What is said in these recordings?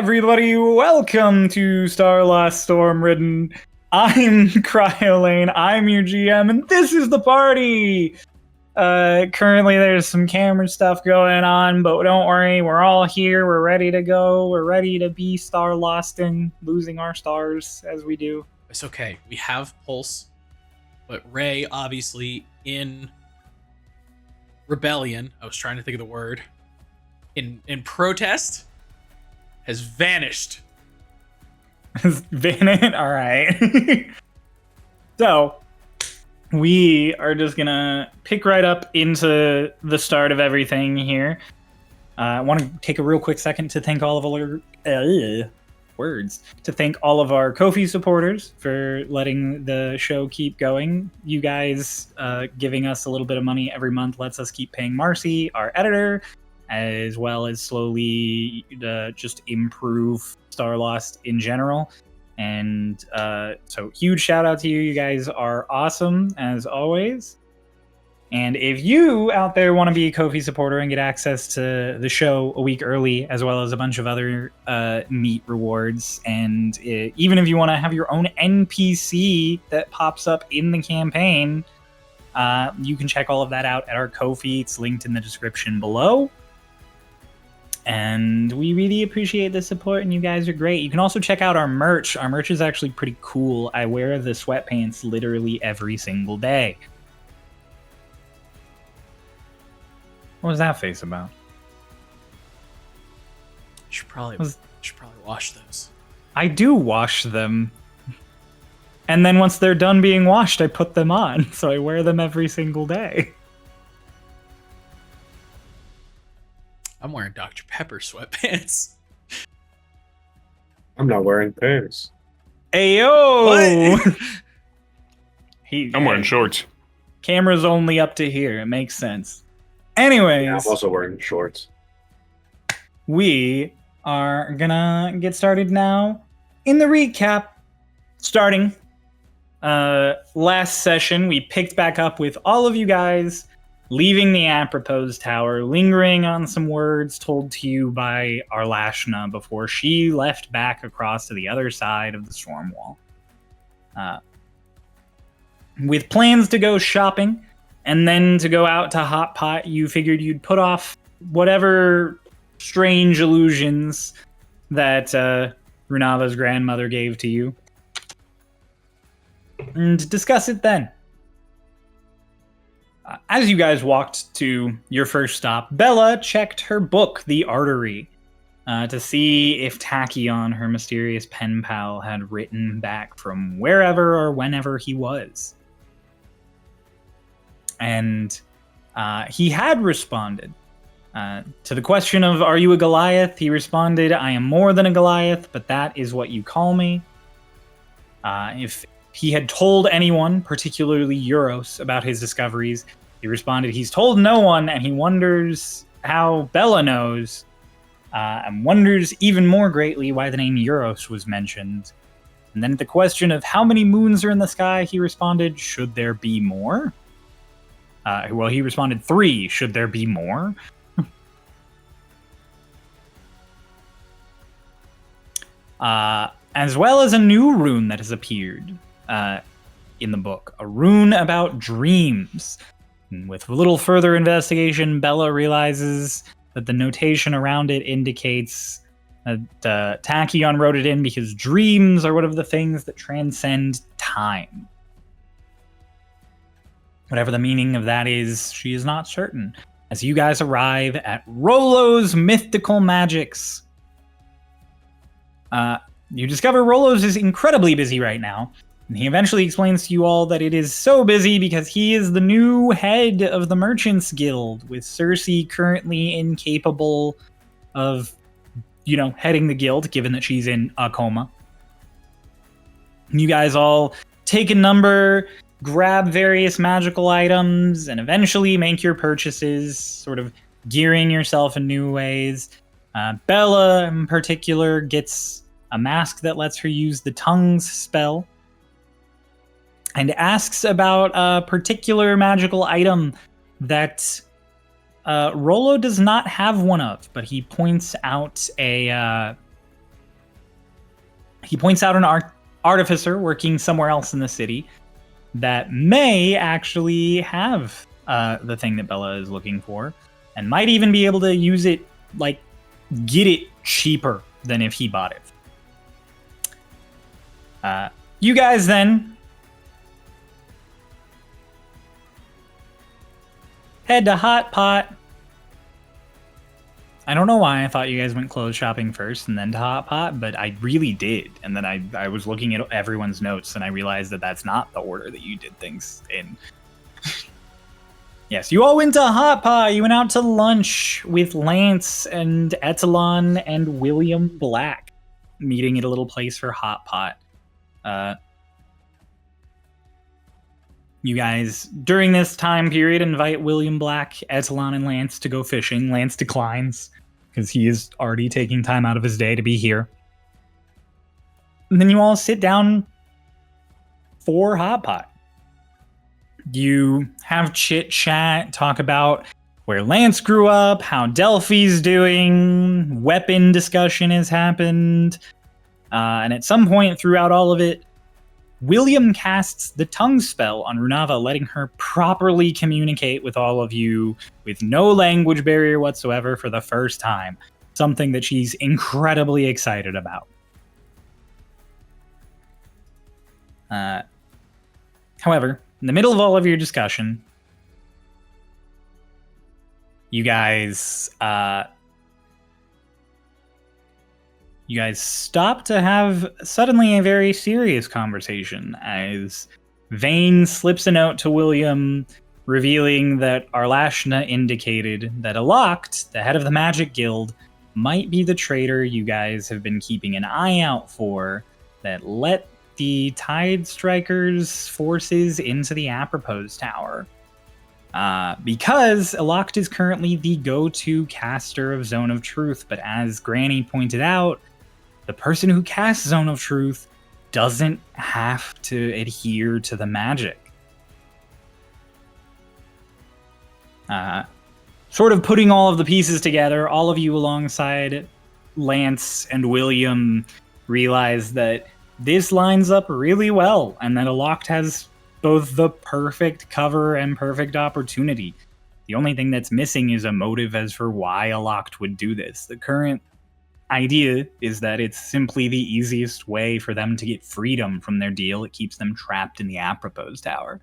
everybody, welcome to Starlost Stormridden. I'm Cryolane, I'm your GM, and this is the party! Currently there's some camera stuff going on, but don't worry, we're all here, we're ready to go, we're ready to be Starlosting, losing our stars as we do. It's okay, we have Pulse, but Ray, obviously, in rebellion, I was trying to think of the word, in protest, has vanished. Vanished? Alright. So, we are just gonna pick right up into the start of everything here. I want to take a real quick second to thank all of our thank all of our Ko-fi supporters for letting the show keep going. You guys giving us a little bit of money every month lets us keep paying Marcy, our editor, as well as slowly just improve Starlost in general. And so huge shout out to you. You guys are awesome, as always. And if you out there want to be a Ko-fi supporter and get access to the show a week early, as well as a bunch of other neat rewards, and even if you want to have your own NPC that pops up in the campaign, you can check all of that out at our Ko-fi. It's linked in the description below. And we really appreciate the support, and you guys are great. You can also check out our merch. Our merch is actually pretty cool. I wear the sweatpants literally every single day. What was that face about? You should probably wash those. I do wash them. And then once they're done being washed, I put them on. So I wear them every single day. I'm wearing Dr. Pepper sweatpants. I'm not wearing pants. Ayo! I'm wearing shorts. Camera's only up to here. It makes sense. Anyways, Yeah, I'm also wearing shorts. We are gonna get started now. In the recap, starting last session, we picked back up with all of you guys leaving the Apropos Tower, lingering on some words told to you by Arlashna before she left back across to the other side of the storm wall. With plans to go shopping and then to go out to Hot Pot, you figured you'd put off whatever strange illusions that Runava's grandmother gave to you and discuss it then. As you guys walked to your first stop, Bella checked her book, The Artery, to see if Tachyon, her mysterious pen pal, had written back from wherever or whenever he was. And he had responded. To the question of, are you a Goliath? He responded, I am more than a Goliath, but that is what you call me. If he had told anyone, particularly Euros, about his discoveries, he responded, he's told no one, and he wonders how Bella knows, and wonders even more greatly why the name Euros was mentioned. And then at the question of how many moons are in the sky, he responded, should there be more? Well, he responded, 3, should there be more? As well as a new rune that has appeared in the book, a rune about dreams. And with a little further investigation, Bella realizes that the notation around it indicates that Tachyon wrote it in because dreams are one of the things that transcend time. Whatever the meaning of that is, she is not certain. As you guys arrive at Rollo's Mythical Magics, you discover Rollo's is incredibly busy right now. And he eventually explains to you all that it is so busy because he is the new head of the Merchants Guild, with Cersei currently incapable of, heading the guild, given that she's in a coma. You guys all take a number, grab various magical items, and eventually make your purchases, sort of gearing yourself in new ways. Bella, in particular, gets a mask that lets her use the Tongues spell, and asks about a particular magical item that Rollo does not have one of, but he points out a He points out an artificer working somewhere else in the city that may actually have the thing that Bella is looking for, and might even be able to use it, like, get it cheaper than if he bought it. You guys then head to Hot Pot. I don't know why I thought you guys went clothes shopping first and then to Hot Pot, but I really did. And then I was looking at everyone's notes and I realized that that's not the order that you did things in. Yes, you all went to Hot Pot. You went out to lunch with Lance and Etalon and William Black, meeting at a little place for Hot Pot. You guys, during this time period, invite William Black, Etalon, and Lance to go fishing. Lance declines because he is already taking time out of his day to be here. And then you all sit down for Hot Pot. You have chit chat, talk about where Lance grew up, how Delphi's doing, weapon discussion has happened. And at some point throughout all of it, William casts the tongue spell on Runava, letting her properly communicate with all of you with no language barrier whatsoever for the first time. Something that she's incredibly excited about. However, in the middle of all of your discussion, you guys stop to have suddenly a very serious conversation as Vane slips a note to William revealing that Arlashna indicated that Aloct, the head of the Magic Guild, might be the traitor you guys have been keeping an eye out for that let the Tide Strikers' forces into the Apropos Tower. Because Aloct is currently the go-to caster of Zone of Truth, but as Granny pointed out, the person who casts Zone of Truth doesn't have to adhere to the magic. Sort of putting all of the pieces together, all of you alongside Lance and William realize that this lines up really well, and that Aloct has both the perfect cover and perfect opportunity. The only thing that's missing is a motive as for why Aloct would do this. The current idea is that it's simply the easiest way for them to get freedom from their deal. It keeps them trapped in the Apropos Tower.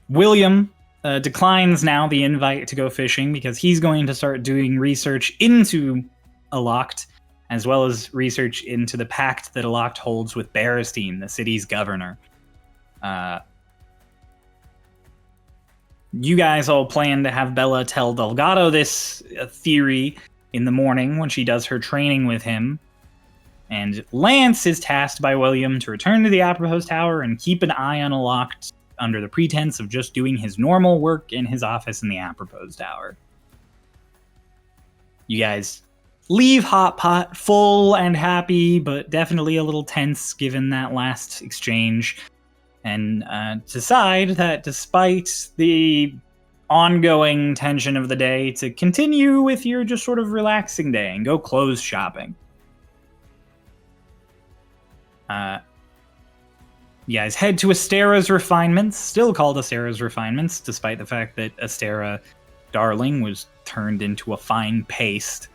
William declines now the invite to go fishing because he's going to start doing research into Aloct, as well as research into the pact that Aloct holds with Baristine, the city's governor. You guys all plan to have Bella tell Delgado this theory in the morning when she does her training with him. And Lance is tasked by William to return to the Apropos Tower and keep an eye on Aloct under the pretense of just doing his normal work in his office in the Apropos Tower. You guys leave Hot Pot full and happy, but definitely a little tense given that last exchange. And decide that despite the ongoing tension of the day, to continue with your just sort of relaxing day and go clothes shopping. You guys head to Astera's Refinements, still called Astera's Refinements, despite the fact that Astera Darling was turned into a fine paste.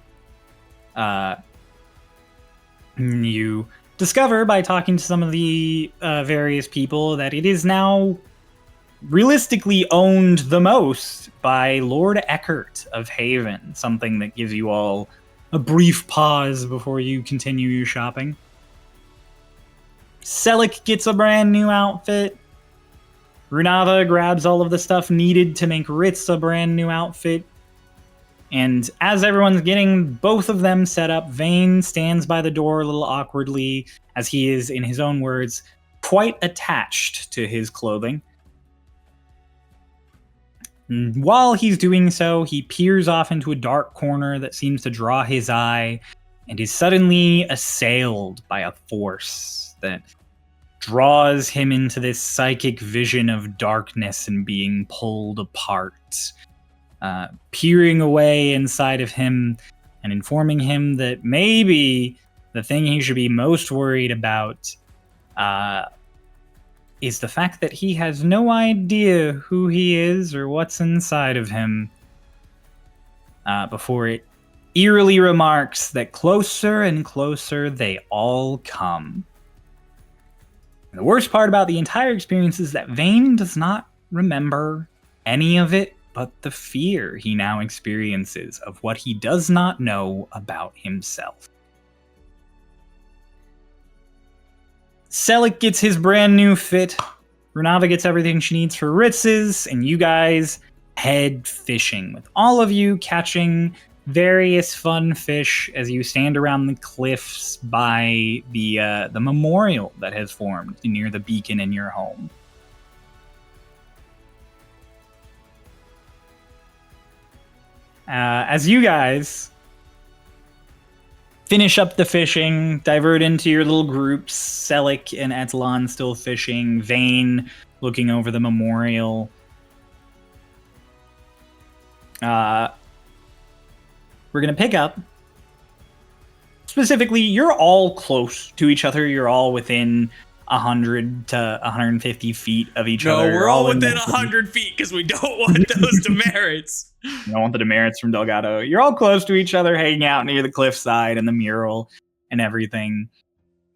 You discover by talking to some of the various people that it is now realistically owned the most by Lord Eckert of Haven, something that gives you all a brief pause before you continue your shopping. Selic gets a brand new outfit. Runava grabs all of the stuff needed to make Ritz a brand new outfit. And as everyone's getting both of them set up, Vane stands by the door a little awkwardly, as he is, in his own words, quite attached to his clothing. And while he's doing so, he peers off into a dark corner that seems to draw his eye, and is suddenly assailed by a force that draws him into this psychic vision of darkness and being pulled apart. Peering away inside of him, and informing him that maybe the thing he should be most worried about is the fact that he has no idea who he is or what's inside of him, before it eerily remarks that closer and closer they all come. And the worst part about the entire experience is that Vane does not remember any of it but the fear he now experiences of what he does not know about himself. Selik gets his brand new fit. Runava gets everything she needs for Ritz's, and you guys head fishing, with all of you catching various fun fish as you stand around the cliffs by the memorial that has formed near the beacon in your home. As you guys finish up the fishing, divert into your little groups, Selik and Etalon still fishing, Vane looking over the memorial. We're going to pick up. Specifically, you're all close to each other. You're all within 100 to 150 feet of each other. No, we're all within 100 feet because we don't want those demerits. You don't want the demerits from Delgado. You're all close to each other, hanging out near the cliffside and the mural and everything.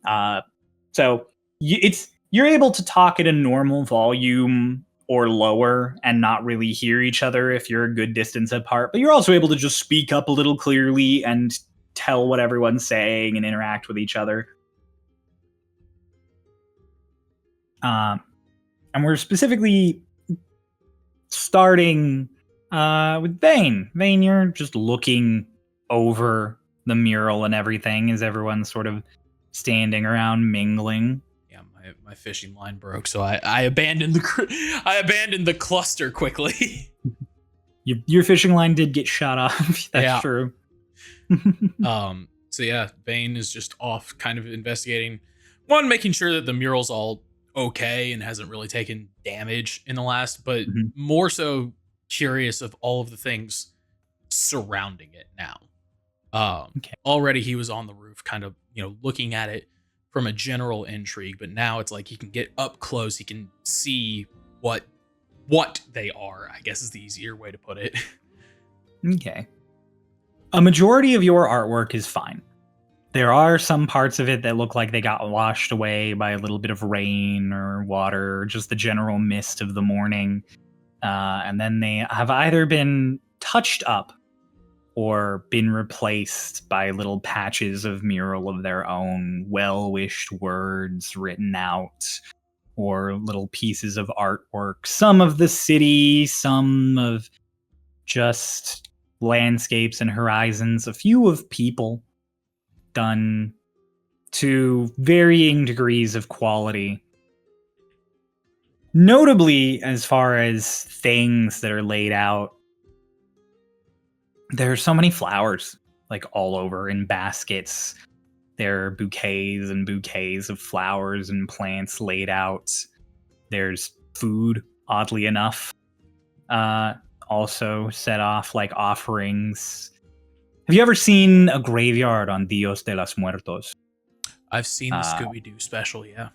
So you're able to talk at a normal volume or lower and not really hear each other if you're a good distance apart. But you're also able to just speak up a little clearly and tell what everyone's saying and interact with each other. And we're specifically starting with Vane. Vane, you're just looking over the mural and everything as everyone's sort of standing around mingling. Yeah, my fishing line broke, so I abandoned the cluster quickly. Your fishing line did get shot off. That's true. So yeah, Vane is just off kind of investigating. One, making sure that the mural's all okay and hasn't really taken damage in the last, but more so curious of all of the things surrounding it now. Already he was on the roof kind of, looking at it from a general intrigue, but now it's like he can get up close, he can see what they are, I guess is the easier way to put it. Okay. A majority of your artwork is fine. There are some parts of it that look like they got washed away by a little bit of rain or water, or just the general mist of the morning. And then they have either been touched up or been replaced by little patches of mural of their own, well-wished words written out, or little pieces of artwork. Some of the city, some of just landscapes and horizons, a few of people, done to varying degrees of quality. Notably, as far as things that are laid out, there are so many flowers, like all over in baskets. There are bouquets and bouquets of flowers and plants laid out. There's food, oddly enough, also set off like offerings. Have you ever seen a graveyard on Dios de los Muertos? I've seen the Scooby-Doo special, yeah.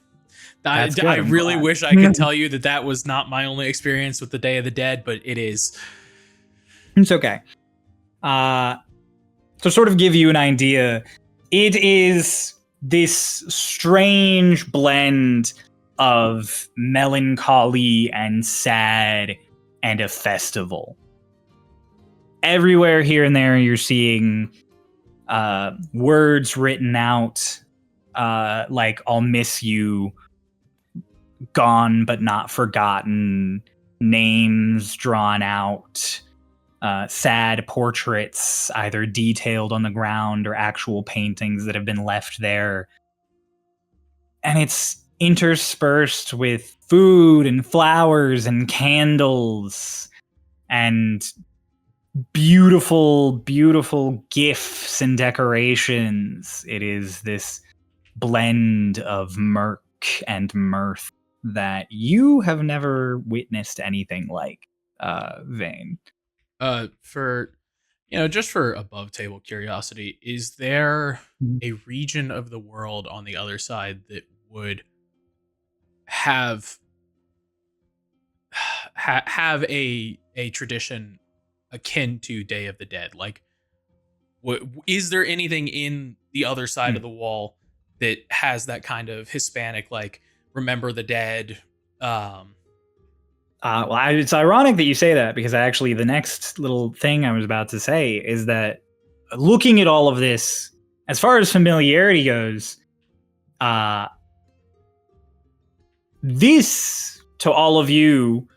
I really wish I could tell you that was not my only experience with the Day of the Dead, but it is. It's okay. To sort of give you an idea, it is this strange blend of melancholy and sad and a festival. Everywhere here and there you're seeing words written out, like "I'll miss you," "gone but not forgotten," names drawn out, sad portraits either detailed on the ground or actual paintings that have been left there. And it's interspersed with food and flowers and candles and beautiful, beautiful gifts and decorations. It is this blend of murk and mirth that you have never witnessed anything like, Vane. For just for above table curiosity, is there a region of the world on the other side that would have have a tradition akin to Day of the Dead? Like, is there anything in the other side of the wall that has that kind of Hispanic, like, remember the dead? It's ironic that you say that, because actually the next little thing I was about to say is that looking at all of this, as far as familiarity goes, this, to all of you,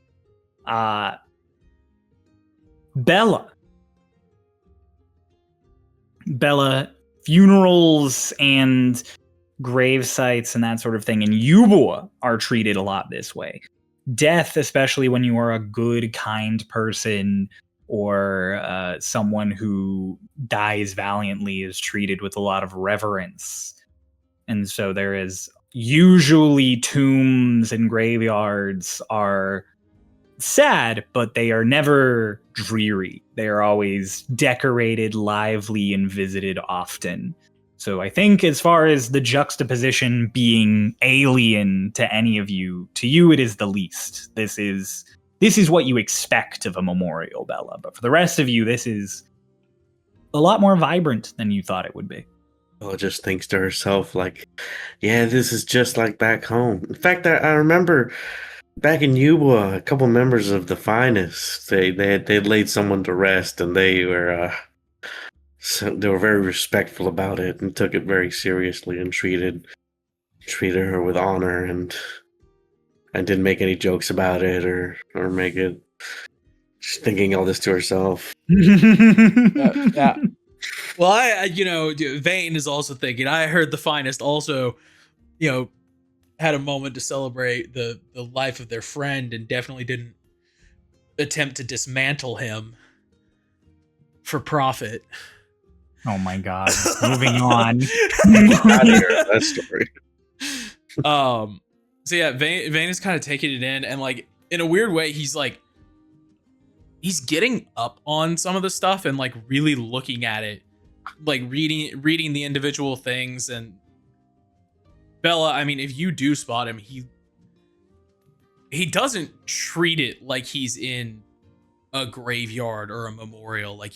Bella, funerals and grave sites and that sort of thing in Yubua are treated a lot this way. Death, especially when you are a good, kind person or someone who dies valiantly, is treated with a lot of reverence. And so there is usually tombs and graveyards are sad, but they are never dreary. They are always decorated, lively, and visited often. So I think as far as the juxtaposition being alien to any of you, to you it is the least. This is what you expect of a memorial, Bella. But for the rest of you, this is a lot more vibrant than you thought it would be. Bella just thinks to herself, like, yeah, this is just like back home. In fact, I remember back in Yuba, a couple members of the Finest, they laid someone to rest, and they were very respectful about it and took it very seriously and treated her with honor and didn't make any jokes about it or make it. She's thinking all this to herself. Yeah. Well, I Vane is also thinking. I heard the Finest also, had a moment to celebrate the life of their friend and definitely didn't attempt to dismantle him for profit. Oh my God. Moving on. That story. So yeah, Vane is kind of taking it in, and like in a weird way, he's getting up on some of the stuff and like really looking at it, like reading the individual things. And Bella, I mean, if you do spot him, he doesn't treat it like he's in a graveyard or a memorial. Like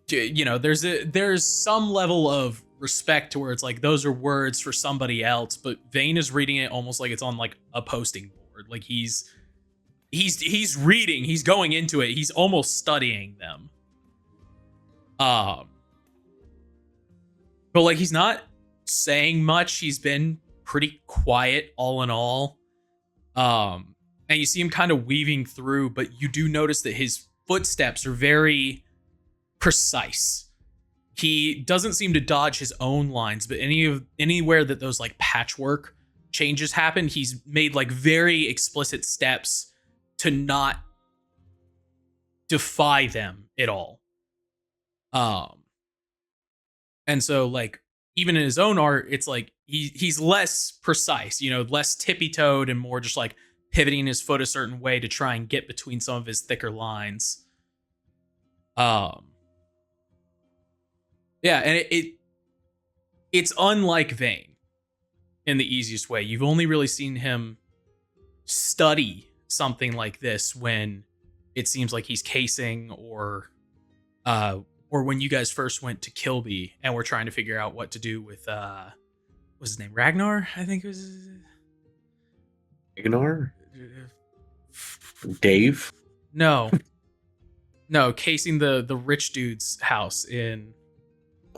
there's some level of respect to where it's like those are words for somebody else, but Vane is reading it almost like it's on like a posting board. Like he's reading, he's going into it, he's almost studying them. But like he's not saying much. He's been pretty quiet all in all. And you see him kind of weaving through, but you do notice that his footsteps are very precise. He doesn't seem to dodge his own lines, but anywhere that those like patchwork changes happen, he's made like very explicit steps to not defy them at all. And so like even in his own art, it's like he's less precise, less tippy-toed and more just like pivoting his foot a certain way to try and get between some of his thicker lines. Yeah, and it's unlike Vane in the easiest way. You've only really seen him study something like this when it seems like he's casing or when you guys first went to Kilby and were trying to figure out what to do with what's his name? Ragnar, I think it was. Ragnar? Dave? No, casing the rich dude's house in.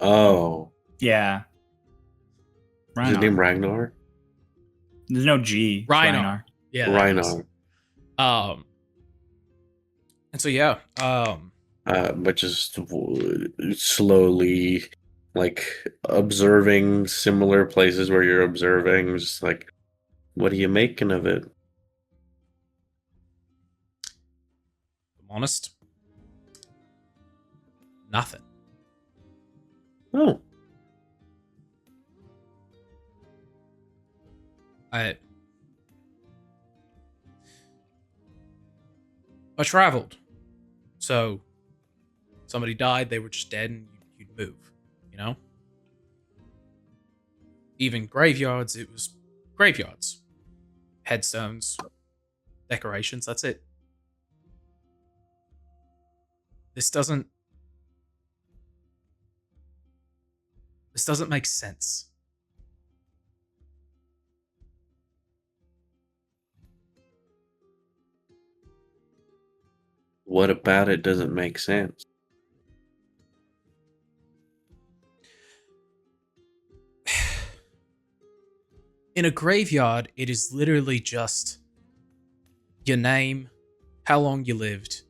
Oh. Yeah. Is his name Ragnar? There's no G. Ragnar. Yeah. Ragnar. And so yeah. But just slowly, like, observing similar places where you're observing, just like, what are you making of it? I'm honest. Nothing. Oh. I traveled. So Somebody died, they were just dead, and you'd move, you know? Even graveyards, it was graveyards. Headstones, decorations, that's it. This doesn't make sense. What about it doesn't make sense? In a graveyard, it is literally just your name, how long you lived,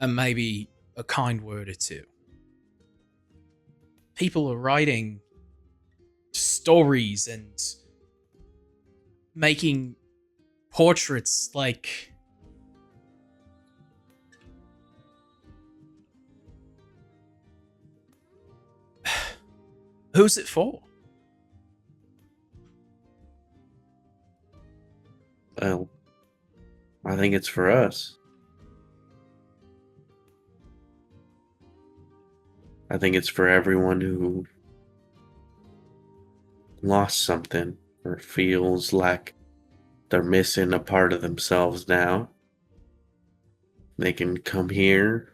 and maybe a kind word or two. People are writing stories and making portraits like... Who's it for? Well, I think it's for us. I think it's for everyone who lost something or feels like they're missing a part of themselves now. They can come here,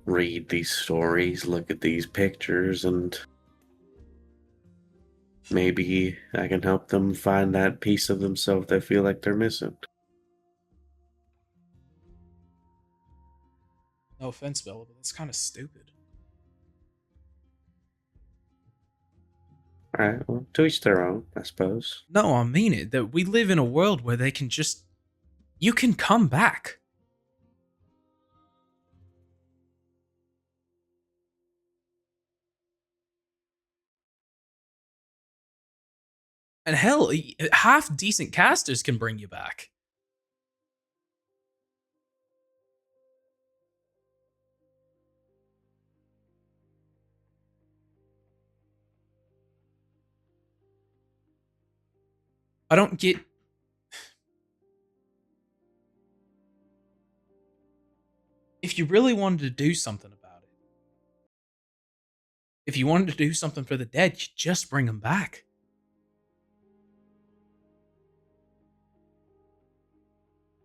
read these stories, look at these pictures, and maybe I can help them find that piece of themselves they feel like they're missing. No offense, Bella, but that's kind of stupid. Alright, well, to each their own, I suppose. No, I mean it. That we live in a world where they can just... You can come back. And hell, half decent casters can bring you back. I don't get... If you really wanted to do something about it, if you wanted to do something for the dead, you just bring them back.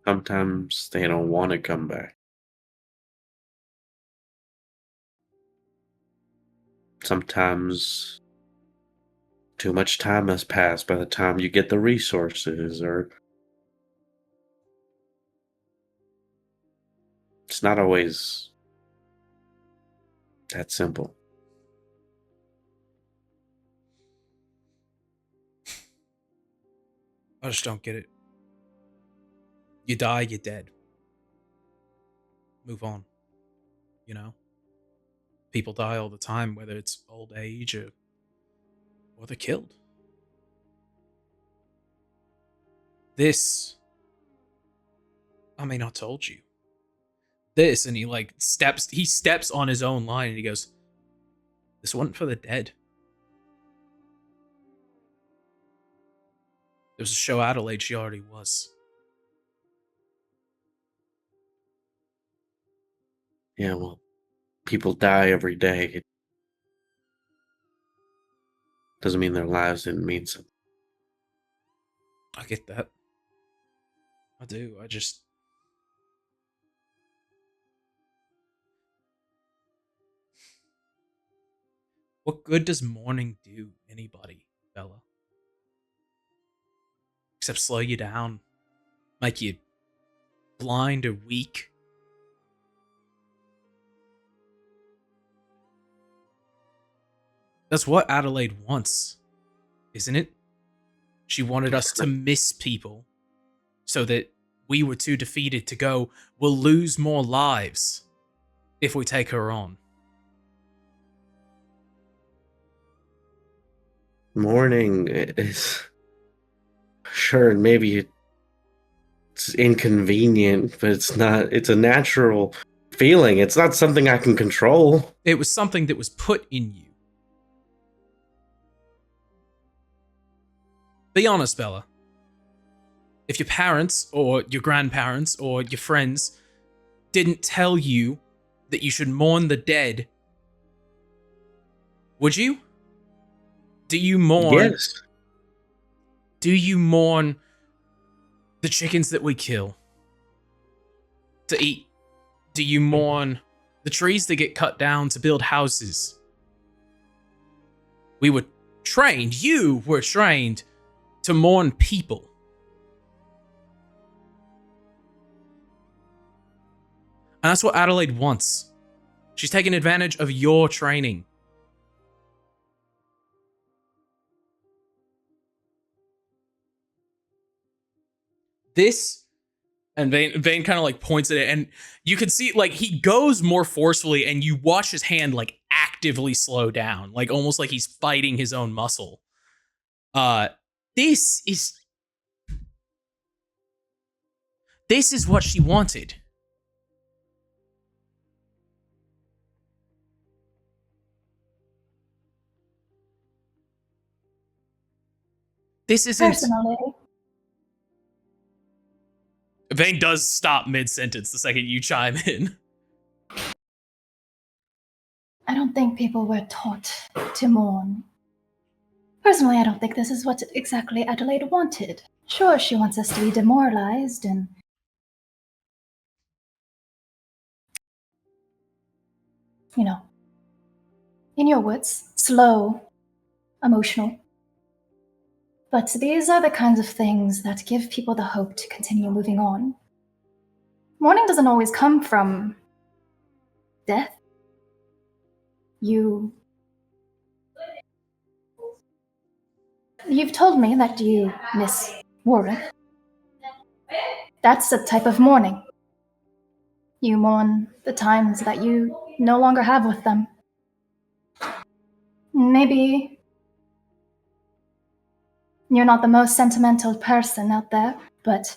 Sometimes they don't want to come back. Sometimes too much time has passed by the time you get the resources, or it's not always that simple. I just don't get it. You die, you're dead. Move on. You know? People die all the time, whether it's old age or they're killed. This... I mean, I told you. This, and he steps on his own line and he goes, this wasn't for the dead. There was a show Adelaide, she already was. Yeah, well, people die every day. It doesn't mean their lives didn't mean something. I get that. I do. I just... What good does mourning do anybody, Bella? Except slow you down, make you blind or weak. That's what Adelaide wants, isn't it? She wanted us to miss people so that we were too defeated to go, we'll lose more lives if we take her on. Mourning is... Sure, maybe it's inconvenient, but it's not... It's a natural feeling. It's not something I can control. It was something that was put in you. Be honest, Bella. If your parents, or your grandparents, or your friends didn't tell you that you should mourn the dead, would you? Do you mourn? Yes. Do you mourn the chickens that we kill to eat? Do you mourn the trees that get cut down to build houses? We were trained, you were trained to mourn people. And that's what Adelaide wants. She's taking advantage of your training. This, and Vane kind of like points at it, and you can see like he goes more forcefully, and you watch his hand like actively slow down, like almost like he's fighting his own muscle. This is what she wanted. This isn't... Personally, Vane does stop mid-sentence the second you chime in. I don't think people were taught to mourn. Personally, I don't think this is what exactly Adelaide wanted. Sure, she wants us to be demoralized and... you know, in your words, slow, emotional. But these are the kinds of things that give people the hope to continue moving on. Mourning doesn't always come from death. You've told me that you miss Warren. That's a type of mourning. You mourn the times that you no longer have with them. Maybe you're not the most sentimental person out there, but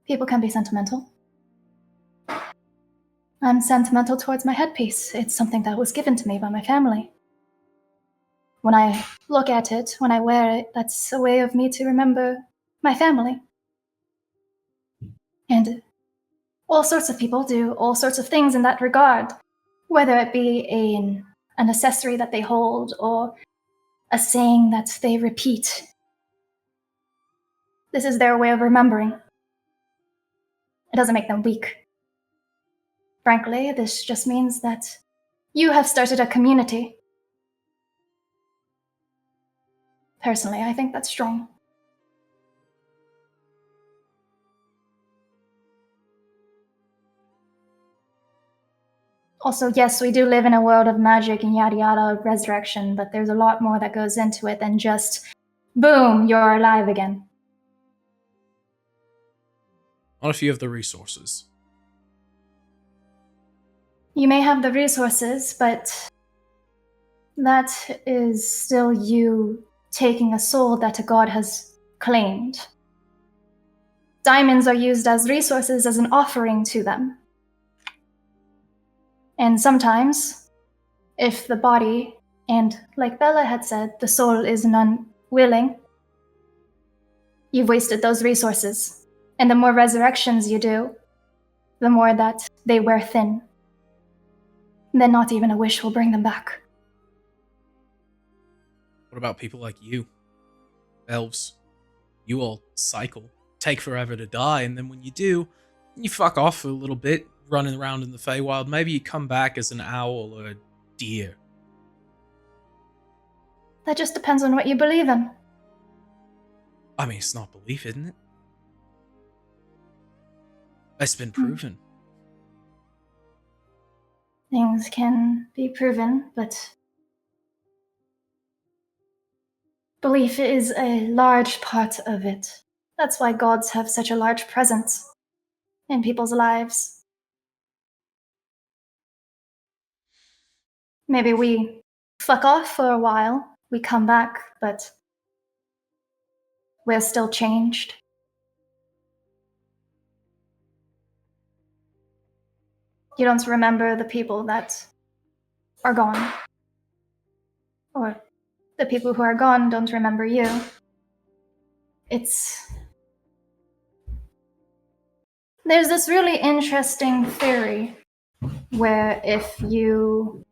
people can be sentimental. I'm sentimental towards my headpiece. It's something that was given to me by my family. When I look at it, when I wear it, that's a way of me to remember my family. And all sorts of people do all sorts of things in that regard, whether it be an accessory that they hold or a saying that they repeat. This is their way of remembering. It doesn't make them weak. Frankly, this just means that you have started a community. Personally, I think that's strong. Also, yes, we do live in a world of magic and yada yada, resurrection, but there's a lot more that goes into it than just, boom, you're alive again. Not if you have the resources. You may have the resources, but that is still you taking a soul that a god has claimed. Diamonds are used as resources as an offering to them. And sometimes, if the body, and like Bella had said, the soul is unwilling, you've wasted those resources. And the more resurrections you do, the more that they wear thin. Then not even a wish will bring them back. What about people like you? Elves. You all cycle, take forever to die, and then when you do, you fuck off for a little bit, running around in the Feywild. Maybe you come back as an owl or a deer. That just depends on what you believe in. I mean, it's not belief, isn't it? It's been proven. Things can be proven, but belief is a large part of it. That's why gods have such a large presence in people's lives. Maybe we fuck off for a while, we come back, but we're still changed. You don't remember the people that are gone. Or the people who are gone don't remember you. There's There's this really interesting theory where if you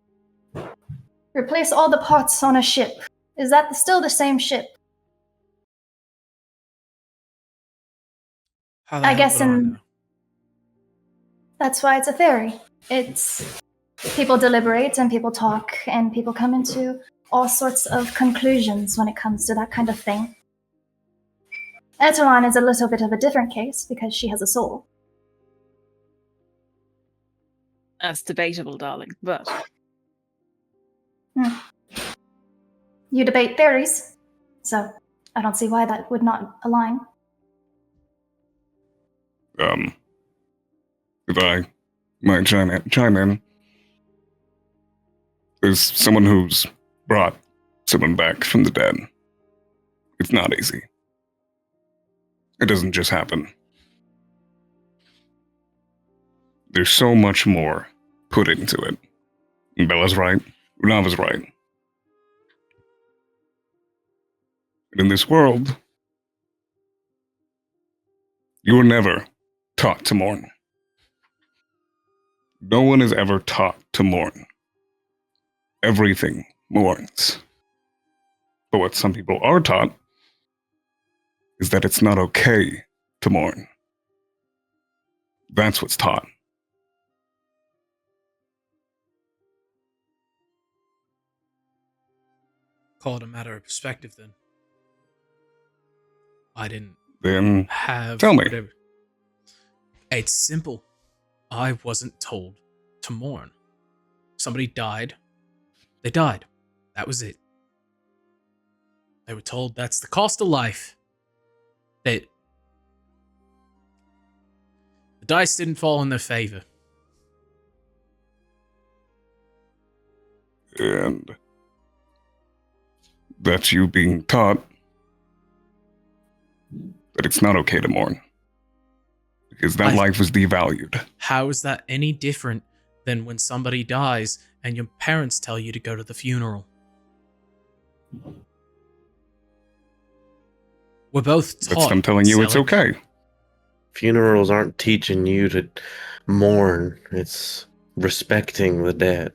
replace all the parts on a ship, is that still the same ship? How the I hell guess would I know? that's why it's a theory. It's people deliberate and people talk and people come into all sorts of conclusions when it comes to that kind of thing. Etelon is a little bit of a different case because she has a soul. That's debatable, darling, but... You debate theories, so I don't see why that would not align. If I might chime in, there's someone who's brought someone back from the dead. It's not easy. It doesn't just happen. There's so much more put into it. And Bella's right. Unava's right. And in this world, you were never taught to mourn. No one is ever taught to mourn. Everything mourns. But what some people are taught is that it's not okay to mourn. That's what's taught. Call it a matter of perspective, then. I didn't Then have... tell me. Whatever. It's simple. I wasn't told to mourn. Somebody died. They died. That was it. They were told that's the cost of life. That the dice didn't fall in their favor. And that's you being taught that it's not okay to mourn. Because that life was devalued. How is that any different than when somebody dies and your parents tell you to go to the funeral? We're both taught. That's them telling you it's okay. Funerals aren't teaching you to mourn. It's respecting the dead.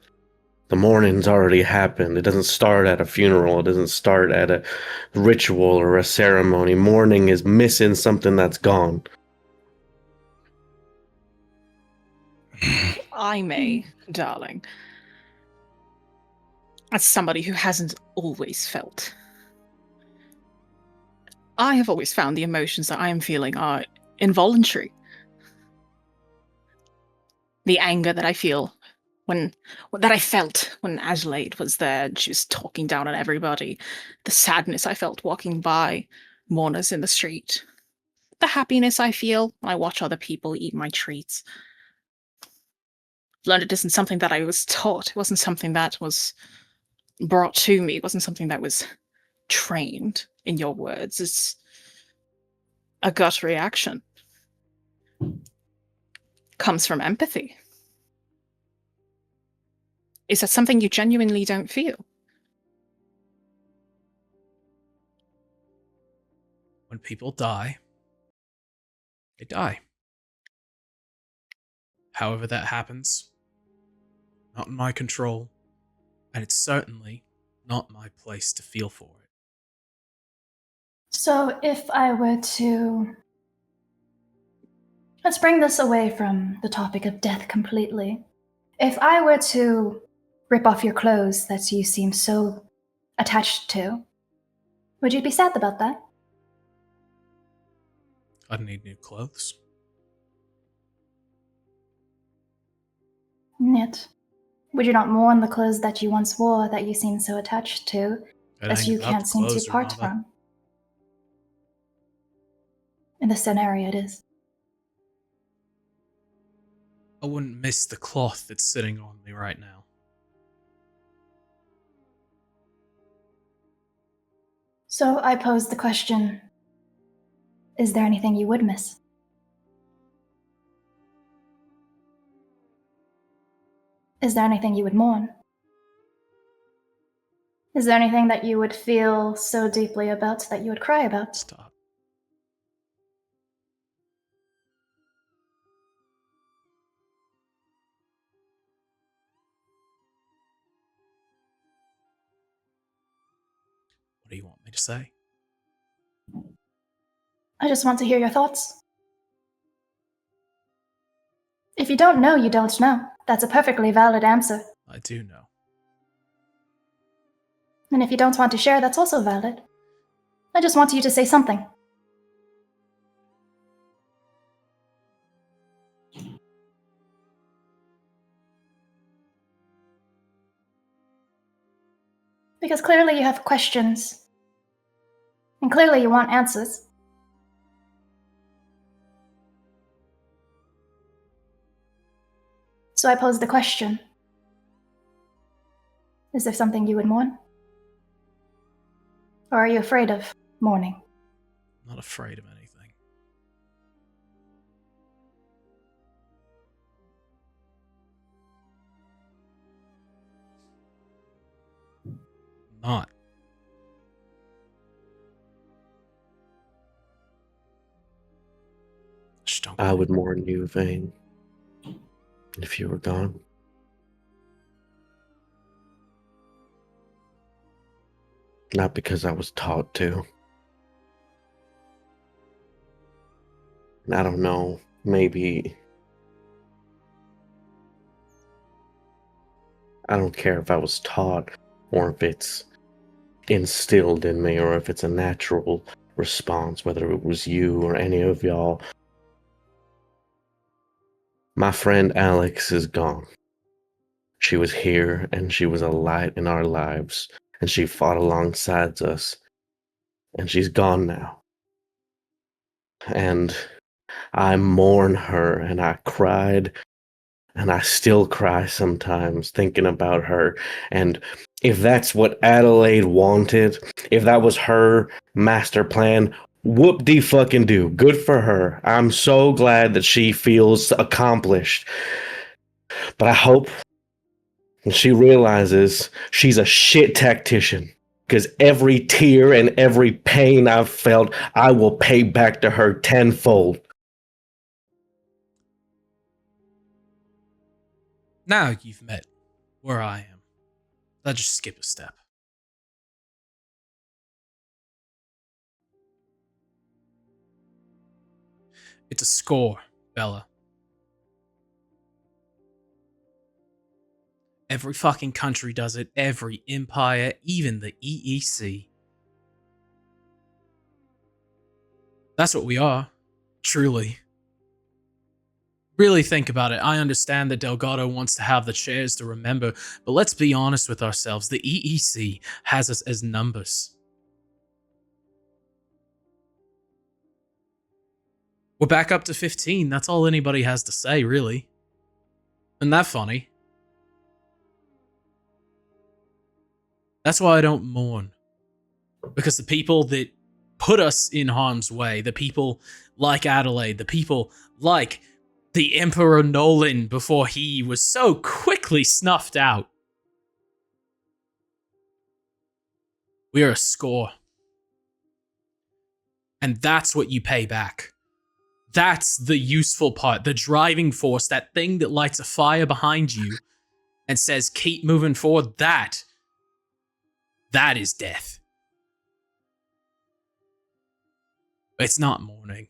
The mourning's already happened. It doesn't start at a funeral. It doesn't start at a ritual or a ceremony. Mourning is missing something that's gone. I may, darling, as somebody who hasn't always felt. I have always found the emotions that I am feeling are involuntary. The anger that I feel that I felt when Adelaide was there and she was talking down on everybody. The sadness I felt walking by mourners in the street. The happiness I feel when I watch other people eat my treats. Learned it isn't something that I was taught. It wasn't something that was brought to me. It wasn't something that was trained, in your words. It's a gut reaction. Comes from empathy. Is that something you genuinely don't feel? When people die, they die. However that happens, not in my control, and it's certainly not my place to feel for it. So if I were to... Let's bring this away from the topic of death completely. If I were to rip off your clothes that you seem so attached to, would you be sad about that? I'd need new clothes. Yet, would you not mourn the clothes that you once wore that you seem so attached to, that you can't seem to part from? In this scenario, it is. I wouldn't miss the cloth that's sitting on me right now. So I pose the question, is there anything you would miss? Is there anything you would mourn? Is there anything that you would feel so deeply about that you would cry about? Stop. do you want me to say? I just want to hear your thoughts. If you don't know, you don't know. That's a perfectly valid answer. I do know. And if you don't want to share, that's also valid. I just want you to say something. Because clearly you have questions. And clearly you want answers. So I pose the question. Is there something you would mourn? Or are you afraid of mourning? I'm not afraid of anything. Not. Just don't. I would mourn you, Vane, if you were gone. Not because I was taught to. I don't know, maybe... I don't care if I was taught or if it's instilled in me or if it's a natural response, whether it was you or any of y'all. My friend Alex is gone. She was here and she was a light in our lives and she fought alongside us and she's gone now. And I mourn her and I cried and I still cry sometimes thinking about her. And if that's what Adelaide wanted, if that was her master plan, whoop-de-fucking-do. Good for her. I'm so glad that she feels accomplished. But I hope she realizes she's a shit tactician. Because every tear and every pain I've felt, I will pay back to her tenfold. Now you've met where I am. Let's just skip a step. It's a score, Bella. Every fucking country does it. Every empire, even the EEC. That's what we are. Truly. Really think about it. I understand that Delgado wants to have the chairs to remember, but let's be honest with ourselves. The EEC has us as numbers. We're back up to 15. That's all anybody has to say, really. Isn't that funny? That's why I don't mourn. Because the people that put us in harm's way, the people like Adelaide, the people like the Emperor Nolan before he was so quickly snuffed out. We are a score. And that's what you pay back. That's the useful part, the driving force, that thing that lights a fire behind you and says, keep moving forward. That is death. It's not mourning.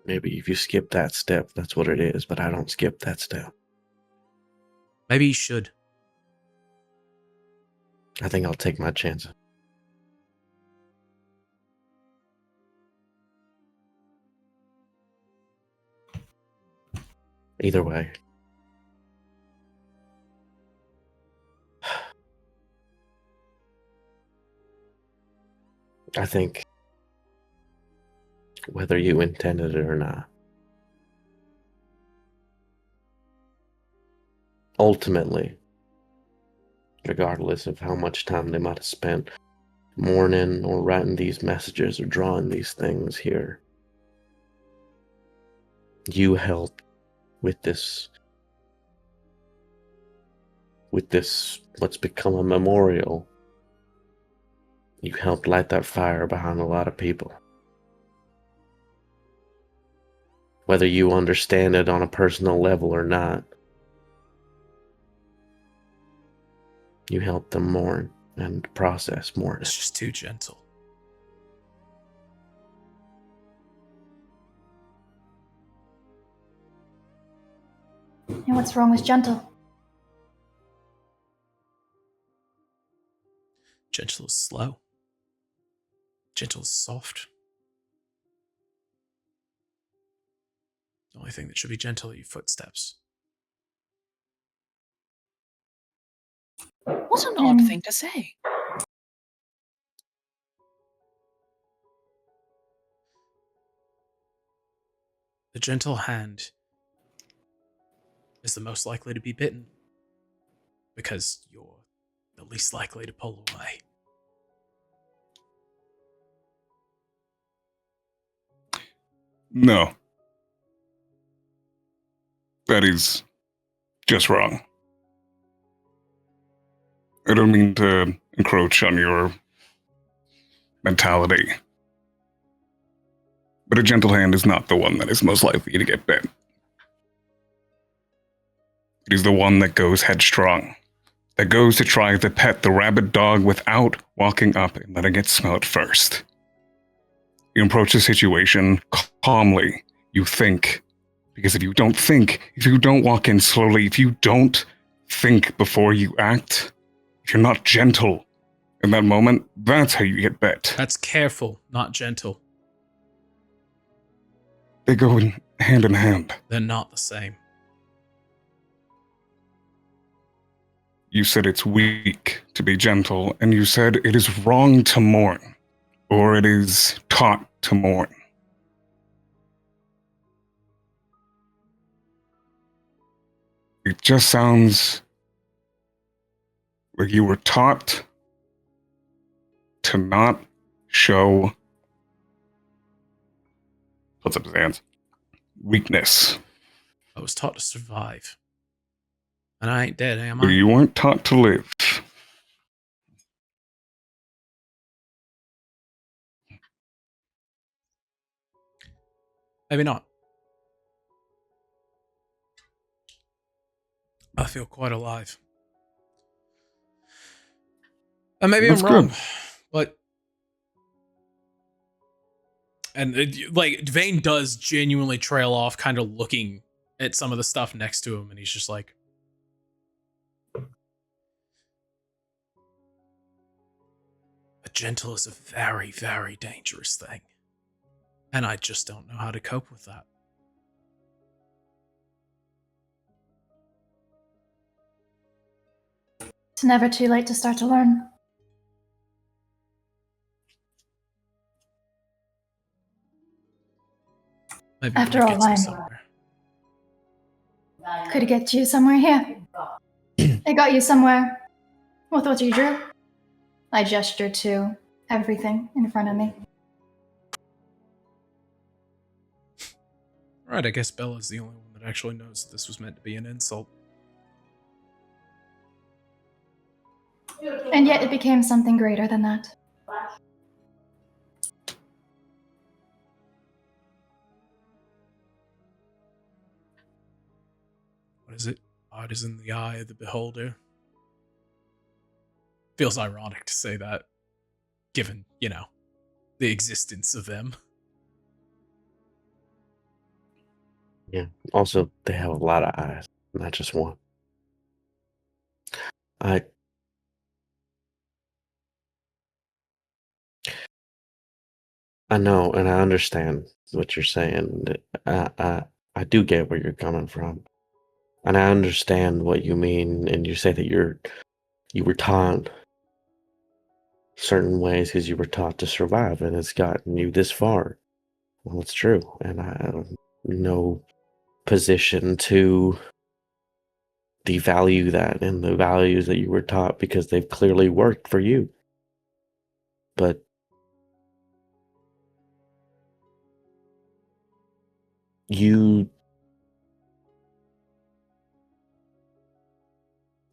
Maybe if you skip that step, that's what it is, but I don't skip that step. Maybe you should. I think I'll take my chances. Either way. I think whether you intended it or not, ultimately, regardless of how much time they might have spent mourning or writing these messages or drawing these things here, you helped with this what's become a memorial. You helped light that fire behind a lot of people. whether you understand it on a personal level or not. You help them mourn and process mourning. It's just too gentle. And what's wrong with gentle? Gentle is slow. Gentle is soft. The only thing that should be gentle are your footsteps. What an odd thing to say. The gentle hand is the most likely to be bitten because you're the least likely to pull away. No. That is just wrong. I don't mean to encroach on your mentality. But a gentle hand is not the one that is most likely to get bit. It is the one that goes headstrong, that goes to try to pet the rabid dog without walking up and letting it smell it first. You approach the situation calmly. You think. Because if you don't think, if you don't walk in slowly, if you don't think before you act, if you're not gentle in that moment, that's how you get bit. That's careful, not gentle. They go hand in hand. They're not the same. You said it's weak to be gentle, and you said it is wrong to mourn, or it is taught to mourn. It just sounds like you were taught to not show, what's up his hands, weakness. I was taught to survive. And I ain't dead, am But I? you weren't taught to live. Maybe not. I feel quite alive. And maybe That's I'm wrong. good. But Vane does genuinely trail off, kind of looking at some of the stuff next to him, and he's just like, a gentle is a very, very dangerous thing. And I just don't know how to cope with that. It's never too late to start to learn. Maybe After when it all, gets me I'm- somewhere. Could get you somewhere here. It got you somewhere. With what you drew. I gestured to everything in front of me. Right, I guess Bella's the only one that actually knows that this was meant to be an insult. And yet it became something greater than that. What is it? Art is in the eye of the beholder. Feels ironic to say that, given, the existence of them. Yeah. Also, they have a lot of eyes, not just one. I know, and I understand what you're saying. I do get where you're coming from, and I understand what you mean. And you say that you were taught certain ways because you were taught to survive, and it's gotten you this far. Well, it's true, and I have no position to devalue that and the values that you were taught because they've clearly worked for you. But you,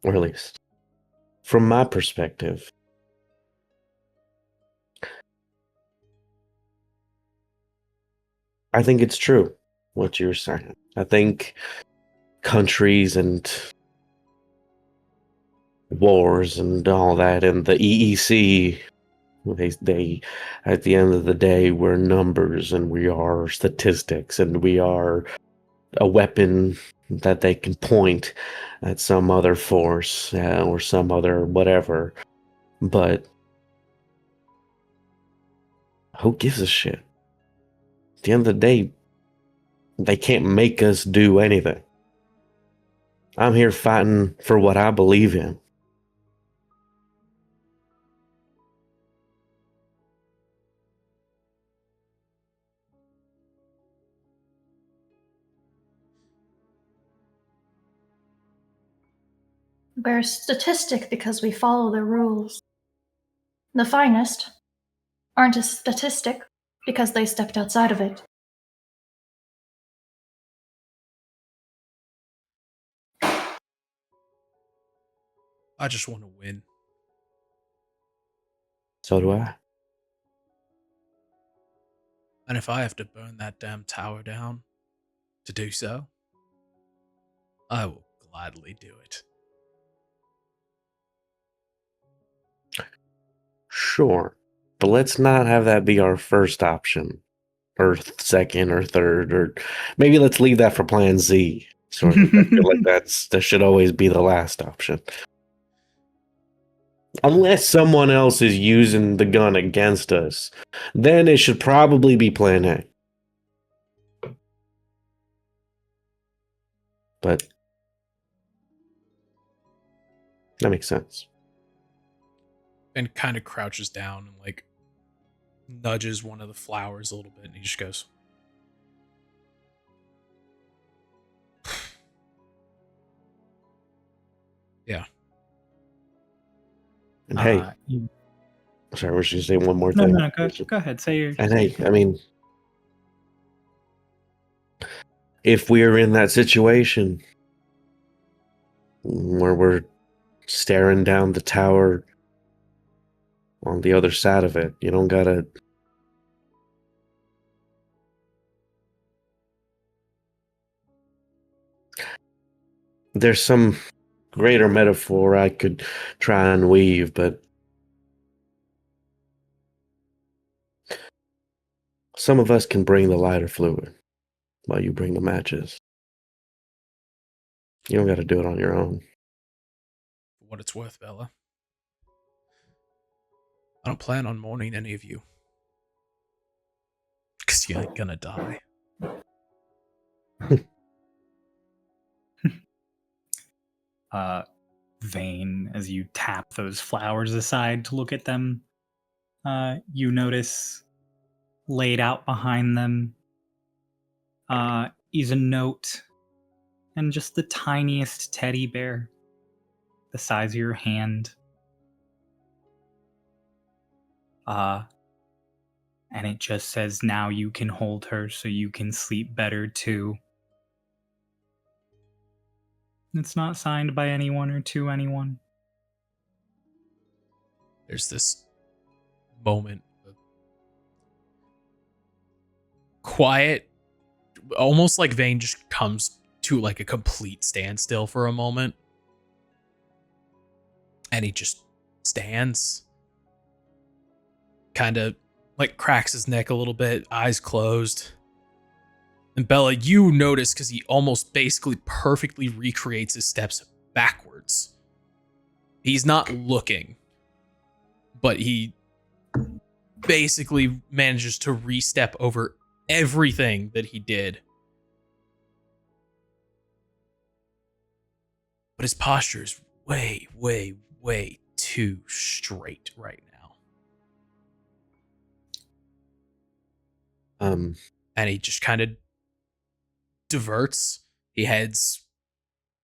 or at least from my perspective, I think it's true. what you're saying. I think countries and wars and all that, and the EEC, they at the end of the day, we're numbers and we are statistics and we are a weapon that they can point at some other force or some other whatever. But who gives a shit? At the end of the day, they can't make us do anything. I'm here fighting for what I believe in. We're a statistic because we follow the rules. The finest aren't a statistic because they stepped outside of it. I just want to win. So do I. And if I have to burn that damn tower down to do so, I will gladly do it. Sure. But let's not have that be our first option. Or second or third, or maybe let's leave that for plan Z. Sort of. I feel like that should always be the last option. Unless someone else is using the gun against us, then it should probably be plan A. But that makes sense. And kind of crouches down and like nudges one of the flowers a little bit, and he just goes, yeah. And hey, sorry, I was just saying one more thing. No, go ahead. Say your. And hey, I mean, if we're in that situation where we're staring down the tower on the other side of it, you don't gotta. There's some greater metaphor I could try and weave, but some of us can bring the lighter fluid while you bring the matches. You don't got to do it on your own. For what it's worth, Bella, I don't plan on mourning any of you. Because you ain't gonna die. Vane, as you tap those flowers aside to look at them, you notice laid out behind them is a note and just the tiniest teddy bear, the size of your hand. And it just says, now you can hold her so you can sleep better too. It's not signed by anyone or to anyone. There's this moment of quiet, almost like Vane just comes to like a complete standstill for a moment. And he just stands, kind of like cracks his neck a little bit, eyes closed. And Bella, you notice, because he almost basically perfectly recreates his steps backwards. He's not looking, but he basically manages to re-step over everything that he did. But his posture is way, way, way too straight right now. And he just kind of diverts. He heads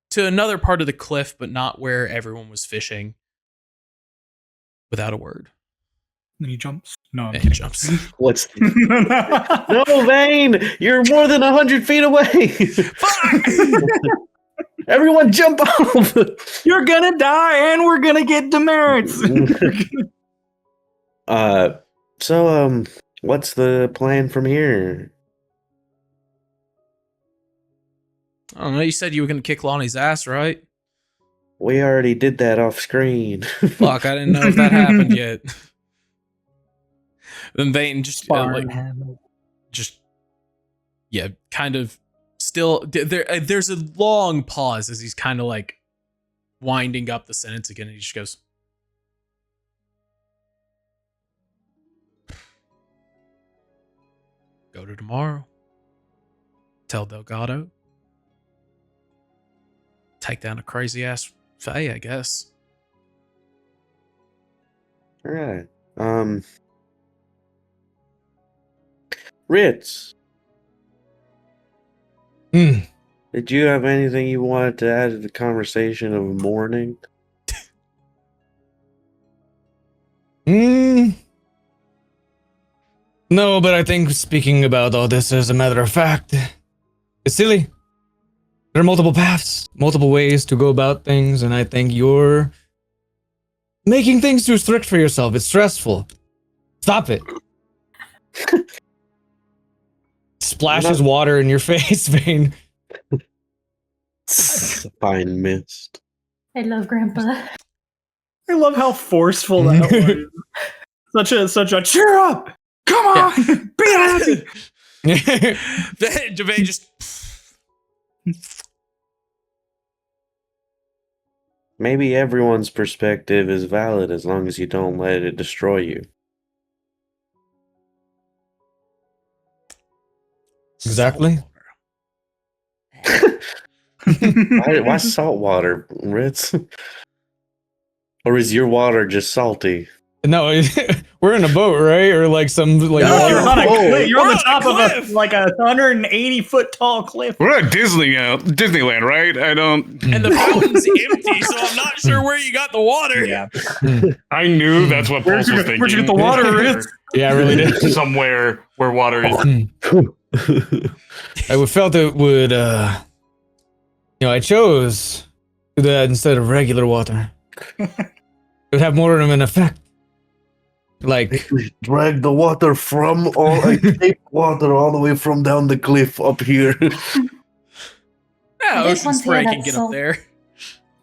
to another part of the cliff, but not where everyone was fishing. Without a word. Then he jumps. No, and he jumps. What's no, Vane? You're more than 100 feet away. Everyone jump off. You're gonna die, and we're gonna get demerits. So, what's the plan from here? I don't know. You said you were going to kick Lonnie's ass, right? We already did that off screen. Fuck, I didn't know if that happened yet. Then Vayne just kind of still there's a long pause as he's kind of like winding up the sentence again, and he just goes, "Go to tomorrow. Tell Delgado. Take down a crazy ass Faye, I guess." All right. Ritz, did you have anything you wanted to add to the conversation of mourning? No, but I think speaking about all this as a matter of fact, it's silly. There are multiple paths, multiple ways to go about things, and I think you're making things too strict for yourself. It's stressful. Stop it. Splashes water in your face, Vayne. It's a fine mist. I love Grandpa. I love how forceful that was. Such a cheer up! Come on! Be happy! Vayne just... Maybe everyone's perspective is valid as long as you don't let it destroy you. Exactly. Why salt water, Ritz? Or is your water just salty? No, we're in a boat, right? Or like some like. No, you're on a Oh, cliff. You're on the top of cliff. a 180-foot tall cliff. We're at Disneyland, right? I don't. And the fountain's empty, so I'm not sure where you got the water. Yeah. I knew that's what Pulse was thinking. Where'd you get the water, Ritz? Yeah, I really did. Somewhere where water is. I felt it would. I chose to do that instead of regular water. It would have more of an effect. Like We drag the water from take water all the way from down the cliff up here. Yeah, This ocean one's spray here can that's get up there.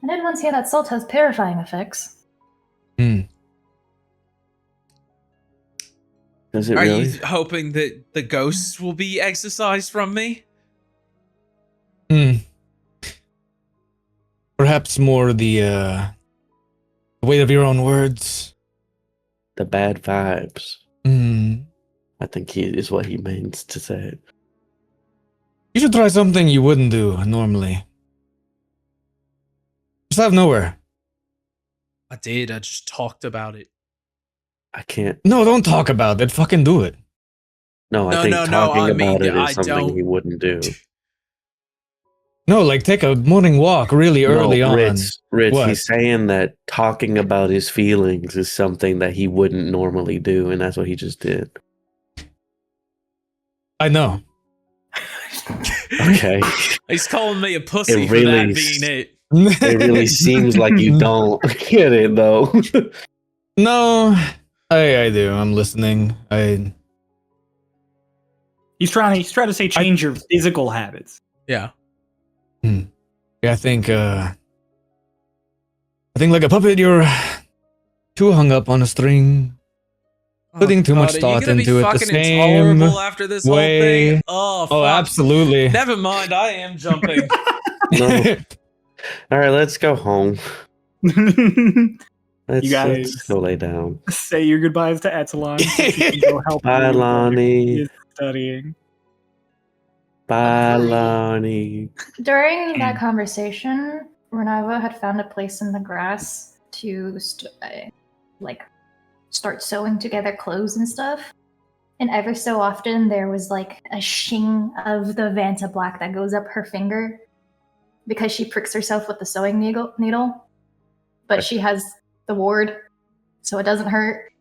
I did once hear that salt has purifying effects. Does it Are really? you hoping that the ghosts will be exorcised from me? perhaps more the weight of your own words. The bad vibes. Mm. I think he is what he means to say. You should try something you wouldn't do normally. Just out of nowhere. I did. I just talked about it. I can't. No, don't talk about it. Fucking do it. No, I think talking about it is something he wouldn't do. No, like take a morning walk really early on. Ritz, What? he's saying that talking about his feelings is something that he wouldn't normally do, and that's what he just did. I know. Okay. He's calling me a pussy It for really that being it. It really seems like you don't get it, though. No, I do. I'm listening. He's trying to say change your physical habits. Yeah. Yeah, I think like a puppet, you're too hung up on a string, putting too much thought into it the same intolerable after this whole way. thing. Oh, fuck. Absolutely. Never mind. I am jumping. No. All right, let's go home. Let's go lay down. Say your goodbyes to Etalon. So she can go help Bye, you Lonnie. with studying. Bye, Lonnie. During that conversation, Renava had found a place in the grass to start sewing together clothes and stuff. And ever so often, there was like a shing of the Vanta Black that goes up her finger because she pricks herself with the sewing needle. But she has the ward, so it doesn't hurt.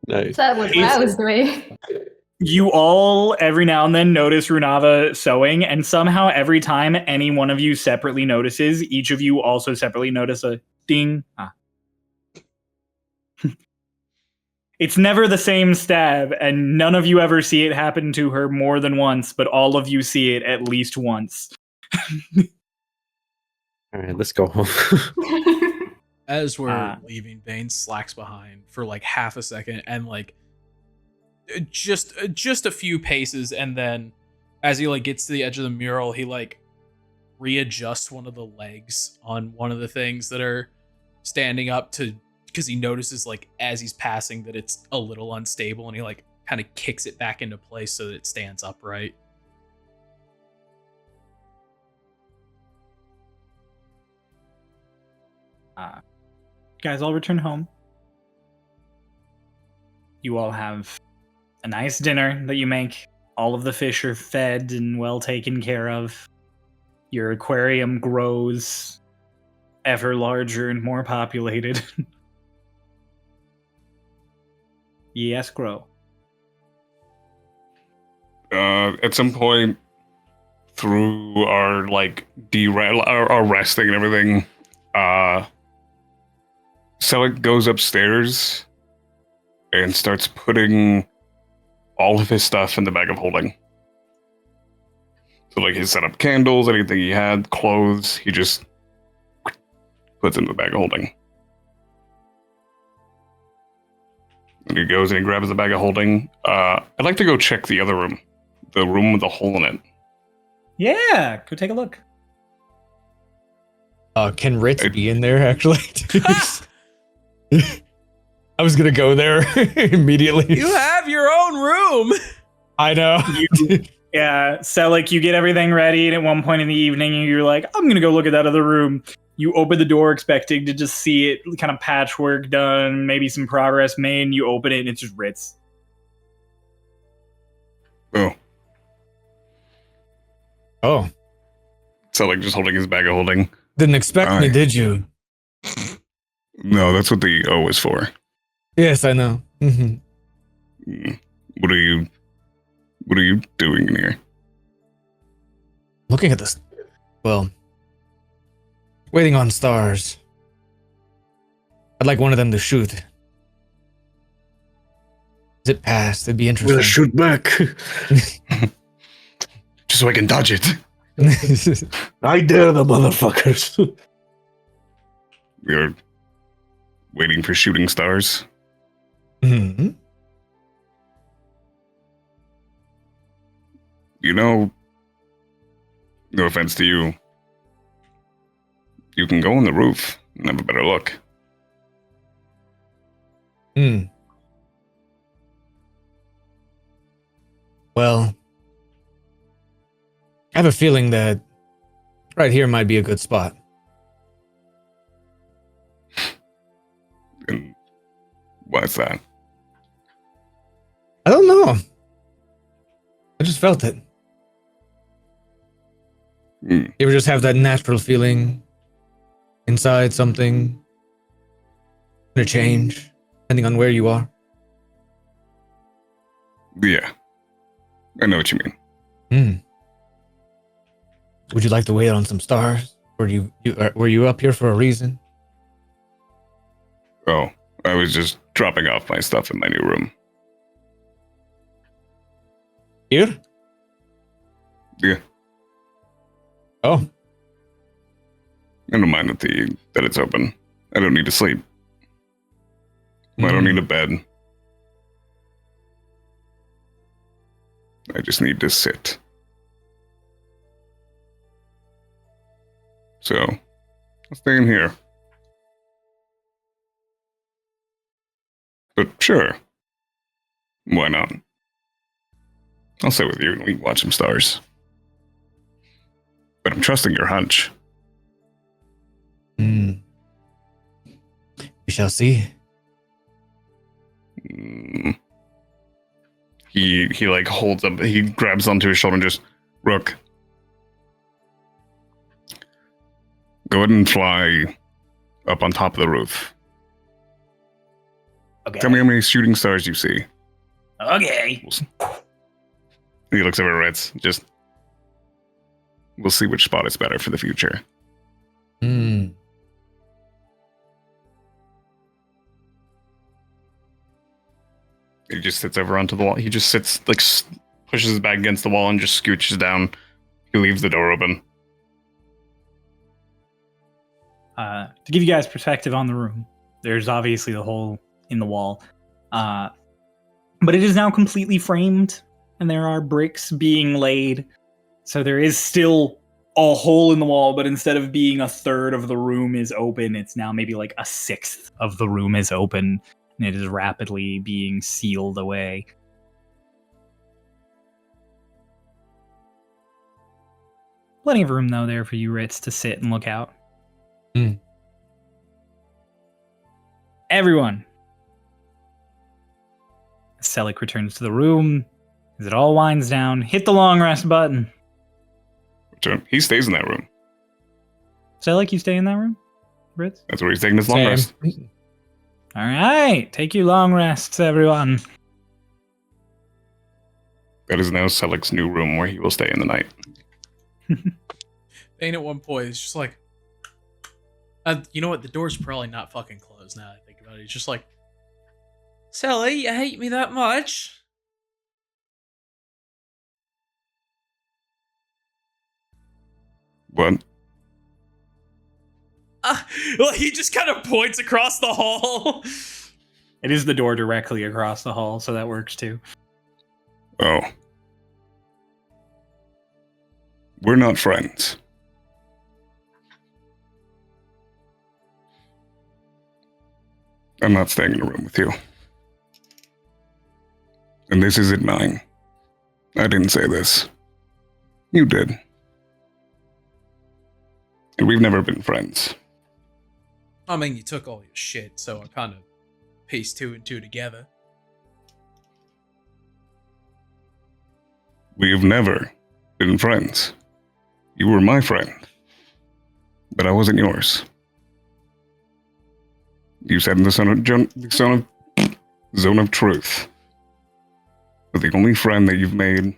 Nice. So that was great. You all every now and then notice Runava sewing, and somehow every time any one of you separately notices, each of you also separately notice a ding. It's never the same stab, and none of you ever see it happen to her more than once, but all of you see it at least once. All right, let's go home. As we're leaving, Bane slacks behind for like half a second and like just a few paces, and then as he like gets to the edge of the mural, he like readjusts one of the legs on one of the things that are standing up to, because he notices like as he's passing that it's a little unstable, and he like kind of kicks it back into place so that it stands upright. Guys all return home. You all have a nice dinner that you make. All of the fish are fed and well taken care of. Your aquarium grows ever larger and more populated. Yes, grow. At some point through our like our resting and everything, Selleck goes upstairs and starts putting all of his stuff in the bag of holding. So like he set up candles, anything he had, clothes, he just puts in the bag of holding. And he goes and he grabs the bag of holding. I'd like to go check the other room. The room with the hole in it. Yeah, go take a look. Can Ritz be in there, actually? I was gonna go there immediately. You have your own room! I know. Yeah, Selleck, you get everything ready, and at one point in the evening, you're like, I'm gonna go look at that other room. You open the door expecting to just see it kind of patchwork done, maybe some progress made, and you open it and it's just Ritz. Oh. Selleck just holding his bag of holding. Didn't expect me, did you? No, that's what the O is for. Yes, I know. Mm-hmm. What are you doing in here? Looking at this. Well, waiting on stars. I'd like one of them to shoot. Is it past? It'd be interesting. We'll shoot back. Just so I can dodge it. I dare the motherfuckers. We're waiting for shooting stars. Mm-hmm. You know, no offense to you, you can go on the roof and have a better look. Well, I have a feeling that right here might be a good spot. And why's that? I don't know. I just felt it. You ever just have that natural feeling inside something gonna change, depending on where you are? Yeah, I know what you mean. Would you like to wait on some stars? Were you up here for a reason? Oh, I was just dropping off my stuff in my new room. Here? Yeah. Oh. I don't mind that it's open. I don't need to sleep. I don't need a bed. I just need to sit. So, I'll stay in here. But sure. Why not? I'll sit with you and we can watch some stars. But I'm trusting your hunch. We shall see. He like holds up, he grabs onto his shoulder and just, Rook, go ahead and fly up on top of the roof. Okay. Tell me how many shooting stars you see. Okay. He looks over at Ritz. Just, we'll see which spot is better for the future. He just sits over onto the wall. He just sits, like, pushes his back against the wall and just scooches down. He leaves the door open. To give you guys perspective on the room, there's obviously the hole in the wall. But it is now completely framed, and there are bricks being laid. So there is still a hole in the wall, but instead of being a third of the room is open, it's now maybe like a sixth of the room is open, and it is rapidly being sealed away. Plenty of room, though, there for you, Ritz, to sit and look out. Everyone. Selic returns to the room. As it all winds down, hit the long rest button. He stays in that room. Selic, you stay in that room, Ritz? That's where he's taking his long rest. All right, take your long rests, everyone. That is now Selic's new room where he will stay in the night. And at one point, it's just like, you know what? The door's probably not fucking closed now that I think about it. It's just like, Sally, you hate me that much? What? Well, he just kind of points across the hall. It is the door directly across the hall, so that works too. Oh. We're not friends. I'm not staying in a room with you. And this isn't mine. I didn't say this. You did. And we've never been friends. I mean, you took all your shit, so I kind of pieced two and two together. We've never been friends. You were my friend. But I wasn't yours. You said in the zone of truth that the only friend that you've made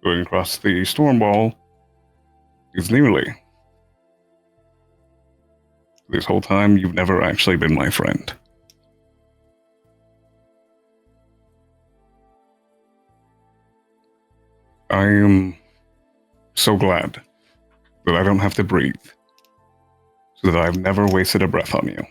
going across the storm wall is Nearly. This whole time, you've never actually been my friend. I am so glad that I don't have to breathe, so that I've never wasted a breath on you.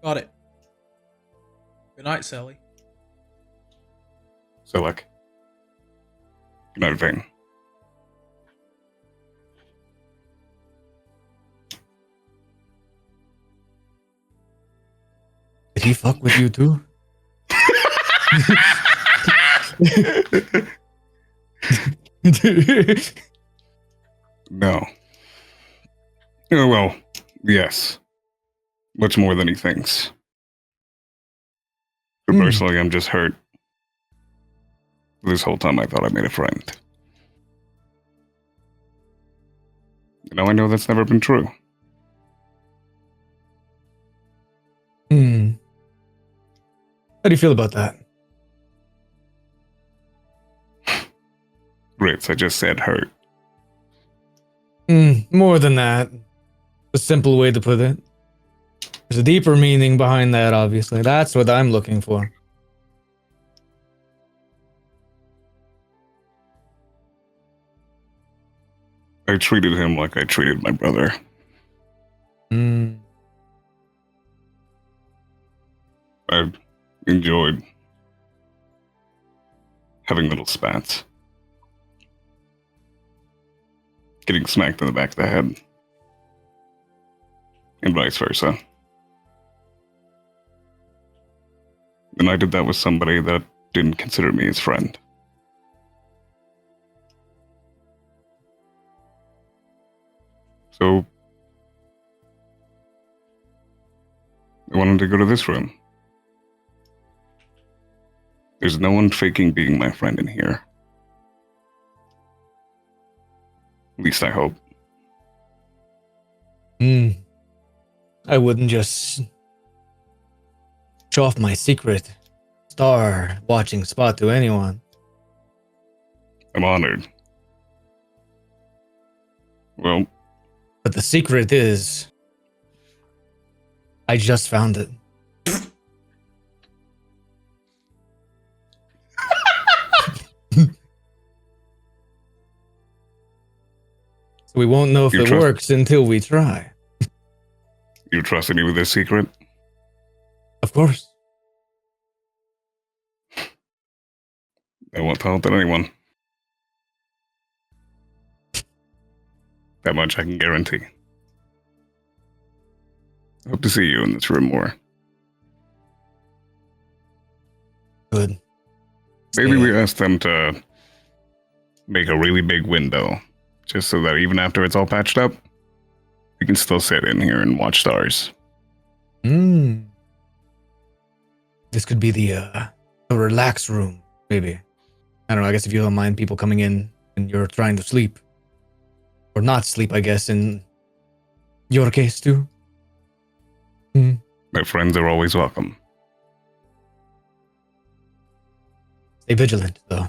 Got it. Good night, Sally. So, like, good night, Vane. Did he fuck with you too? No. Oh, well, yes. Much more than he thinks. But personally, I'm just hurt. This whole time I thought I made a friend. Now I know that's never been true. How do you feel about that? Ritz, I just said hurt. More than that. A simple way to put it. There's a deeper meaning behind that, obviously. That's what I'm looking for. I treated him like I treated my brother. I enjoyed having little spats. Getting smacked in the back of the head. And vice versa. And I did that with somebody that didn't consider me his friend. So, I wanted to go to this room. There's no one faking being my friend in here. At least I hope. I wouldn't just show off my secret star watching spot to anyone. I'm honored. Well, But the secret is, I just found it. So we won't know if You it trust- works until we try. you trusted me with this secret? Of course. I won't tell it to anyone. That much I can guarantee. Hope to see you in this room more. Good. Maybe Stay. we ask them to make a really big window, just so that even after it's all patched up, we can still sit in here and watch stars. This could be the relax room, maybe. I don't know, I guess if you don't mind people coming in and you're trying to sleep. Or not sleep, I guess, in your case too. My friends are always welcome. Stay vigilant, though.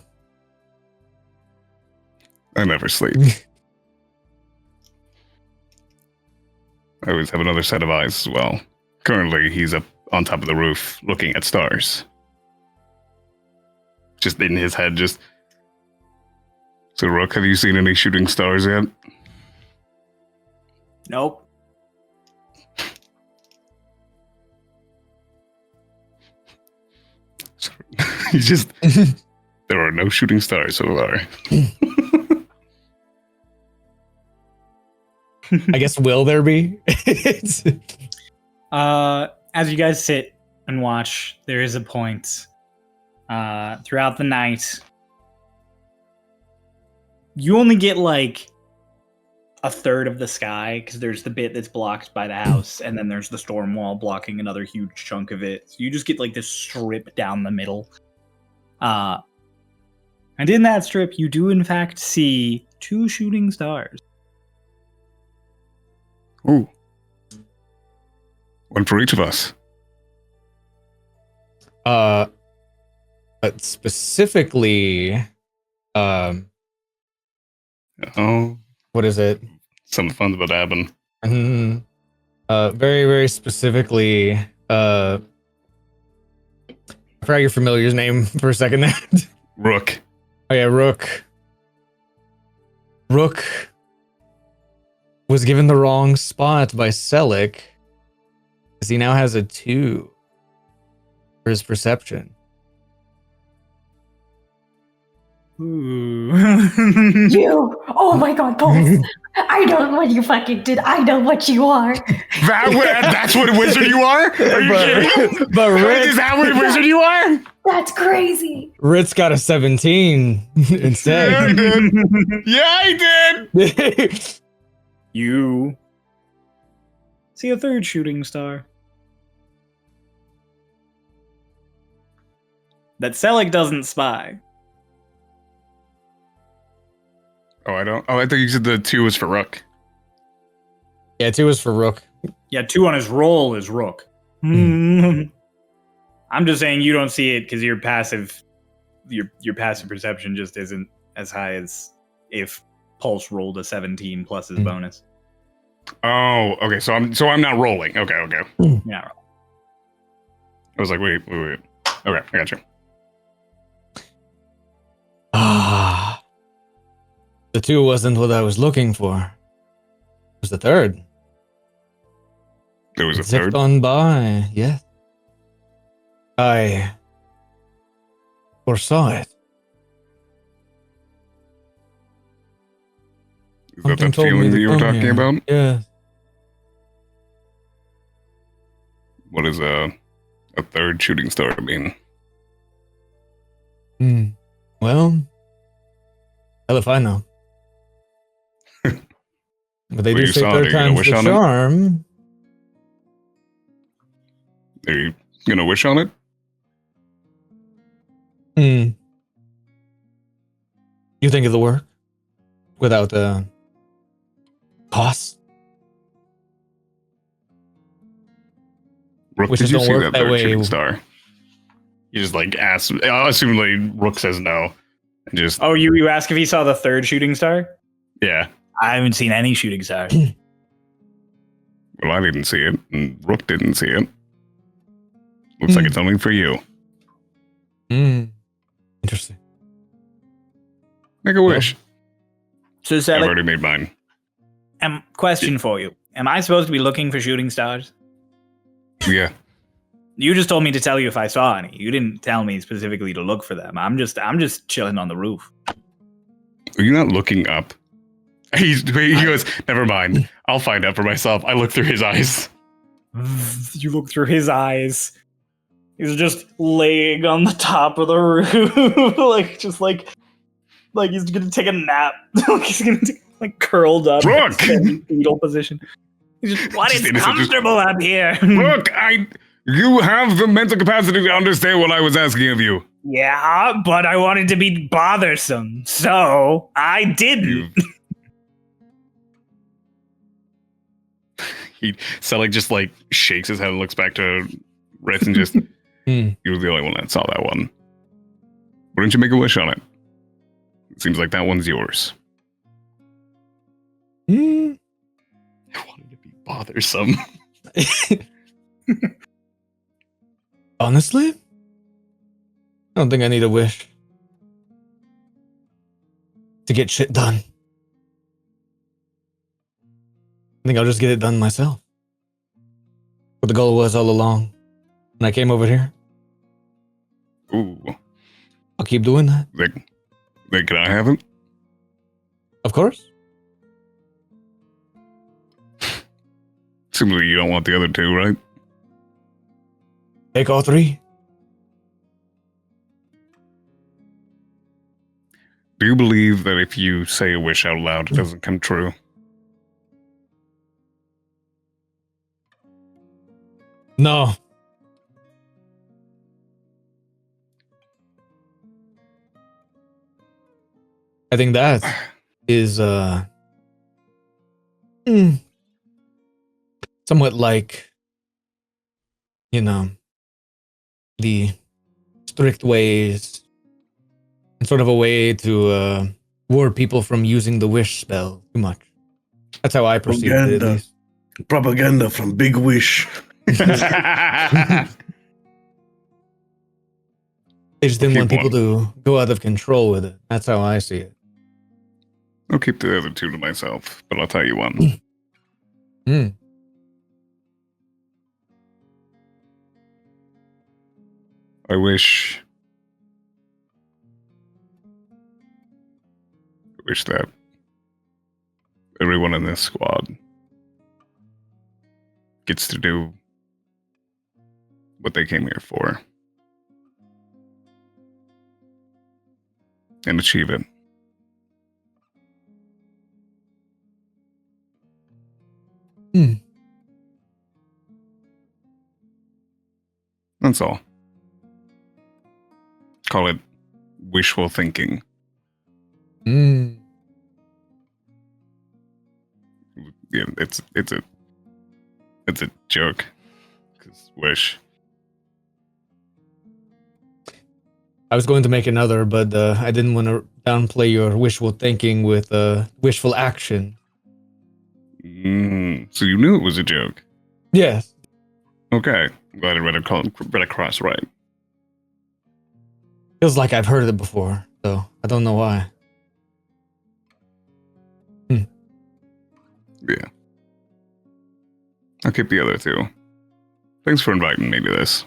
I never sleep. I always have another set of eyes as well. Currently, he's up on top of the roof looking at stars. Just in his head, just... So, Rook, have you seen any shooting stars yet? Nope. He's just... There are no shooting stars so far. I guess will there be? As you guys sit and watch, there is a point throughout the night. You only get like a third of the sky because there's the bit that's blocked by the house, and then there's the storm wall blocking another huge chunk of it. So you just get like this strip down the middle. And in that strip, you do in fact see 2 shooting stars. Ooh. One for each of us. But specifically, Oh, what is it? something fun's about to happen. Very, very specifically, I forgot your familiar's name for a second there. Rook. Oh yeah, Rook. Rook was given the wrong spot by Selic, because he now has a 2 for his perception. Ooh. You! Oh my god, Pulse! I know what you fucking did. I know what you are. That's what a wizard you are? Are you kidding? But Is that what a wizard you are? That's crazy. Ritz got a 17 Yeah, I instead. did. Yeah, I did. You see a 3rd shooting star. That Selic doesn't spy. Oh, I don't. Oh, I thought you said the 2 was for Rook. Yeah, 2 was for Rook. Yeah, 2 on his roll is Rook. I'm just saying you don't see it because your passive perception just isn't as high as if Pulse rolled a 17 plus his bonus. Oh, okay. So I'm not rolling. Okay. Yeah. I was like, wait. Okay, I got you. Ah, the 2 wasn't what I was looking for. It was the 3rd. There was a It zipped 3rd. on by. Yes, I foresaw it. Is that Something that told me feeling to that you were come talking here. about? Yeah. What does a 3rd shooting star mean? Well, hell if I know. But they Well, do you say saw it. Are 3rd you gonna time's wish the on it? charm. Are you gonna wish on it? You think it'll work without cost? Rook, Wishes did you don't see work that that 3rd way. shooting star? You just like ask. Assumingly, Rook says no. And just Oh, you ask if he saw the 3rd shooting star? yeah. I haven't seen any shooting stars. Well, I didn't see it, and Rook didn't see it. Looks like it's only for you. Interesting. Make a wish. So, I've Selig, already made mine. question for you. Am I supposed to be looking for shooting stars? Yeah. You just told me to tell you if I saw any. You didn't tell me specifically to look for them. I'm just chilling on the roof. Are you not looking up? He goes, never mind. I'll find out for myself. I look through his eyes. You look through his eyes. He's just laying on the top of the roof, like he's gonna take a nap. He's gonna curled up, Rook! in fetal position. He's just, what is comfortable up here? Look, you have the mental capacity to understand what I was asking of you. Yeah, but I wanted to be bothersome, so I didn't. Selig just shakes his head and looks back to Ritz and just, you were the only one that saw that one. Why don't you make a wish on it? It seems like that one's yours. I wanted to be bothersome. Honestly, I don't think I need a wish to get shit done. I think I'll just get it done myself. What the goal was all along when I came over here. Ooh. I'll keep doing that. Can I have it? Of course. Seems like you don't want the other two, right? Take all three. Do you believe that if you say a wish out loud, it doesn't come true? No. I think that is somewhat like, the strict ways and sort of a way to ward people from using the wish spell too much. That's how I perceive it, at least. Propaganda from Big Wish. They just didn't want people to go out of control with it. That's how I see it. I'll keep the other two to myself, but I'll tell you one. I wish that everyone in this squad gets to do what they came here for and achieve it. That's all. Call it wishful thinking. Mm. Yeah, it's a joke. 'Cause wish. I was going to make another, but I didn't want to downplay your wishful thinking with wishful action. So you knew it was a joke? Yes. Okay. I'm glad I read across right. Feels like I've heard it before, so I don't know why. Yeah. I'll keep the other two. Thanks for inviting me to this.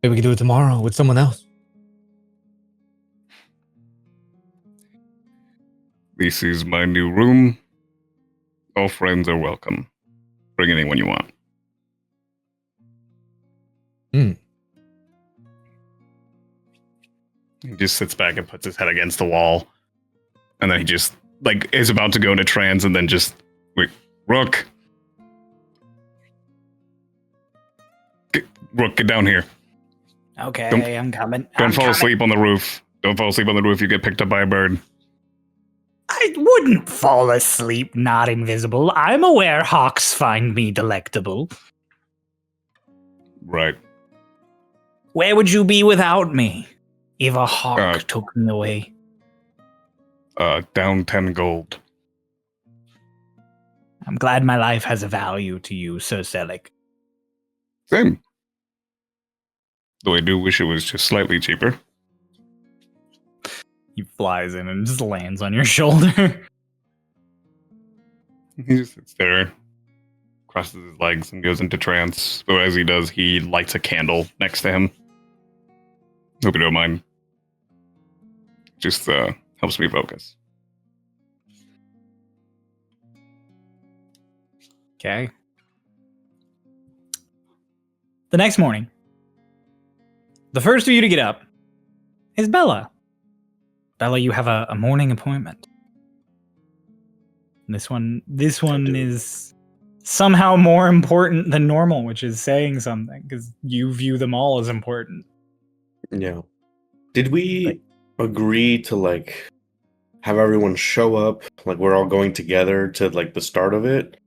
Maybe we can do it tomorrow with someone else. This is my new room. All friends are welcome. Bring anyone you want. He just sits back and puts his head against the wall. And then he just, is about to go into trance and then just, wait, Rook. Rook, get down here. Okay, I'm coming. Don't fall asleep on the roof. Don't fall asleep on the roof. You get picked up by a bird. I wouldn't fall asleep not invisible. I'm aware hawks find me delectable. Right. Where would you be without me if a hawk took me away? Down 10 gold. I'm glad my life has a value to you, Sir Selic. Same. Though I do wish it was just slightly cheaper. He flies in and just lands on your shoulder. He just sits there, crosses his legs, and goes into trance. So as he does, he lights a candle next to him. Hope you don't mind. Just helps me focus. Okay. The next morning, the first of you to get up is Bella. Bella, you have a morning appointment. This one is somehow more important than normal, which is saying something, because you view them all as important. Yeah. Did we agree to, like, have everyone show up, like, we're all going together to, like, the start of it?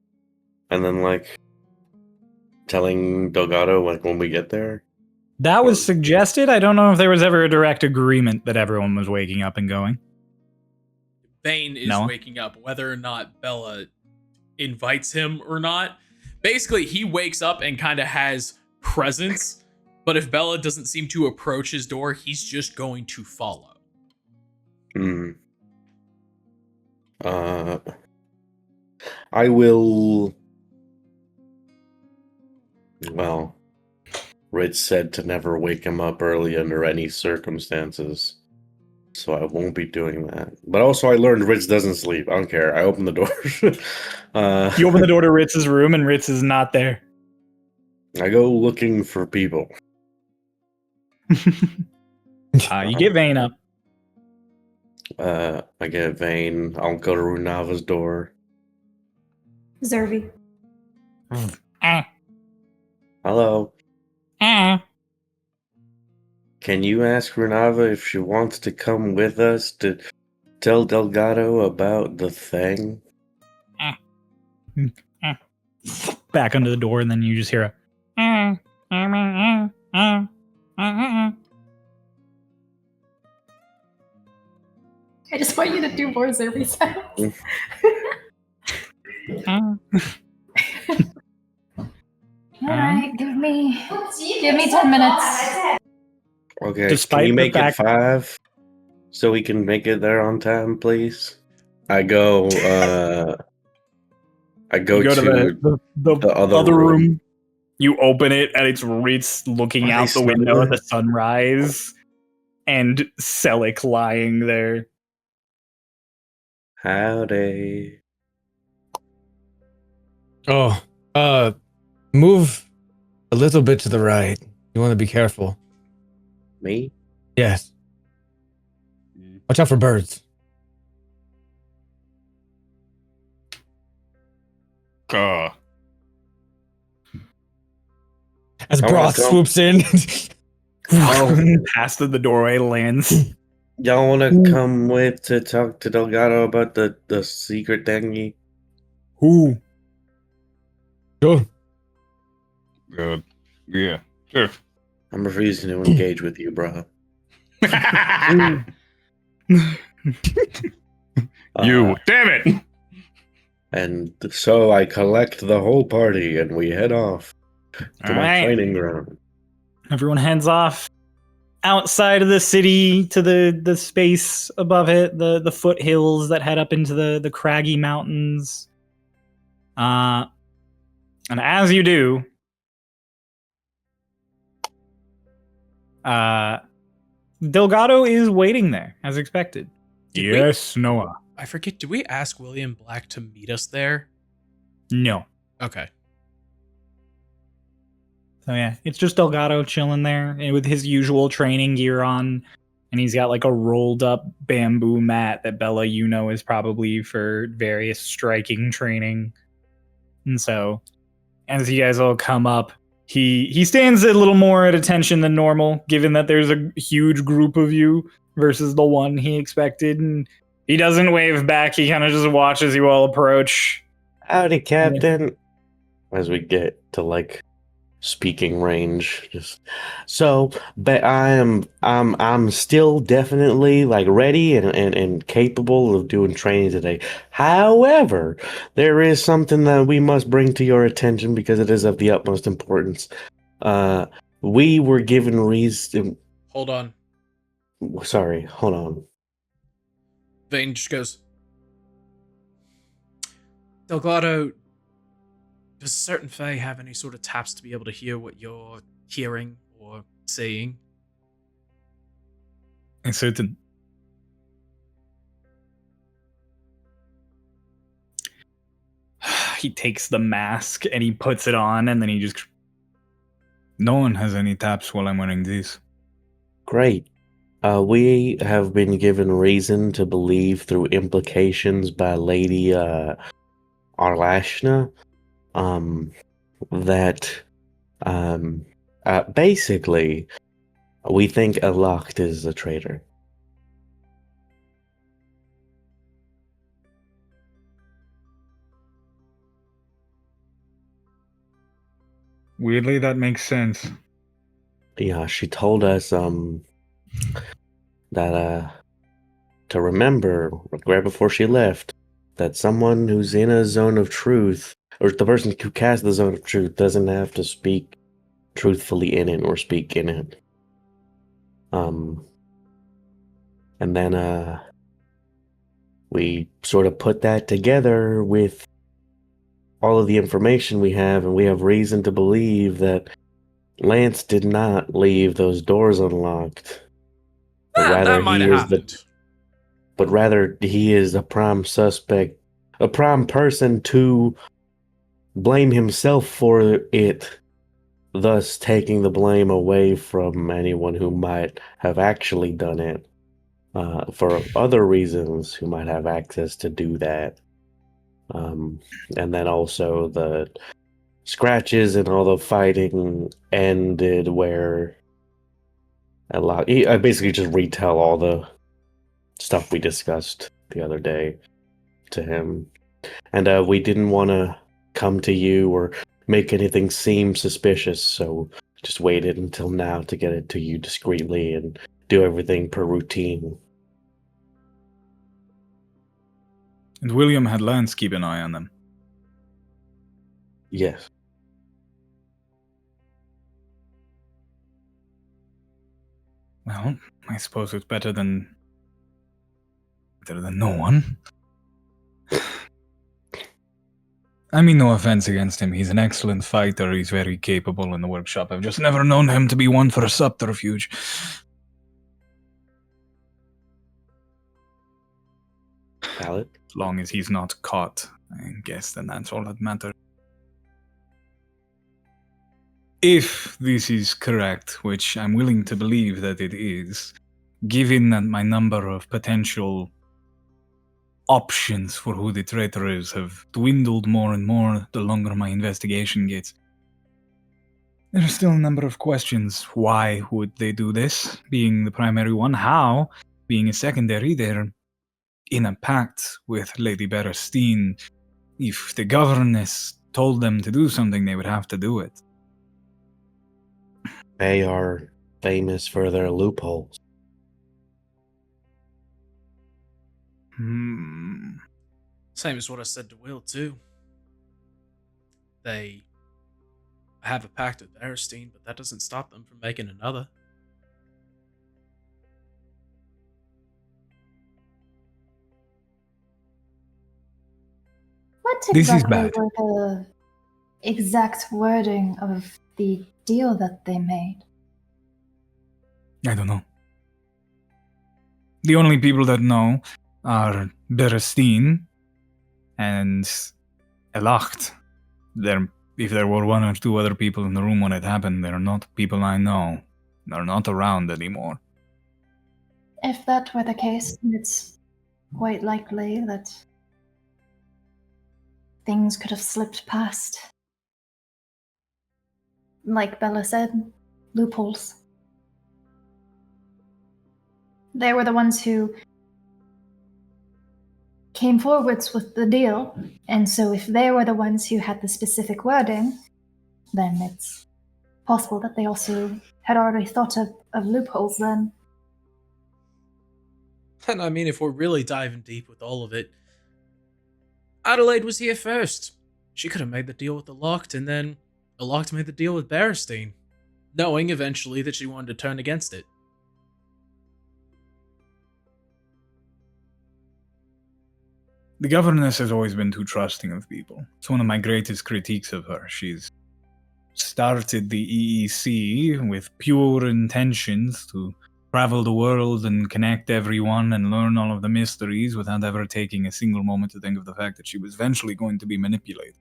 And then, like, telling Delgado, like, when we get there? That was suggested. I don't know if there was ever a direct agreement that everyone was waking up and going. Vane is No? waking up, whether or not Bella invites him or not. Basically, he wakes up and kind of has presence, but if Bella doesn't seem to approach his door, he's just going to follow. I will... Well, Rich said to never wake him up early under any circumstances. So I won't be doing that. But also I learned Ritz doesn't sleep. I don't care. I open the door. You open the door to Ritz's room and Ritz is not there. I go looking for people. You get Vane up. I get Vane. I'll go to Runava's door. Zervi. Hello. Can you ask Runava if she wants to come with us to tell Delgado about the thing? Back under the door, and then you just hear a... I just want you to do more Zervi sounds. Alright, give me 10 minutes. Okay, Despite can you the make it fact- 5 so we can make it there on time, please? I go to the other room. You open it, and it's Ritz looking Are out they the window similar? at the sunrise, and Selic lying there. Howdy. Oh, move a little bit to the right. You want to be careful. Me? Yes. Watch out for birds. As I wanna Broth come. swoops in. Past the doorway lands. Y'all wanna come with to talk to Delgado about the secret thingy? Who? Sure. Yeah, sure. I'm refusing to engage with you, bro. You, damn it! And so I collect the whole party and we head off to my Alright. training ground. Everyone heads off outside of the city to the space above it, the foothills that head up into the craggy mountains. And as you do, Delgado is waiting there, as expected. Did we- Yes, Noah. I forget, did we ask William Black to meet us there? No. Okay. So yeah, it's just Delgado chilling there with his usual training gear on, and he's got like a rolled up bamboo mat that Bella, you know, is probably for various striking training. And so, as you guys all come up, he stands a little more at attention than normal, given that there's a huge group of you versus the one he expected, and he doesn't wave back. He kind of just watches you all approach. Howdy, Captain. As we get to like speaking range. Just so, but I'm still definitely like ready and capable of doing training today. However, there is something that we must bring to your attention because it is of the utmost importance. We were given reason. Hold on. Sorry, hold on. Vane just goes, Delgado, does certain Fae have any sort of taps to be able to hear what you're hearing or seeing? A certain. He takes the mask and he puts it on, and then he just. No one has any taps while I'm wearing this. Great. We have been given reason to believe through implications by Lady Arlashna, that basically we think Alocht is a traitor. Weirdly, that makes sense. Yeah, she told us that to remember right before she left that someone who's in a zone of truth, or the person who casts the zone of truth, doesn't have to speak truthfully in it or speak in it. And then we sort of put that together with all of the information we have, and we have reason to believe that Lance did not leave those doors unlocked. But That might have happened. But rather he is a prime suspect, a prime person to blame himself for it, thus taking the blame away from anyone who might have actually done it, for other reasons, who might have access to do that. And then also the scratches and all the fighting ended where I basically just retell all the stuff we discussed the other day to him. And we didn't want to come to you or make anything seem suspicious, so just waited until now to get it to you discreetly and do everything per routine. And William had Lance keep an eye on them. Yes. Well, I suppose it's better than no one. I mean, no offense against him. He's an excellent fighter. He's very capable in the workshop. I've just never known him to be one for a subterfuge. Valid. As long as he's not caught, I guess then that's all that matters. If this is correct, which I'm willing to believe that it is, given that my number of potential options for who the traitor is have dwindled more and more the longer my investigation gets, there are still a number of questions. Why would they do this, being the primary one? How, being a secondary? They're in a pact with Lady Berestine. If the governess told them to do something, they would have to do it. They are famous for their loopholes. Same as what I said to Will, too. They have a pact with Berestine, but that doesn't stop them from making another. What This is exactly bad. were the exact wording of the deal that they made? I don't know. The only people that know are Berestine and Elacht. If there were one or two other people in the room when it happened, they're not people I know. They're not around anymore. If that were the case, it's quite likely that things could have slipped past. Like Bella said, loopholes. They were the ones who came forwards with the deal, and so if they were the ones who had the specific wording, then it's possible that they also had already thought of loopholes then. And I mean, if we're really diving deep with all of it, Adelaide was here first. She could have made the deal with the Locked, and then the Locked made the deal with Berestein, knowing eventually that she wanted to turn against it. The governess has always been too trusting of people. It's one of my greatest critiques of her. She's started the EEC with pure intentions to travel the world and connect everyone and learn all of the mysteries without ever taking a single moment to think of the fact that she was eventually going to be manipulated.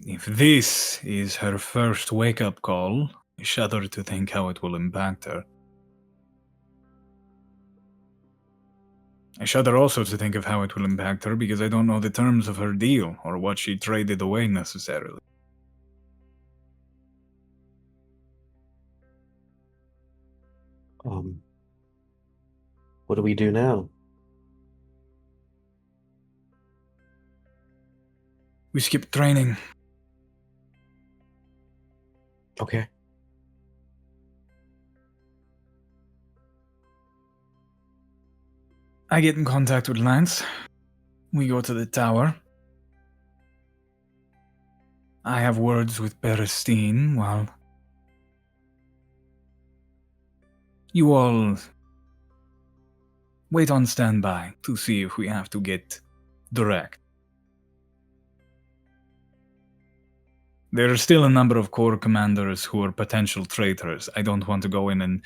If this is her first wake-up call, I shudder to think how it will impact her. I shudder also to think of how it will impact her because I don't know the terms of her deal or what she traded away necessarily. What do we do now? We skip training. Okay. I get in contact with Lance. We go to the tower. I have words with Berestein while you all wait on standby to see if we have to get direct. There are still a number of core commanders who are potential traitors. I don't want to go in and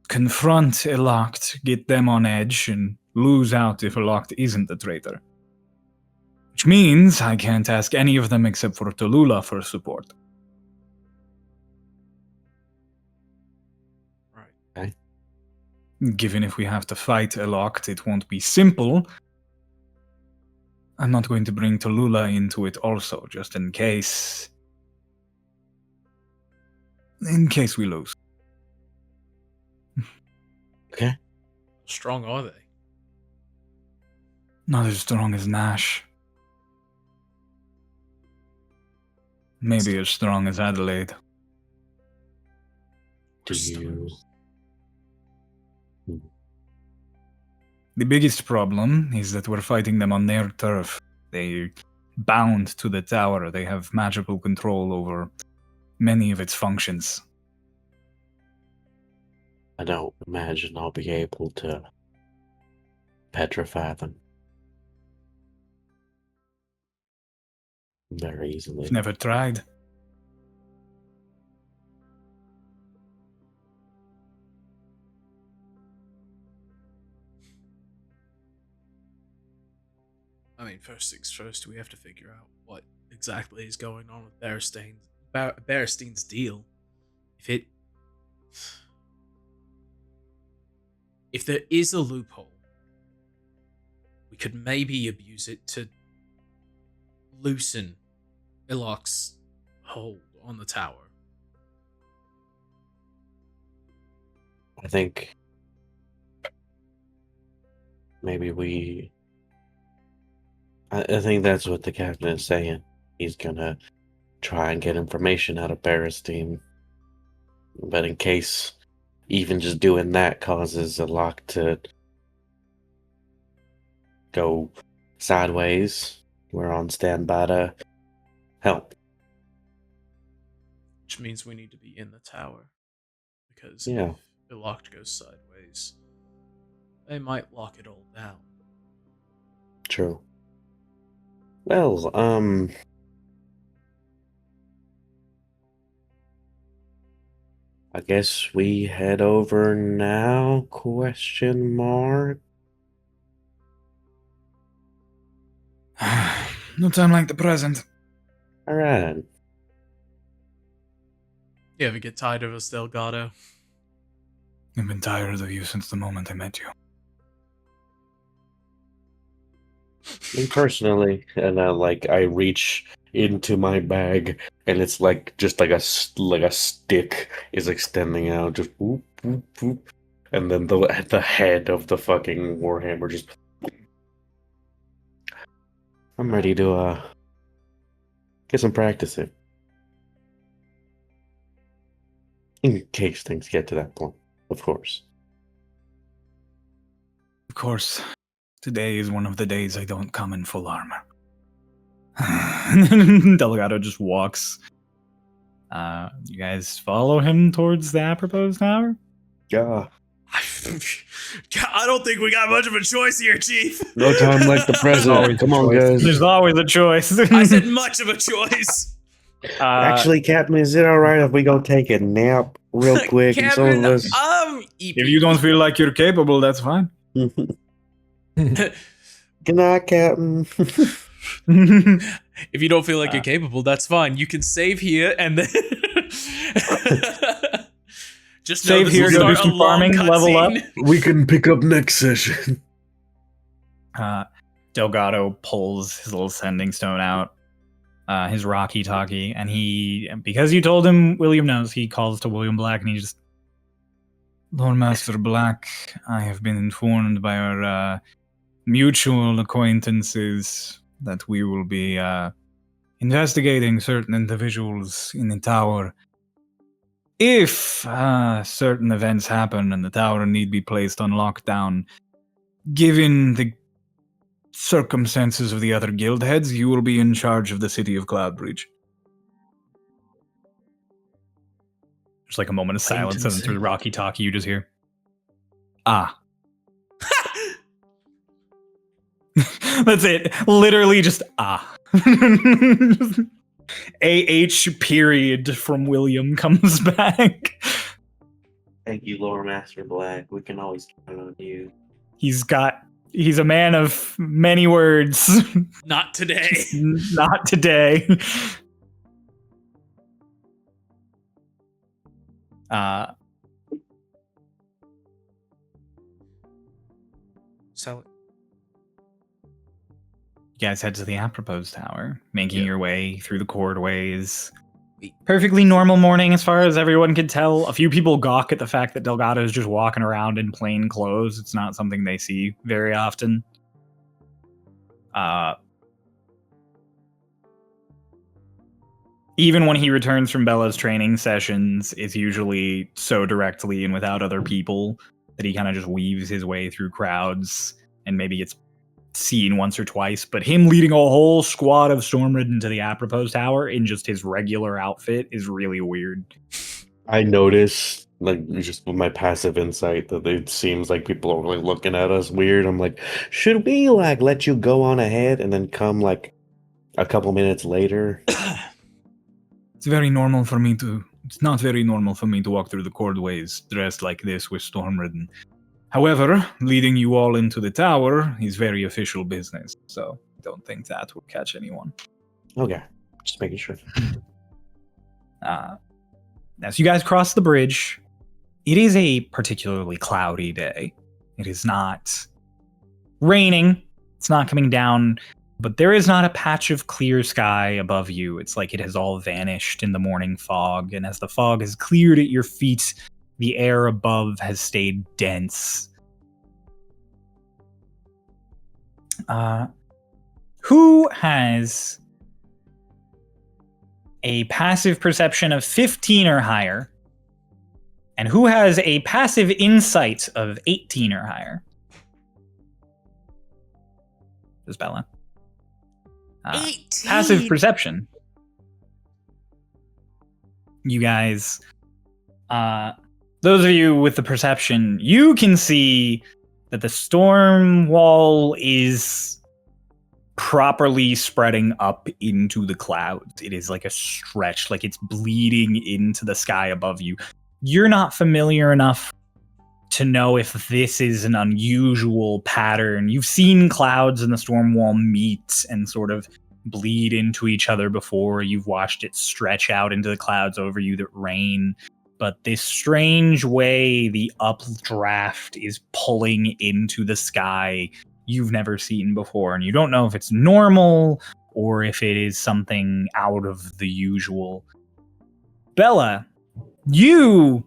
confront Eloct, get them on edge, and lose out if Eloct isn't a traitor. Which means I can't ask any of them except for Tallulah for support. Right. Okay. Given if we have to fight Eloct, it won't be simple. I'm not going to bring Tallulah into it also, just in case. In case we lose. Okay. How strong are they? Not as strong as Nash. Maybe as strong as Adelaide. Do you... The biggest problem is that we're fighting them on their turf. They're bound to the tower. They have magical control over many of its functions. I don't imagine I'll be able to petrify them very easily. Never tried. I mean, first things first, we have to figure out what exactly is going on with Berestein's deal. If there is a loophole, we could maybe abuse it to loosen Ilok's hold on the tower. I think maybe I think that's what the captain is saying. He's gonna try and get information out of Berestein. But in case even just doing that causes a lock to go sideways, we're on standby to help. Which means we need to be in the tower. Because Yeah. if Ilok goes sideways, they might lock it all down. True. Well, I guess we head over now, question mark? No time like the present. Alright. You ever get tired of us, Delgado? I've been tired of you since the moment I met you. Me personally, and I reach into my bag, and it's like just like a stick is extending out, just whoop whoop whoop, and then the head of the fucking warhammer just. I'm ready to Get some practice in. In case things get to that point, of course. Of course, today is one of the days I don't come in full armor. Delgado just walks. You guys follow him towards the apropos tower? Yeah. I don't think we got much of a choice here, Chief. No time like the present. Come on, guys. There's always a choice. I said much of a choice. Actually, Captain, is it all right if we go take a nap real quick? And some Captain, of us... if you don't feel like you're capable, that's fine. Good night, Captain. If you don't feel like you're capable, that's fine. You can save here and then just save here, go do some farming, level up. We can pick up next session. Delgado pulls his little sending stone out, his rocky talkie, and because you told him William knows, he calls to William Black and he just, Lord Master Black, I have been informed by our mutual acquaintances that we will be investigating certain individuals in the tower. If certain events happen and the tower need be placed on lockdown, given the circumstances of the other guild heads, you will be in charge of the city of Cloudbreach. There's like a moment of silence, and through the rocky talkie you just hear, ah. That's it. Literally just ah. AH period from William comes back. Thank you, Lord Master Black. We can always count on you. He's a man of many words. Not today. Not today. So you guys head to the apropos tower, making your way through the corridors. Perfectly normal morning as far as everyone could tell. A few people gawk at the fact that Delgado is just walking around in plain clothes. It's not something they see very often. Even when he returns from Bella's training sessions, it's usually so directly and without other people that he kind of just weaves his way through crowds and maybe gets seen once or twice. But him leading a whole squad of Stormridden to the apropos tower in just his regular outfit is really weird. I noticed, like, just with my passive insight, that it seems like people are really looking at us weird. I'm like, should we, like, let you go on ahead and then come, like, a couple minutes later? It's not very normal for me to walk through the corridors dressed like this with Stormridden. However, leading you all into the tower is very official business, so I don't think that will catch anyone. Okay, just making sure. As you guys cross the bridge, it is a particularly cloudy day. It is not raining, it's not coming down, but there is not a patch of clear sky above you. It's like it has all vanished in the morning fog, and as the fog has cleared at your feet, the air above has stayed dense. Who has a passive perception of 15 or higher? And who has a passive insight of 18 or higher? Does Bella? 18. Passive perception. You guys, those of you with the perception, you can see that the storm wall is properly spreading up into the clouds. It is like a stretch, like it's bleeding into the sky above you. You're not familiar enough to know if this is an unusual pattern. You've seen clouds in the storm wall meet and sort of bleed into each other before. You've watched it stretch out into the clouds over you that rain. But this strange way the updraft is pulling into the sky, you've never seen before. And you don't know if it's normal or if it is something out of the usual. Bella, you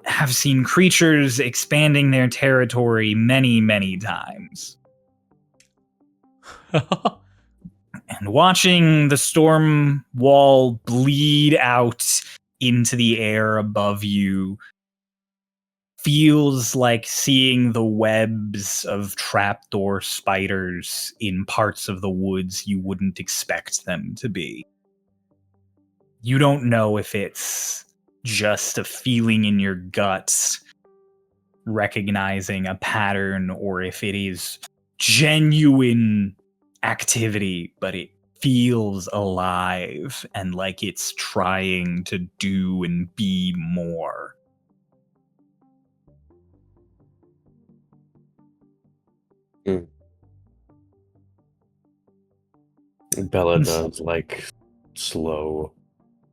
have seen creatures expanding their territory many, many times. And watching the storm wall bleed out into the air above you feels like seeing the webs of trapdoor spiders in parts of the woods you wouldn't expect them to be. You don't know if it's just a feeling in your guts recognizing a pattern or if it is genuine activity, but it feels alive and like it's trying to do and be more. Bella does like slow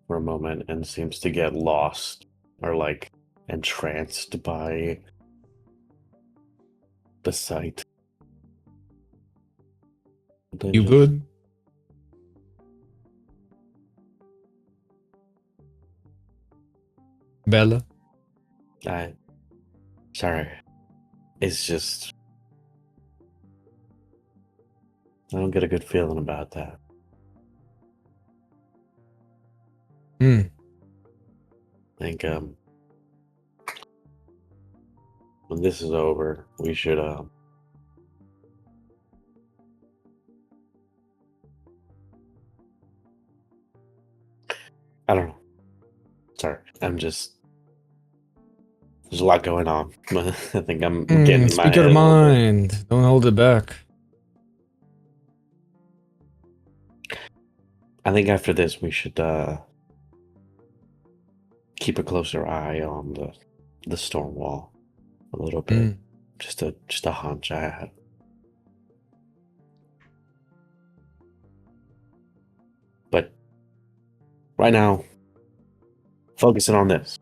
for a moment and seems to get lost or like entranced by the sight. Then You just- good? Bella? Sorry. It's just I don't get a good feeling about that. Hmm. I think when this is over, we should I don't know. Sorry, there's a lot going on. I think I'm getting my Speak head your a little bit. mind. Don't hold it back. I think after this we should keep a closer eye on the storm wall a little bit. Mm. Just a hunch I had. But right now, focusing on this.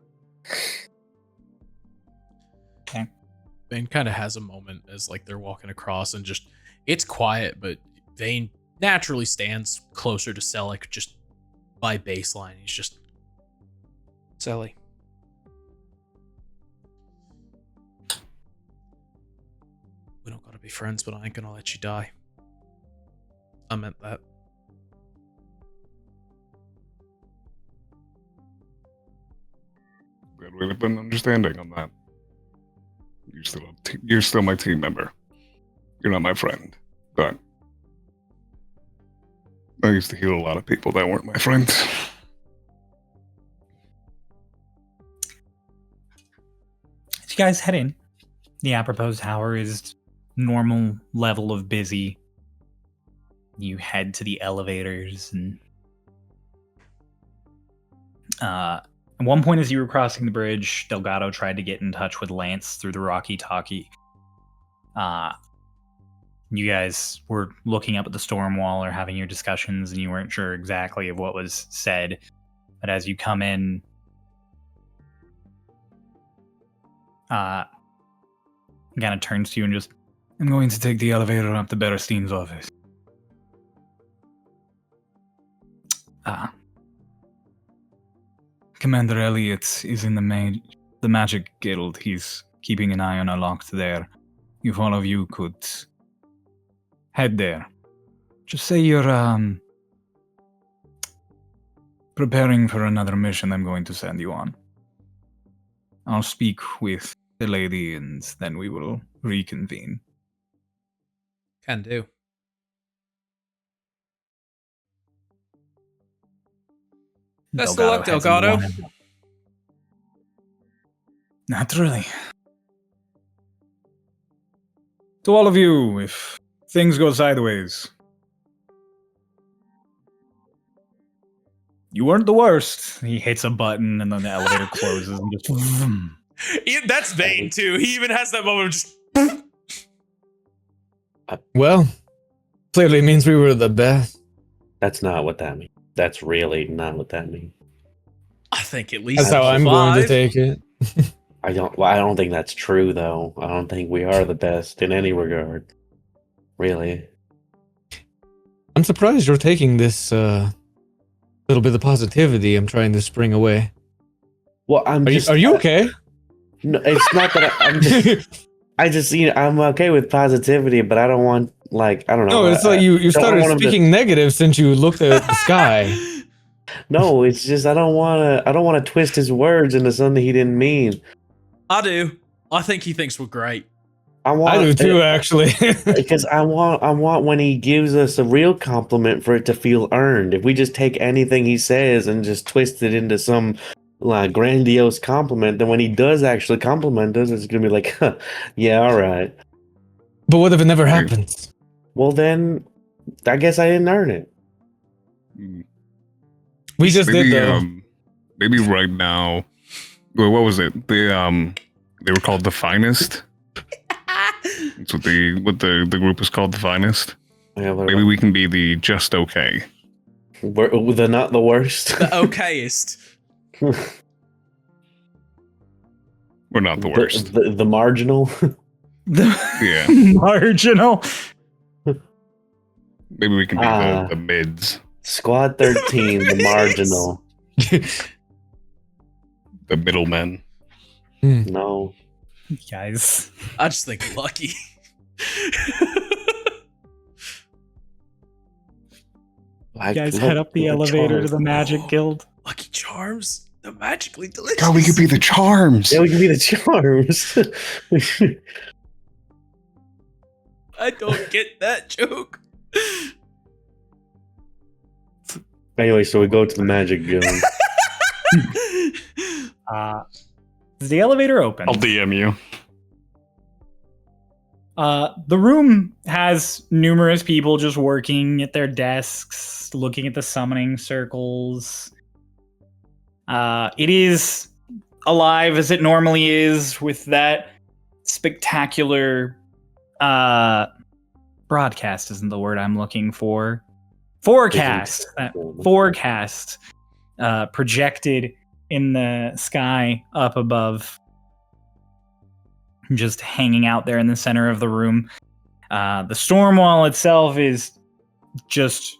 Vane kind of has a moment as like they're walking across and just it's quiet, but Vane naturally stands closer to Selleck just by baseline. He's just Selly. We don't gotta be friends, but I ain't gonna let you die. I meant that. Glad we have an understanding on that. You're still my team member. You're not my friend, but I used to heal a lot of people that weren't my friends. As you guys head in, the apropos tower is normal level of busy. You head to the elevators and at one point as you were crossing the bridge, Delgado tried to get in touch with Lance through the walkie-talkie. You guys were looking up at the storm wall or having your discussions and you weren't sure exactly of what was said. But as you come in, kind of turns to you and just, I'm going to take the elevator up to Berestein's office. Commander Elliot is in the Magic Guild. He's keeping an eye on a lock there. If all of you could head there. Just say you're preparing for another mission I'm going to send you on. I'll speak with the lady and then we will reconvene. Can do. Best of luck, heads Delgado. into one. Naturally. To all of you, if things go sideways, you weren't the worst. He hits a button and then the elevator closes and just... vroom. That's Vane too. He even has that moment of just Well, clearly means we were the best. That's not what that means. That's really not what that means. I think at least That's how I'm going to take it. I don't think that's true though. I don't think we are the best in any regard. Really. I'm surprised you're taking this little bit of positivity I'm trying to spring away. Well, Are you okay? No, it's not that I'm just I just, I'm okay with positivity, but I don't want, like, I don't know. No, it's like you I started want him speaking negative since you looked at the sky. No, it's just I don't want to twist his words into something he didn't mean. I do. I think he thinks we're great. I do too, actually. Because I want when he gives us a real compliment for it to feel earned. If we just take anything he says and just twist it into some like grandiose compliment, then when he does actually compliment us, it's gonna be like, huh, yeah, all right. But what if it never happens? Well, then I guess I didn't earn it. We just maybe, did though. Maybe right now. Well, what was it? They were called the Finest. That's what the group is called, the Finest. Yeah, maybe we can be the just okay. We're not the worst. The okayest. We're not the worst. The marginal. Yeah. Marginal. Maybe we can be the mids. Squad 13, the marginal. The middlemen. No. Guys. I just think lucky. Guys, head up the elevator to the Magic Guild. Lucky Charms? The magically delicious. God, we could be the charms. Yeah, we could be the charms. I don't get that joke. Anyway, so we go to the Magic Guild. The elevator opens. I'll DM you. The room has numerous people just working at their desks, looking at the summoning circles. It is alive as it normally is, with that spectacular broadcast isn't the word I'm looking for. Forecast. Forecast projected in the sky up above, just hanging out there in the center of the room. The storm wall itself is just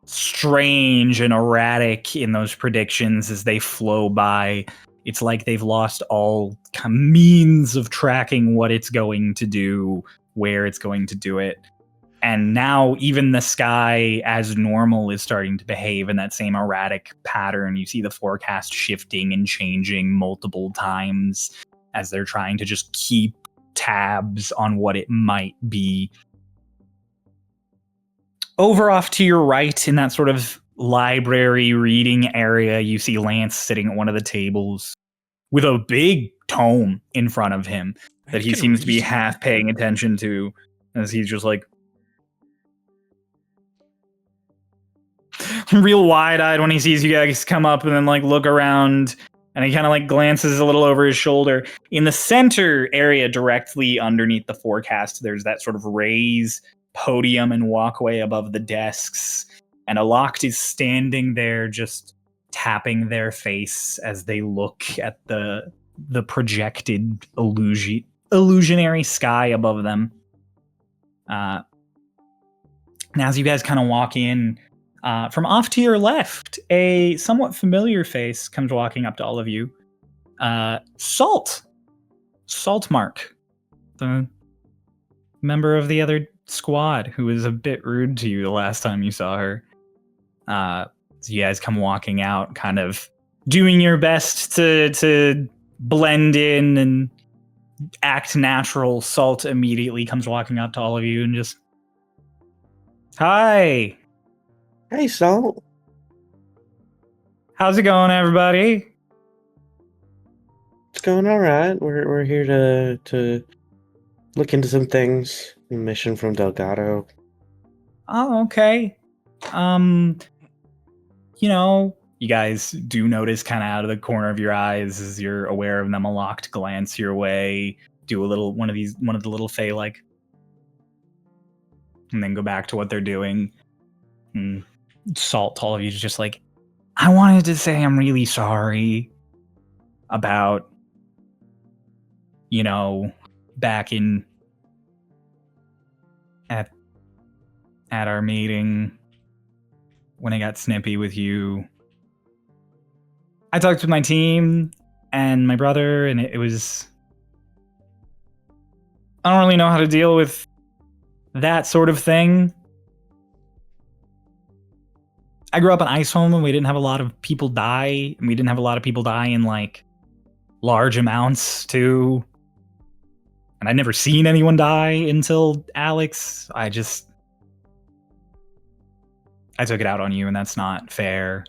strange and erratic in those predictions as they flow by. It's like they've lost all means of tracking what it's going to do, where it's going to do it. And now even the sky as normal is starting to behave in that same erratic pattern. You see the forecast shifting and changing multiple times as they're trying to just keep tabs on what it might be. Over off to your right, in that sort of library reading area, you see Lance sitting at one of the tables with a big tome in front of him that he seems to be half paying attention to, as he's just like real wide-eyed when he sees you guys come up and then like look around, and he kind of like glances a little over his shoulder. In the center area directly underneath the forecast, there's that sort of raised podium and walkway above the desks, and Aloct is standing there just tapping their face as they look at the projected illusionary sky above them. Now as you guys kind of walk in, from off to your left, a somewhat familiar face comes walking up to all of you. Saltmark, the member of the other squad who was a bit rude to you the last time you saw her. So you guys come walking out, kind of doing your best to blend in and act natural. Salt immediately comes walking up to all of you and just, hi. Hey, Salt. How's it going, everybody? It's going all right. We're here to look into some things. A mission from Delgado. Oh, okay. You guys do notice kind of out of the corner of your eyes as you're aware of them, a locked glance your way, do a little one of the little Fey like, and then go back to what they're doing. And Salt to all of you is just like, I wanted to say I'm really sorry about, back in at our meeting when I got snippy with you. I talked with my team and my brother, and it was I don't really know how to deal with that sort of thing. I grew up in Ice Home and we didn't have a lot of people die. And we didn't have a lot of people die in like large amounts too. And I'd never seen anyone die until Alex. I took it out on you, and that's not fair.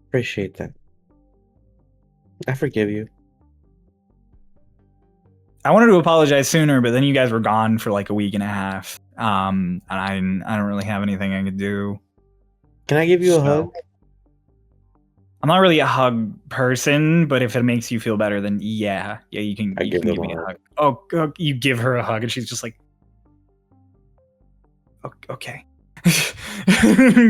Appreciate that. I forgive you. I wanted to apologize sooner, but then you guys were gone for like a week and a half. And I don't really have anything I could do. Can I give you a hug? I'm not really a hug person, but if it makes you feel better, then yeah, you can give me a hug. Oh, you give her a hug, and she's just like, okay.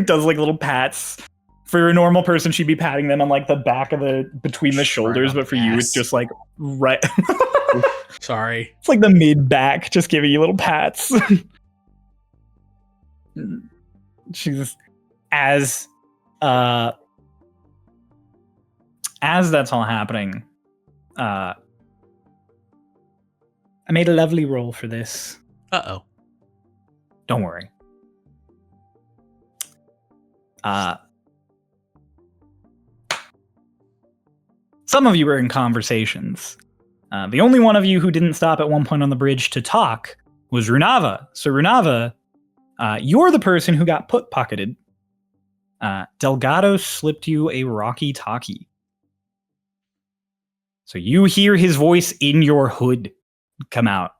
Does like little pats. For a normal person, she'd be patting them on like the back of between the shoulders, but for you, it's just like right. Sorry. It's like the mid back, just giving you little pats. She's as that's all happening, I made a lovely roll for this. Uh-oh. Don't worry. Some of you were in conversations. The only one of you who didn't stop at one point on the bridge to talk was Runava. So Runava, you're the person who got pocketed. Delgado slipped you a rocky talkie. So you hear his voice in your hood come out.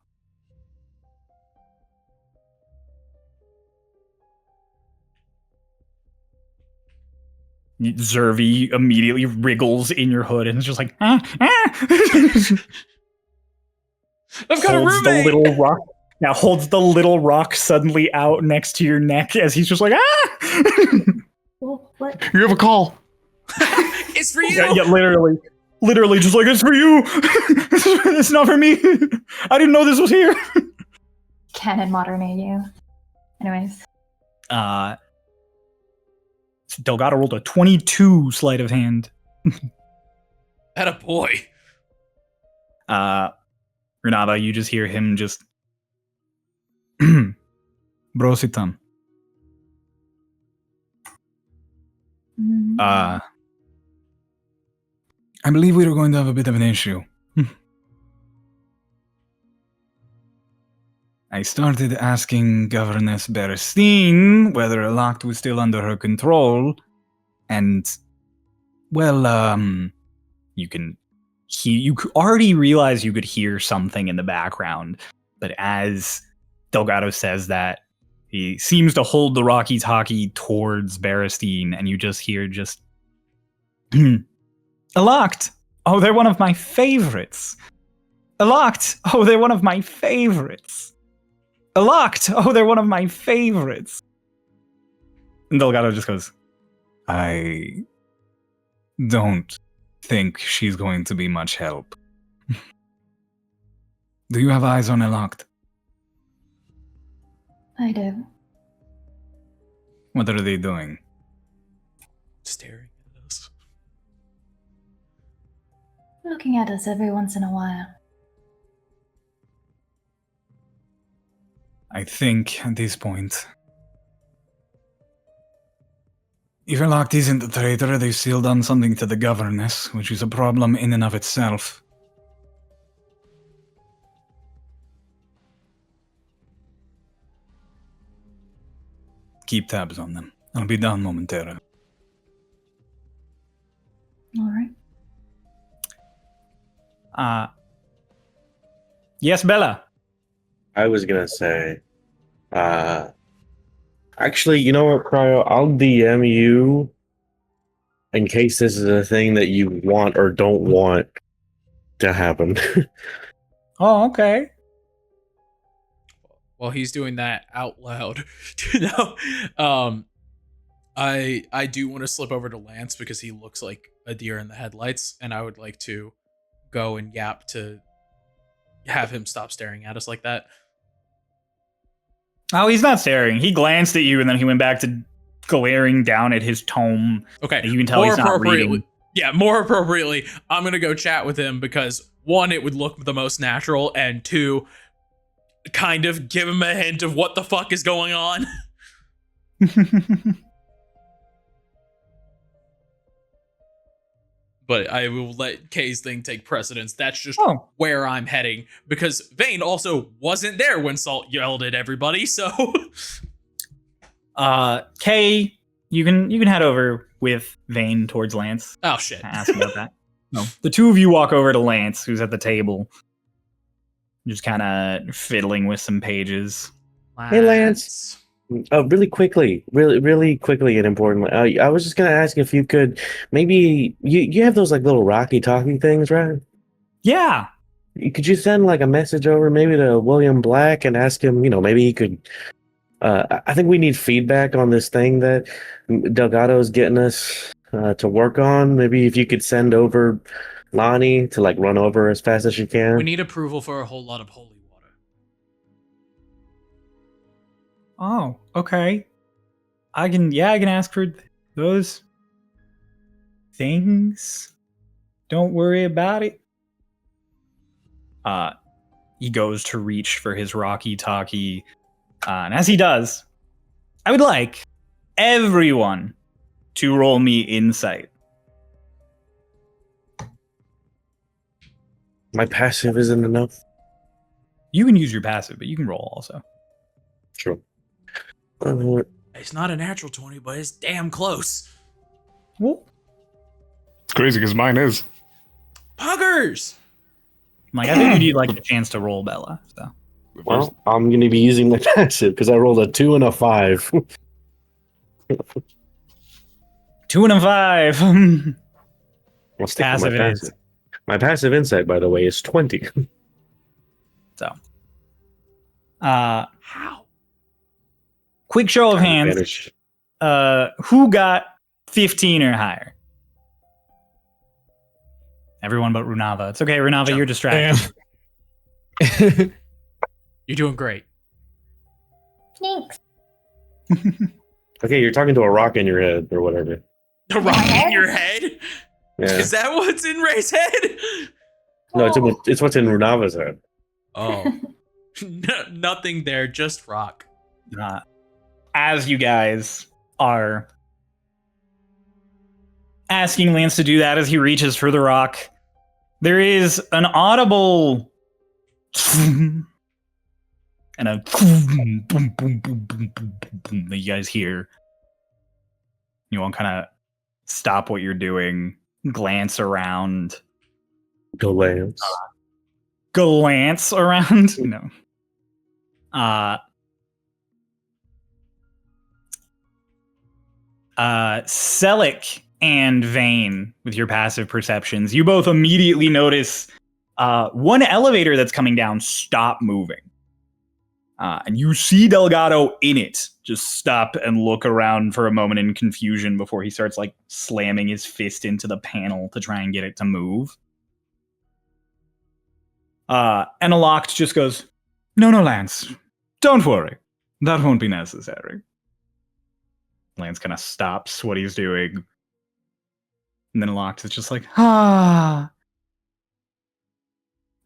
Zervi immediately wriggles in your hood and is just like, I've got a roommate! The little rock. Now holds the little rock suddenly out next to your neck as he's just like, Well, what? You have a call. It's for you! Yeah, literally just like, it's for you! It's not for me! I didn't know this was here! Canon modernate you. Anyways. Delgado rolled a 22 sleight of hand. Atta boy. Renata, you just hear him just Brositan. I believe we were going to have a bit of an issue. I started asking Governess Berestine whether Elact was still under her control, and, well, you already realize you could hear something in the background, but as Delgado says that, he seems to hold the rocky talkie towards Berestine, and you just hear Elact! Oh, they're one of my favorites! Elact! Oh, they're one of my favorites! Elact! Oh, they're one of my favorites! And Delgado just goes, I don't think she's going to be much help. Do you have eyes on Elact? I do. What are they doing? Staring at us. Looking at us every once in a while. I think, at this point, if Elact isn't a traitor, they've still done something to the governess, which is a problem in and of itself. Keep tabs on them. I'll be down momentarily. Alright. Yes, Bella? I was gonna say, actually, you know what, Cryo? I'll DM you in case this is a thing that you want or don't want to happen. Oh, okay. While he's doing that out loud, I do want to slip over to Lance because he looks like a deer in the headlights, and I would like to go and yap to have him stop staring at us like that. Oh, he's not staring. He glanced at you, and then he went back to glaring down at his tome. Okay, You can tell he's not reading. Yeah, more appropriately, I'm going to go chat with him because, one, it would look the most natural, and two, kind of give him a hint of what the fuck is going on. But I will let Kay's thing take precedence. That's just where I'm heading, because Vane also wasn't there when Salt yelled at everybody, so... Kay, you can head over with Vane towards Lance. Oh, shit. Ask about that. No, the two of you walk over to Lance, who's at the table, just kind of fiddling with some pages. Hey, Lance. Oh, really quickly and importantly, I was just gonna ask if you could maybe you have those like little Rocky talking things, right? Yeah. Could you send like a message over maybe to William Black and ask him, maybe he could. I think we need feedback on this thing that Delgado's getting us to work on. Maybe if you could send over Lonnie to like run over as fast as she can. We need approval for a whole lot of holy water. Oh, okay. I can ask for those things. Don't worry about it. He goes to reach for his Rocky Talkie, and as he does, I would like everyone to roll me insight. My passive isn't enough. You can use your passive, but you can roll also. Sure. It's not a natural 20, but it's damn close. Well, it's crazy because mine is. Puggers! Like, I think you'd like a chance to roll, Bella. So. Well, I'm going to be using my passive because I rolled a 2 and a 5. 2 and a 5. I'll stick Passive with my passive. My passive insight, by the way, is 20. So. How? Quick show of hands. Who got 15 or higher? Everyone but Runava. It's okay, Runava, you're distracted. You're doing great. Thanks. Okay, you're talking to a rock in your head or whatever. A rock in your head? Yeah. Is that what's in Ray's head? No, it's what's in Runava's head. Oh. Nothing there, just rock. As you guys are asking Lance to do that as he reaches for the rock, there is an audible and a boom, boom, boom, boom, boom, boom that you guys hear. You all kind of stop what you're doing, glance around. Glance around? No. Selic and Vane, with your passive perceptions, you both immediately notice one elevator that's coming down stop moving. And you see Delgado in it just stop and look around for a moment in confusion before he starts like slamming his fist into the panel to try and get it to move. And Aloct just goes, No, Lance. Don't worry. That won't be necessary. Lance kind of stops what he's doing. And then Aloct is just like,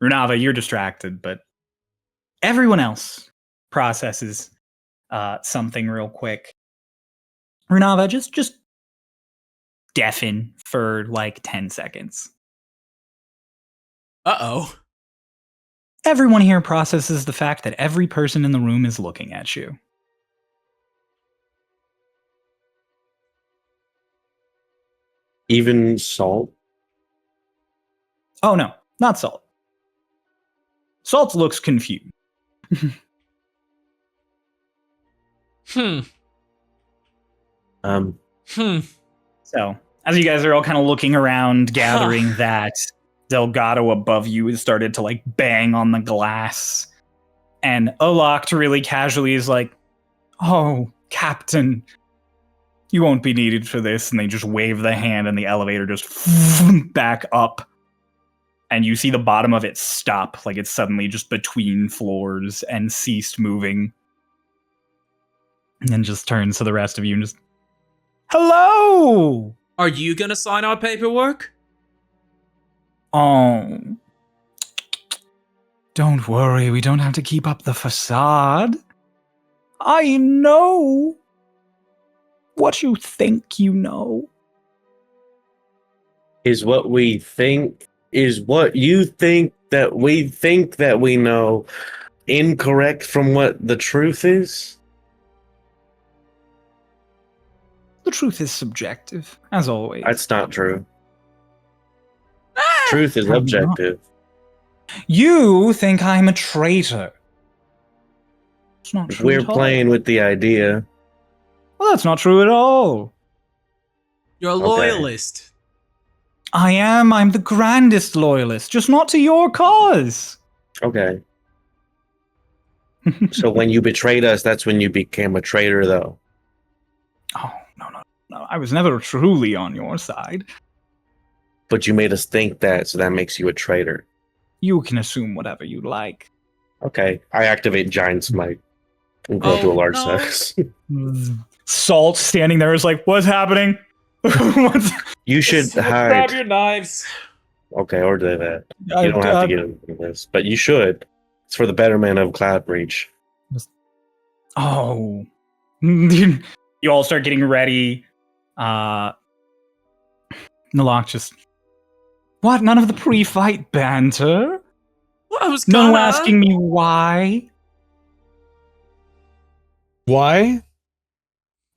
Runava, you're distracted, but everyone else processes something real quick. Runava, just deafen for like 10 seconds. Uh-oh. Everyone here processes the fact that every person in the room is looking at you. Even Salt? Oh, no, not Salt. Salt looks confused. So, as you guys are all kind of looking around, gathering that Delgado above you has started to like bang on the glass. And Aloct really casually is like, Oh, Captain, you won't be needed for this. And they just wave the hand and the elevator just back up. And you see the bottom of it stop, like it's suddenly just between floors and ceased moving. And then just turns to the rest of you and just, Hello! Are you gonna sign our paperwork? Oh. Don't worry, we don't have to keep up the facade. I know what you think you know. Is what we think, is what you think that we know incorrect from what the truth is? The truth is subjective, as always. That's not true. Truth is Probably not. objective. You think I'm a traitor. It's not true We're at all. playing with the idea. Well, that's not true at all. You're a loyalist. I am. I'm the grandest loyalist, just not to your cause. Okay. So when you betrayed us, that's when you became a traitor, though. Oh, no. I was never truly on your side. But you made us think that, so that makes you a traitor. You can assume whatever you like. Okay. I activate Giant Smite and grow to a large no. size. Salt standing there is like, what's happening? What's... You should hide. Grab your knives. Okay, or do that. You don't have to get into this, but you should. It's for the betterment of Cloudbreach. Oh. You all start getting ready. Nalok just... What? None of the pre-fight banter? Well, I was No asking me why? Why?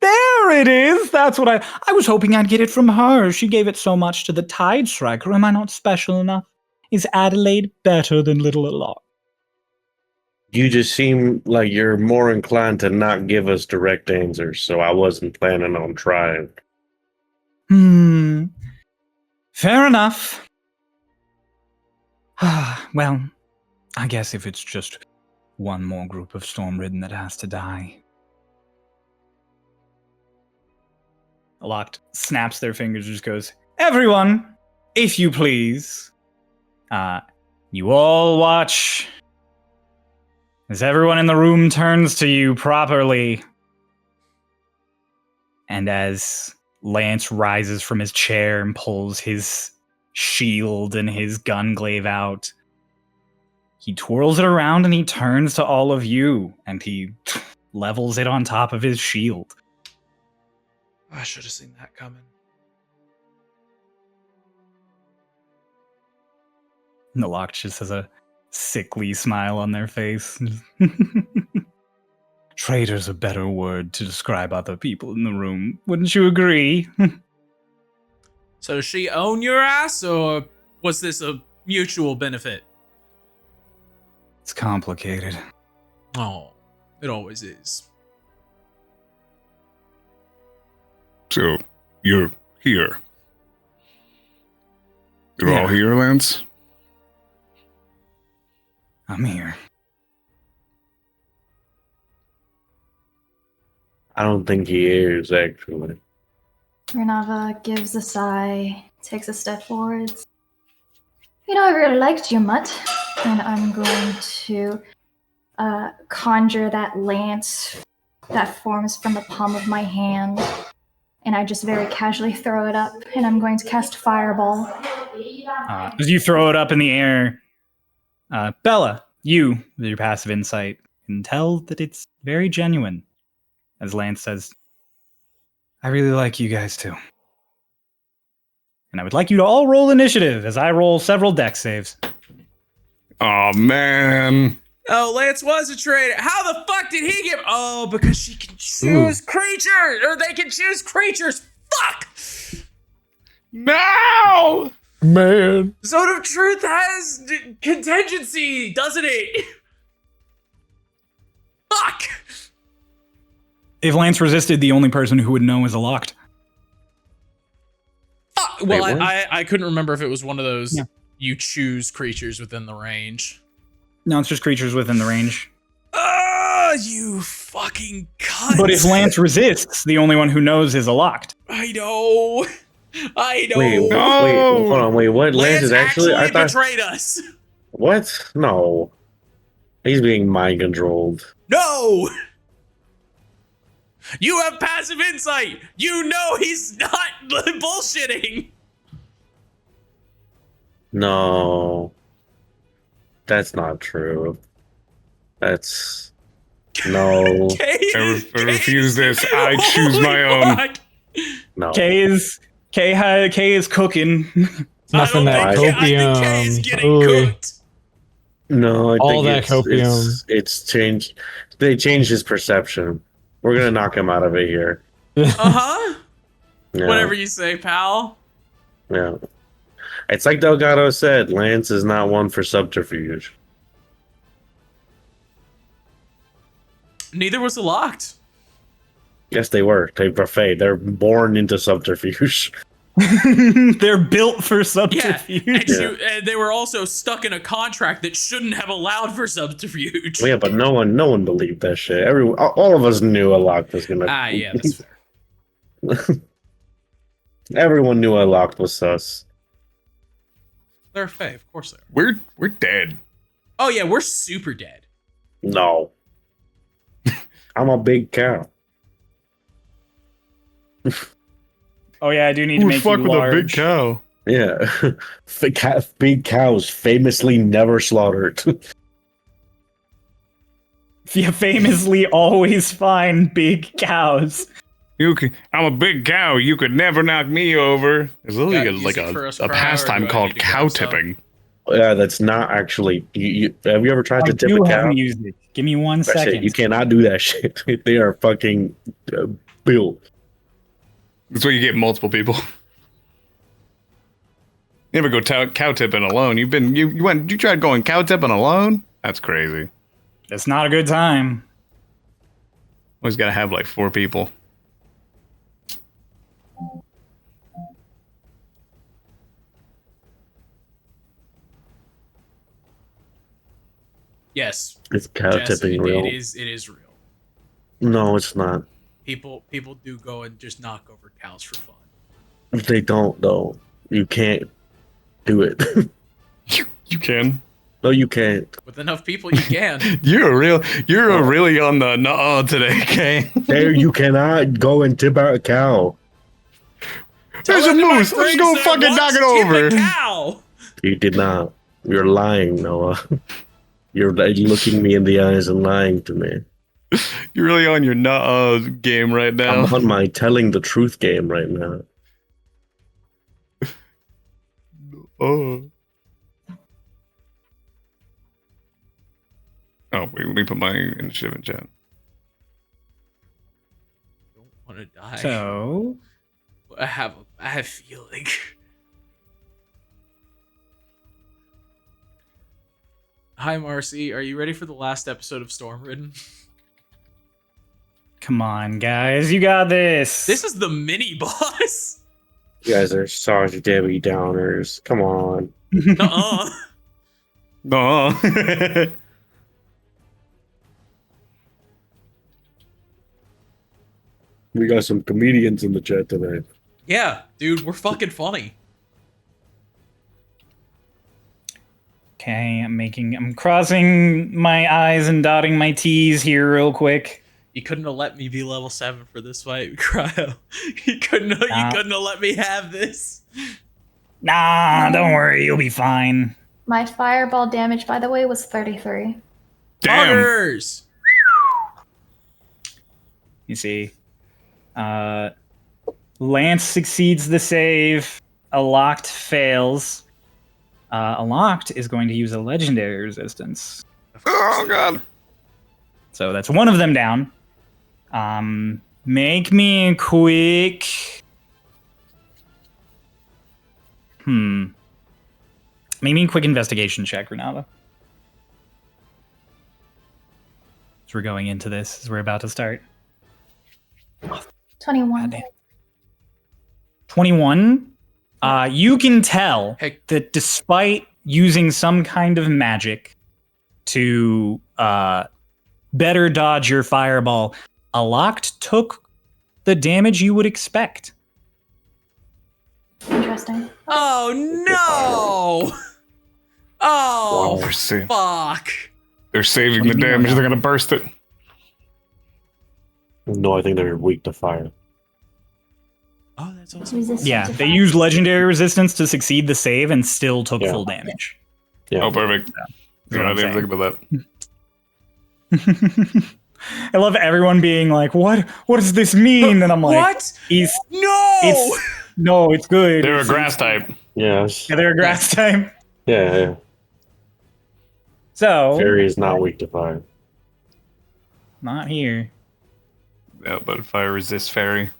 There it is! That's what I was hoping I'd get it from her. She gave it so much to the Tide Striker. Am I not special enough? Is Adelaide better than Little Alok? You just seem like you're more inclined to not give us direct answers, so I wasn't planning on trying. Fair enough. Well, I guess if it's just one more group of Stormridden that has to die. Alok snaps their fingers and just goes, everyone, if you please. You all watch as everyone in the room turns to you properly. And as Lance rises from his chair and pulls his shield and his gun glaive out, he twirls it around and he turns to all of you and he levels it on top of his shield. I should have seen that coming. Nalok just has a sickly smile on their face. Traitor's a better word to describe other people in the room. Wouldn't you agree? So does she own your ass, or was this a mutual benefit? It's complicated. Oh, it always is. So, you're here. You're Yeah. all here, Lance? I'm here. I don't think he is, actually. Renava gives a sigh, takes a step forwards. You know, I really liked you, Mutt. And I'm going to conjure that lance that forms from the palm of my hand. And I just very casually throw it up, and I'm going to cast Fireball. As you throw it up in the air, Bella, you, with your passive insight, can tell that it's very genuine. As Lance says, I really like you guys too. And I would like you to all roll initiative as I roll several dex saves. Oh man. Oh, Lance was a traitor. How the fuck did he get? Oh, because she can choose creatures, or they can choose creatures. Fuck! No! Man. Zone of Truth has contingency, doesn't it? Fuck! If Lance resisted, the only person who would know is Alok. Well, Wait, what? I couldn't remember if it was one of those Yeah. you choose creatures within the range. No, it's just creatures within the range. You fucking cunt. But if Lance resists, the only one who knows is Alok. I know. I know. Wait, No! wait, hold on, wait, what? Lance is actually, I thought, betrayed us. what? No. He's being mind controlled. No. You have passive insight. You know he's not bullshitting. No, that's not true. That's no, Kay I refuse this. I choose my own. fuck. no. K is cooking. Snuffing that I think Kay copium. is getting Ooh. cooked. No, I All think that copium. it's changed. They changed his perception. We're gonna knock him out of it here. Uh-huh. Yeah, Whatever you say, pal. Yeah. It's like Delgado said, Lance is not one for subterfuge. Neither was the locked. Yes, they were. They buffet. They're born into subterfuge. They're built for Yeah, subterfuge. and they were also stuck in a contract that shouldn't have allowed for subterfuge. Yeah, but no one believed that shit. All of us knew a lock was gonna. Yeah, that's fair. Everyone knew a lock was sus. They're fey, of course they are. We're dead. Oh yeah, we're super dead. No, I'm a big cow. Oh yeah, I do need to Who make fuck you with large. a big cow? Yeah, big cows famously never slaughtered. You famously always find big cows. I'm a big cow. You could never knock me over. There's literally Use like it for us a per hour, pastime do I called need to cow grab some? tipping. Yeah, that's not actually. Have you ever tried I to tip do a have cow? music. Give me 1 That shit, second. you cannot do that shit. They are fucking built. That's where you get multiple people. You never go cow tipping alone. You tried going cow tipping alone? That's crazy. It's not a good time. Always gotta have like 4 people. Yes, It's cow Jess, tipping it real. is real. No, it's not. People do go and just knock over cows for fun. They don't though. You can't do it. You can. No, you can't. With enough people, you can. You're really on the nuh today, Kane. There, you cannot go and tip out a cow. There's a Tell that to my moose. Let's friends go that fucking once knock it tipped over. a cow. You did not. You're lying, Noah. You're like, looking me in the eyes and lying to me. You're really on your game right now. I'm on my telling the truth game right now. Oh, wait, let me put my initiative in chat. Don't want to die. So, I have a feeling. Hi, Marcy. Are you ready for the last episode of Stormridden? come on, guys. You got this. This is the mini boss. You guys are sorry Debbie Downers. Come on. Nuh-uh. No. We got some comedians in the chat tonight. Yeah, dude, we're fucking funny. Okay, I'm crossing my I's and dotting my T's here real quick. You couldn't have let me be level 7 for this fight, Cryo. You couldn't have let me have this. Nah, don't worry, you'll be fine. My fireball damage, by the way, was 33. Damn. Buggers! You see, Lance succeeds the save. A locked fails. A locked is going to use a legendary resistance. Oh god. So that's one of them down. Make me a quick. Make me a quick investigation check, Renata. As we're going into this, as we're about to start. 21. Goddamn. 21. You can tell Hey. that despite using some kind of magic to better dodge your fireball, a locked took the damage you would expect. Interesting. Oh no! Oh, Wow. fuck. They're saving What the do you mean damage. now? They're gonna burst it. No, I think they're weak to fire. Oh, that's awesome. Resistant Yeah, to they fire. used legendary resistance to succeed the save and still took Yeah. full damage. Yeah. Oh, perfect. That's what I I'm didn't think about that. I love everyone being like, "What? What does this mean?" And I'm like, What? "He's No! no, it's good. They're a It's- grass type. Yes. Yeah, they're a grass type." Yeah. So Fairy is not weak to fire. not here. Yeah, but fire resists fairy.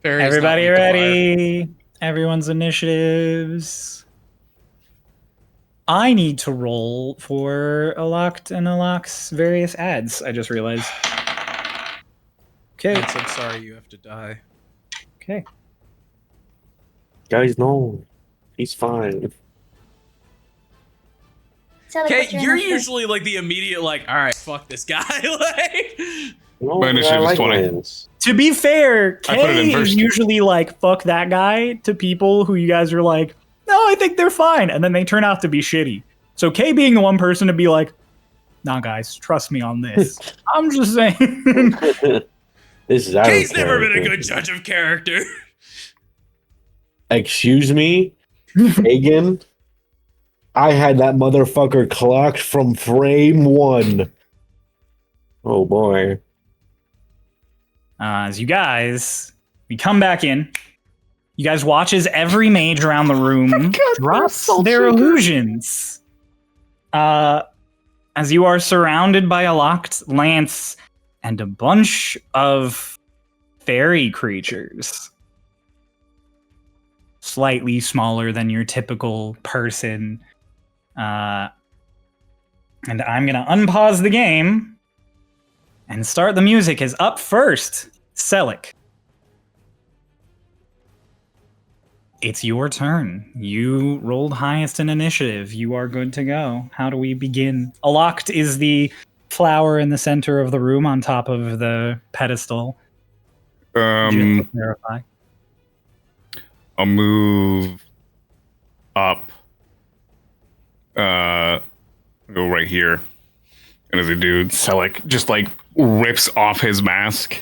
Fairy is Everybody not weak to fire. ready? Everyone's initiatives. I need to roll for Aloct and Aloc's various ads. I just realized. Okay. Vince, I'm sorry you have to die. Okay. Guys, no. He's fine. Sally, Okay, what's your you're initiative? usually like the immediate, like, all right, fuck this guy. Like, No, My initiative is 20. lands. To be fair, I put it in Kay is first. usually like, fuck that guy to people who you guys are like, no, I think they're fine. And then they turn out to be shitty. So Kay being the one person to be like, nah, guys, trust me on this. I'm just saying. This is out Kay's of never been a character. good judge of character. Excuse me, Hagen. I had that motherfucker clocked from frame 1. Oh boy. As you guys, we come back in. You guys watch as every mage around the room drops their illusions. As you are surrounded by a locked lance and a bunch of fairy creatures. Slightly smaller than your typical person. And I'm going to unpause the game and start the music. Is up first, Selic. It's your turn. You rolled highest in initiative. You are good to go. How do we begin? Aloct is the flower in the center of the room on top of the pedestal. Just to clarify. I'll move up. Go right here. And as I do, Selleck just like rips off his mask.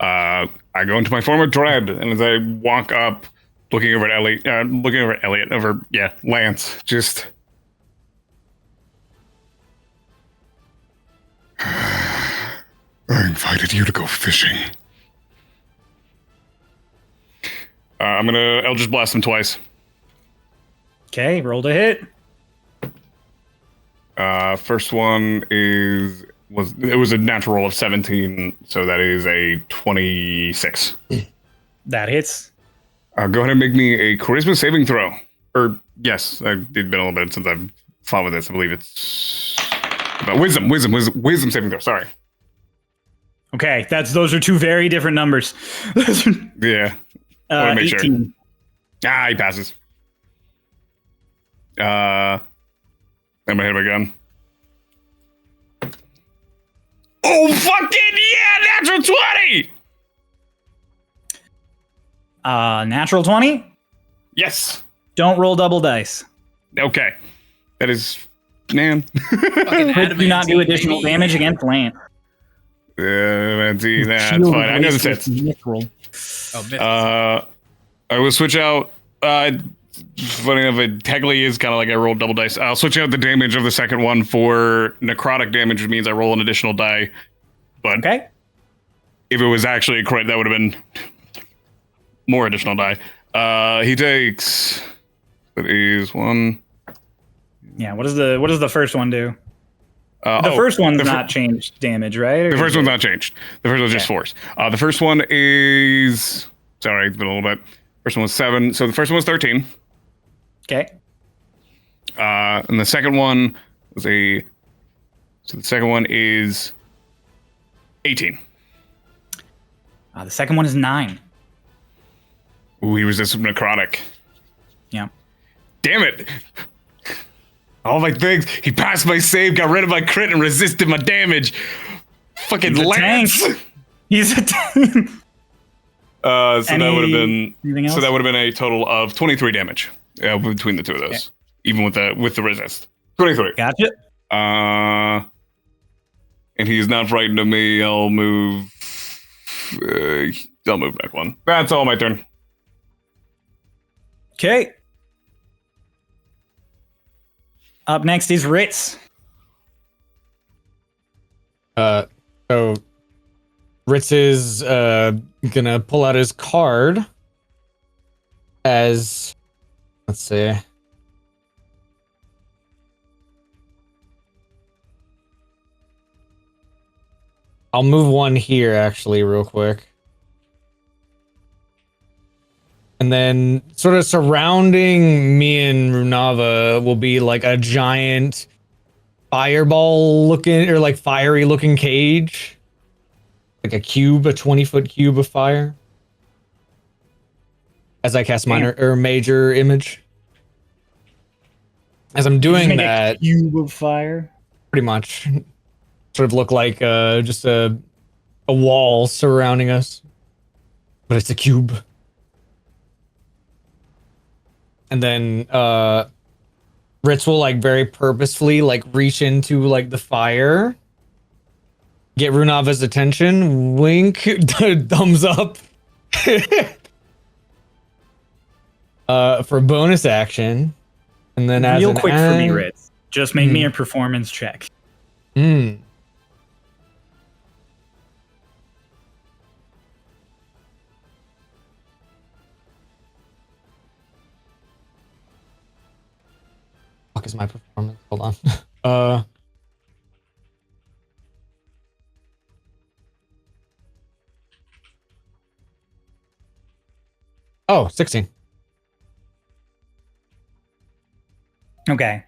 I go into my form of dread, and as I walk up, looking over at Lance, just I invited you to go fishing. I'm gonna Eldritch Blast him twice. Okay, roll to hit. First one was a natural roll of 17, so that is a 26. That hits. Go ahead and make me a charisma saving throw. Or yes, it's been a little bit since I've fought with this. I believe it's about wisdom saving throw. Sorry. Okay, those are two very different numbers. Yeah. Wanna make sure. 18. He passes. I'm gonna hit him again. Oh fucking yeah! Natural 20! Natural 20? Yes. Don't roll double dice. Okay. That is man. Fucking Do not do adamantine, additional baby. damage against Lance. That's fine. I know the sets. Mithril. Oh, myth. I will switch out. Funny enough, it technically is kind of like I rolled double dice. I'll switch out the damage of the second one for necrotic damage, which means I roll an additional die. But Okay. if it was actually a crit, that would have been more additional die. He takes. That is one. Yeah. What does the first one do? The first one's not changed damage, right? The first one's not changed. The first one's just force. The first one is. Sorry, it's been a little bit. First one was 7. So the first one was 13. Okay. And the second one was a. So the second one is 18. The second one is 9. Ooh, he resists necrotic. Yeah. Damn it! All my things. He passed my save, got rid of my crit, and resisted my damage. Fucking He's a Lance. tank. He's a tank. So that would have been. Anything else? So that would have been a total of 23 damage between the two of those, even with the resist. 23. Gotcha. and he's not frightened of me, I'll move. I'll move back one. That's all my turn. Okay. Up next is Ritz. So Ritz is gonna pull out his card as, let's see. I'll move one here actually real quick. And then sort of surrounding me and Runava will be like a giant fireball looking, or like fiery looking cage. Like a cube, a 20-foot cube of fire. As I cast minor or major image. As I'm doing that, a cube of fire. pretty much sort of look like just a wall surrounding us. But it's a cube. And then Ritz will like very purposefully like reach into like the fire. Get Runava's attention. Wink. Thumbs up. For bonus action. And then as real an quick for me, Ritz. Just make me a performance check. Fuck is my performance? Hold on. Oh, 16. Okay.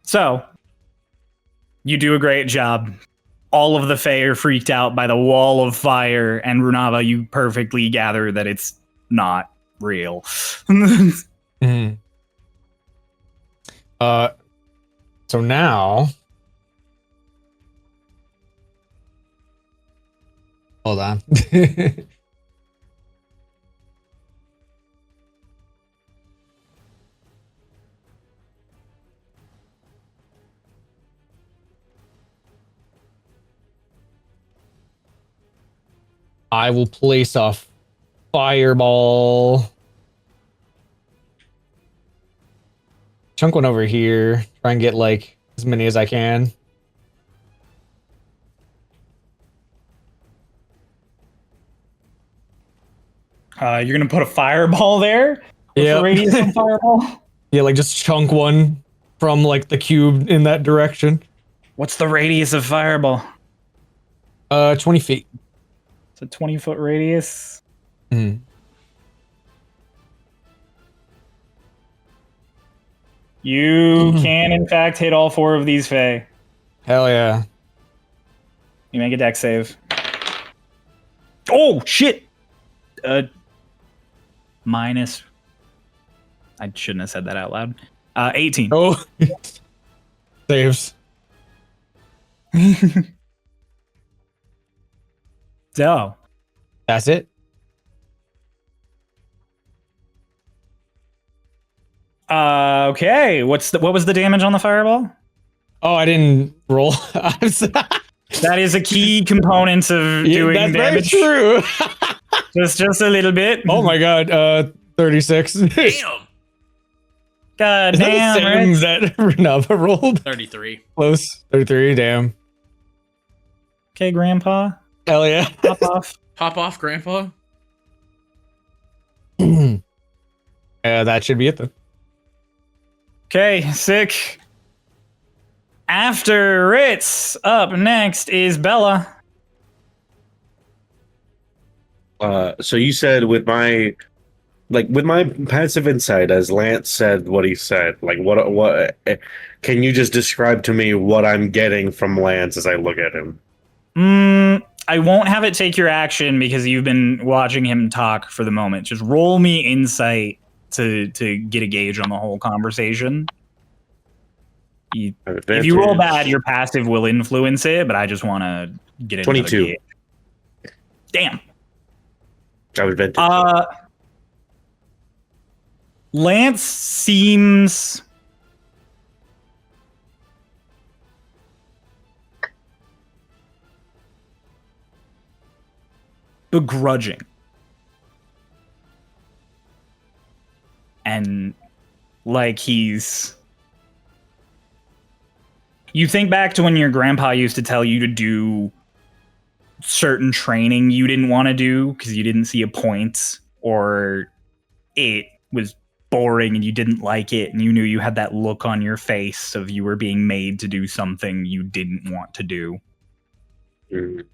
So, you do a great job. All of the Fae are freaked out by the wall of fire, and Runava, you perfectly gather that it's not real. Mm-hmm. So now, hold on. I will place a fireball. Chunk one over here. Try and get like as many as I can. You're gonna put a fireball there? What's the radius of fireball? Yeah, like just chunk one from like the cube in that direction. What's the radius of fireball? 20 feet. It's a 20-foot radius. Mm. You can, in fact, hit all 4 of these Fae. Hell yeah. You make a dex save. Oh, shit! Minus... I shouldn't have said that out loud. 18. Oh. Saves. So. That's it? Okay. What was the damage on the fireball? Oh, I didn't roll. That is a key component of doing that's damage. Very true. just a little bit. Oh my god, 36. Damn. God Is damn. that the same that Renava rolled? 33. Close. 33, damn. Okay, Grandpa. Hell yeah. Pop off. Pop off, Grandpa. That should be it then. Okay, sick. After Ritz, up next is Bella. So you said with my passive insight, as Lance said what he said, like what can you just describe to me what I'm getting from Lance as I look at him? I won't have it take your action because you've been watching him talk for the moment. Just roll me insight to get a gauge on the whole conversation. If you roll bad, your passive will influence it, but I just want to get it. 22. Damn. I would bet. Lance seems begrudging. And like he's... You think back to when your grandpa used to tell you to do certain training you didn't want to do because you didn't see a point, or it was boring and you didn't like it, and you knew you had that look on your face of you were being made to do something you didn't want to do. Mm.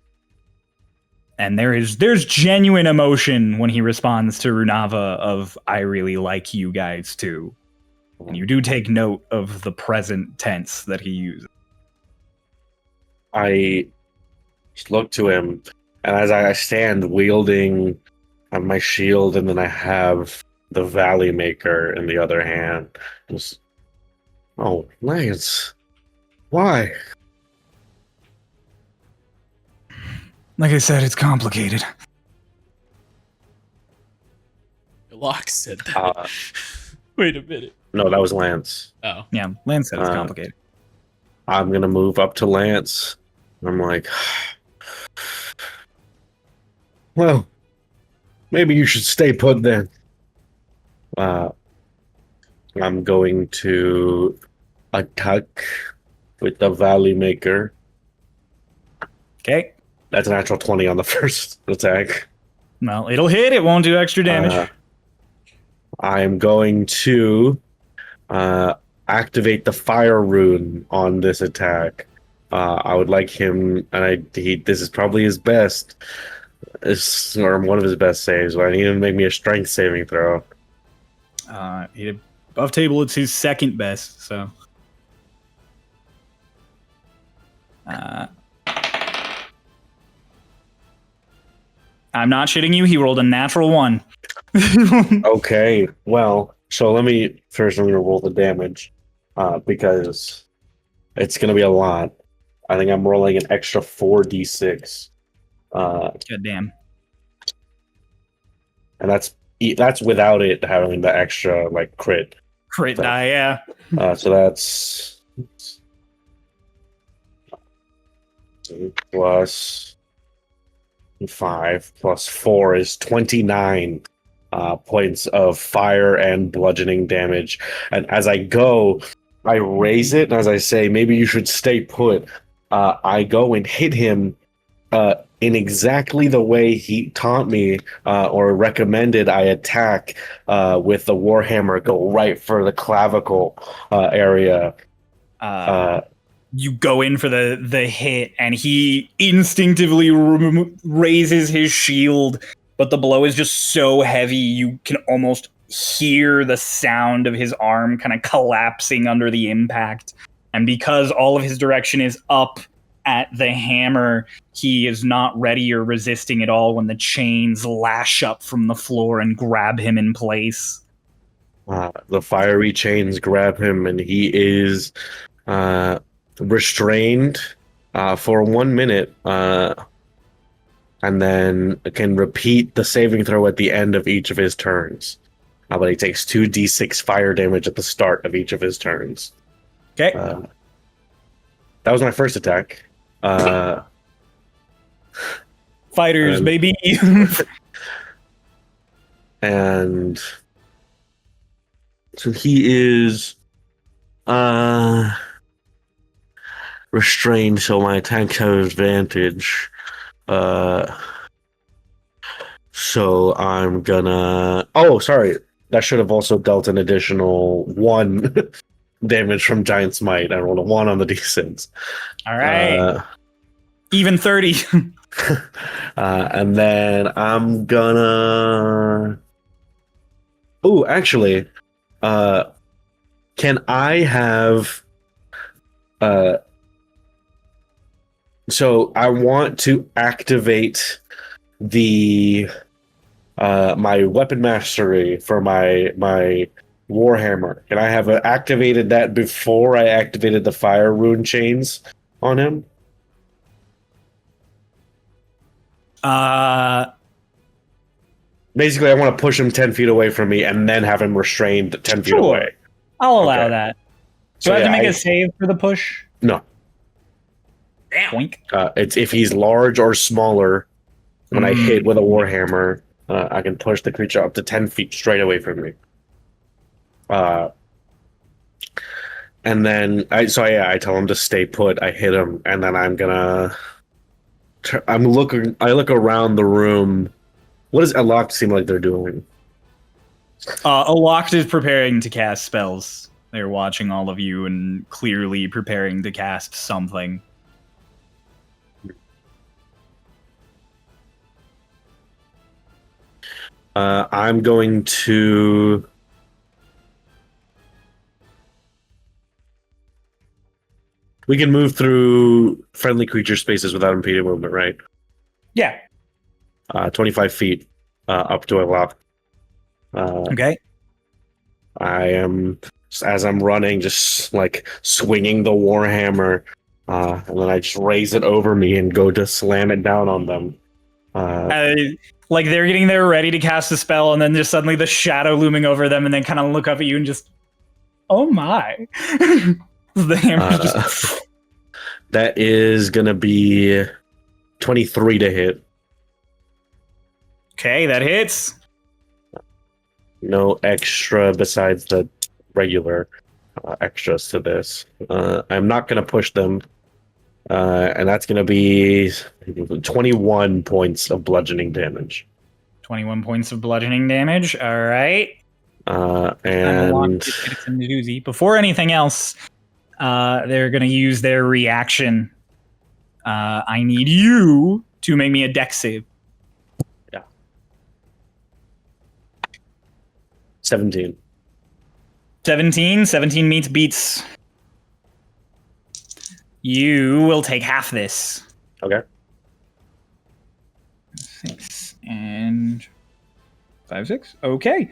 And there's genuine emotion when he responds to Runava of, I really like you guys too. And you do take note of the present tense that he uses. I look to him, and as I stand wielding my shield, and then I have the Valley Maker in the other hand. Just, oh, Lance, why? Like I said, it's complicated. Locke said that. Wait a minute. No, that was Lance. Oh. Yeah, Lance said it's complicated. I'm gonna move up to Lance. I'm like, well, maybe you should stay put then. I'm going to attack with the Valley Maker. Okay. That's a natural 20 on the first attack. Well, it'll hit. It won't do extra damage. I'm going to activate the Fire Rune on this attack. I would like him, and this is probably his best, or one of his best saves, but I need him to make me a strength saving throw. Above table, it's his second best, so. I'm not shitting you, he rolled a natural 1. Okay, well, so let me roll the damage, because it's going to be a lot. I think I'm rolling an extra 4d6. God damn. And that's without it having the extra, like, crit. Crit die, yeah. So that's plus 5 plus 4 is 29 points of fire and bludgeoning damage. And as I go, I raise it, and as I say, maybe you should stay put, I go and hit him in exactly the way he taught me or recommended I attack with the Warhammer, go right for the clavicle area. You go in for the hit, and he instinctively raises his shield, but the blow is just so heavy you can almost hear the sound of his arm kind of collapsing under the impact. And because all of his direction is up at the hammer, he is not ready or resisting at all when the chains lash up from the floor and grab him in place. The fiery chains grab him, and he is restrained for 1 minute, and then can repeat the saving throw at the end of each of his turns. But he takes 2d6 fire damage at the start of each of his turns. Okay. That was my first attack. Fighters, baby. And so he is restrained, so my attacks have advantage. So I'm gonna... Oh, sorry. That should have also dealt an additional 1 damage from Giant Smite. I rolled a 1 on the d6. All right. Even 30. And then I'm gonna... Oh, actually, can I have... So I want to activate the my weapon mastery for my Warhammer. Can I have activated that before I activated the fire rune chains on him? Basically, I want to push him 10 feet away from me and then have him restrained 10 feet away. I'll allow that. Do I have to make a save for the push? No. Damn. Boink. It's if he's large or smaller. When I hit with a warhammer, I can push the creature up to 10 feet straight away from me. And then I tell him to stay put. I hit him, and then I'm gonna. I look around the room. What does Aloct seem like they're doing? Aloct is preparing to cast spells. They're watching all of you and clearly preparing to cast something. I'm going to. We can move through friendly creature spaces without impeding movement, right? Yeah. 25 feet up to a lock. Okay. I am, as I'm running, just like swinging the warhammer, and then I just raise it over me and go to slam it down on them. Like they're getting there ready to cast a spell, and then just suddenly the shadow looming over them, and then kind of look up at you and just, oh my. The hammer's just. That is gonna be 23 to hit. Okay, that hits. No extra besides the regular extras to this. I'm not gonna push them, and that's gonna be 21 points of bludgeoning damage. 21 points of bludgeoning damage. All right. And before anything else, they're going to use their reaction. I need you to make me a dex save. Yeah. 17. 17 meets beats. You will take half this. Okay. 6 and 5, 6. Okay.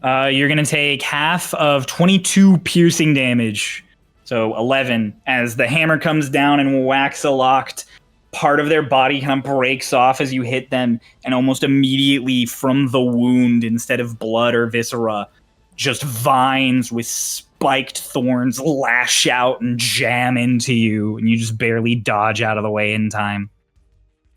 You're going to take half of 22 piercing damage. So 11. As the hammer comes down and whacks Aloct, part of their body kind of breaks off as you hit them, and almost immediately from the wound, instead of blood or viscera, just vines with spiked thorns lash out and jam into you, and you just barely dodge out of the way in time.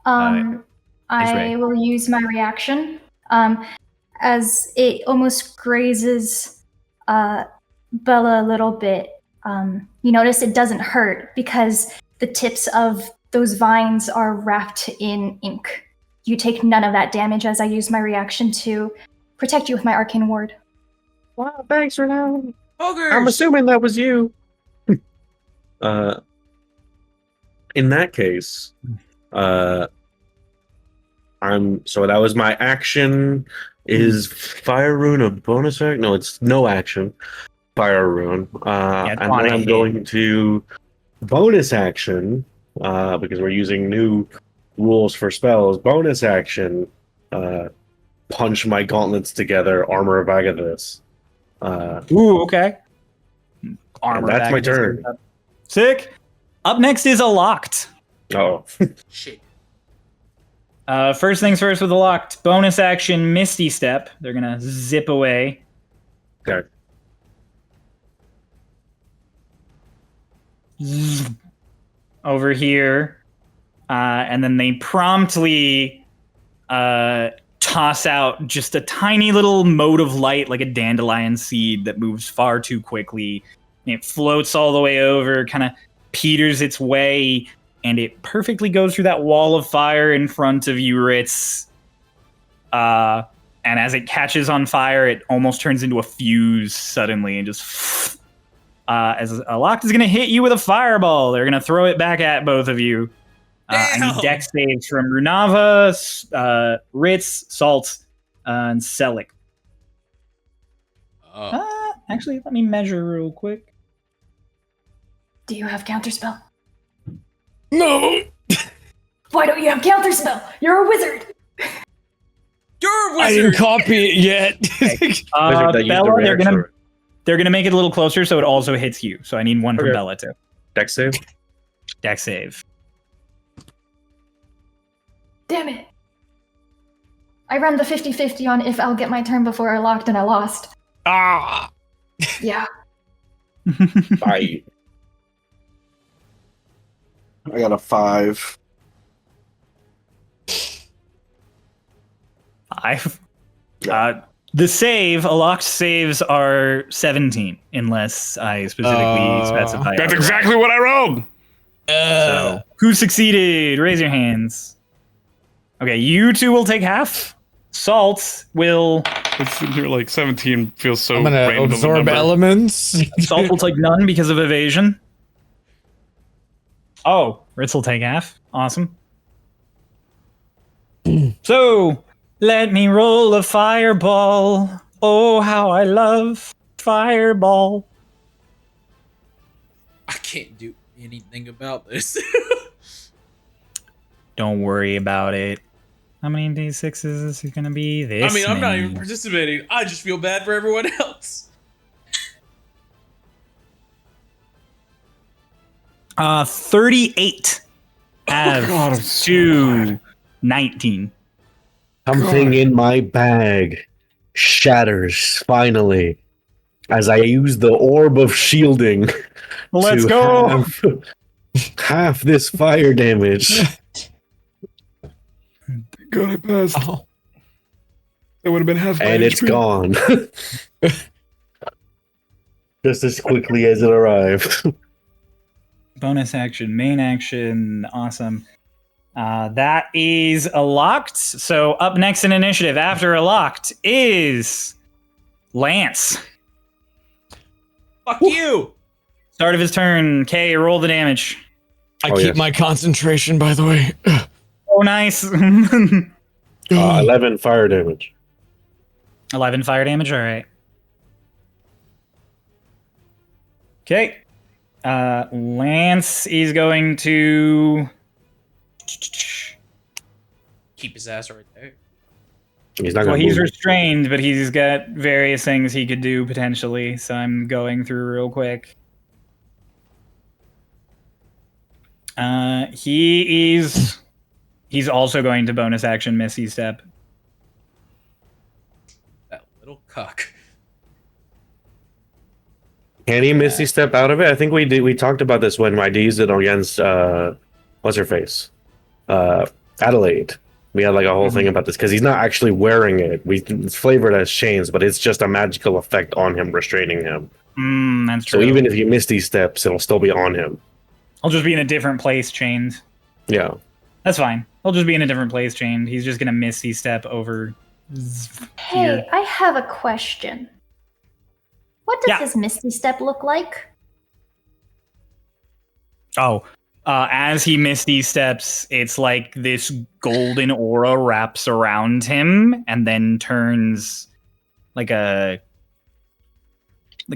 I will use my reaction. As it almost grazes Bella a little bit, you notice it doesn't hurt because the tips of those vines are wrapped in ink. You take none of that damage as I use my reaction to protect you with my arcane ward. Wow, thanks for now. Ogres! I'm assuming that was you. In that case, so that was my action. Is Fire Rune a bonus action? No, it's no action. Fire Rune. And then I'm going to bonus action, because we're using new rules for spells. Bonus action, punch my gauntlets together, Armor of Agathis. Ooh, okay. Armor. That's my turn. Sick. Up next is Aloct. Oh. Shit. First things first with Aloct. Bonus action, Misty Step. They're gonna zip away. Okay. Over here. And then they promptly toss out just a tiny little mote of light, like a dandelion seed that moves far too quickly. And it floats all the way over, kind of peters its way, and it perfectly goes through that wall of fire in front of you, Ritz. And as it catches on fire, it almost turns into a fuse suddenly, and just as Aloct is going to hit you with a fireball. They're going to throw it back at both of you. I need dex saves from Runava, Ritz, Salt, and Selic. Actually, let me measure real quick. Do you have counterspell? No! Why don't you have counterspell? You're a wizard! You're a wizard! I didn't copy it yet. Bella, they're gonna make it a little closer so it also hits you. So I need one from Bella too. Dex save? Dex save. Damn it. I ran the 50-50 on if I'll get my turn before I locked and I lost. Ah! Yeah. I got a 5. 5. The save, a locked saves are 17, unless I specifically specify. That's otherwise. exactly what I rolled. So, who succeeded? Raise your hands. Okay, you two will take half. Salt will. You're like 17 feels so. I'm gonna random of a absorb number. elements. Salt will take none because of evasion. Oh, Ritz will take half. Awesome. So, let me roll a fireball. Oh, how I love fireball. I can't do anything about this. Don't worry about it. How many D6s is this going to be? This I mean, I'm not many. even participating. I just feel bad for everyone else. 38 have God, I'm so to 19. Something in my bag shatters finally as I use the orb of shielding Let's to go. half this fire damage. God, I passed. Oh. That would have been half. And my it's HP. gone. Just as quickly as it arrived. Bonus action, main action. Awesome. That is a locked. So up next in initiative after a locked is Lance. Fuck you. Start of his turn. K, roll the damage. I Oh, keep yes. my concentration, by the way. Oh, nice. 11 fire damage. 11 fire damage. All right. Okay. Lance is going to Keep his ass right there. He's not well, going he's to move. restrained, but he's got various things he could do potentially. So I'm going through real quick. He's also going to bonus action Misty Step. That little cuck. Can he Misty Step out of it? I think we did. We talked about this when I used it against what's her face, Adelaide. We had like a whole thing about this because he's not actually wearing it. It's flavored as chains, but it's just a magical effect on him, restraining him. That's true. So even if you Misty Steps, it'll still be on him. I'll just be in a different place chained. Yeah. That's fine. I'll just be in a different place chained. He's just gonna Misty Step over. Hey, Here. I have a question. What does Yeah. his Misty Step look like? Oh, as he Misty Steps, it's like this golden aura wraps around him and then turns like a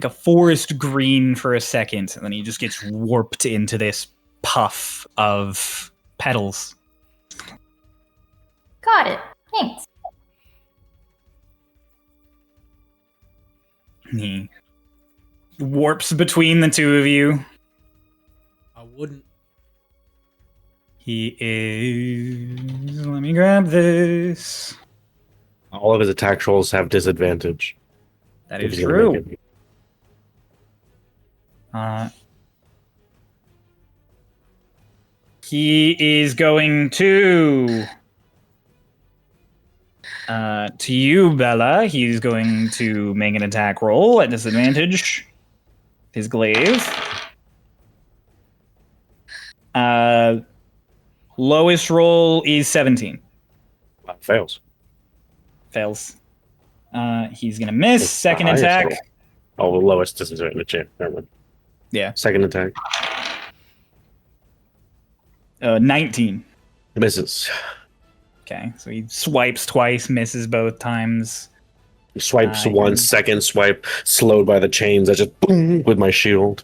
forest green for a second, and then he just gets warped into this puff of petals. Got it. Thanks. He warps between the two of you. I wouldn't. He is. Let me grab this. All of his attack rolls have disadvantage. That if is he's gonna make true. it. He is going to you, Bella. He's going to make an attack roll at disadvantage. His glaive. Lowest roll is 17. Fails. Fails. He's gonna miss. It's the Second highest attack. roll. Oh, the lowest disadvantage. Yeah, never mind. Yeah. Second attack. 19. Misses. Okay, so he swipes twice, misses both times. Swipes I one, can- second swipe, slowed by the chains. I just boom with my shield.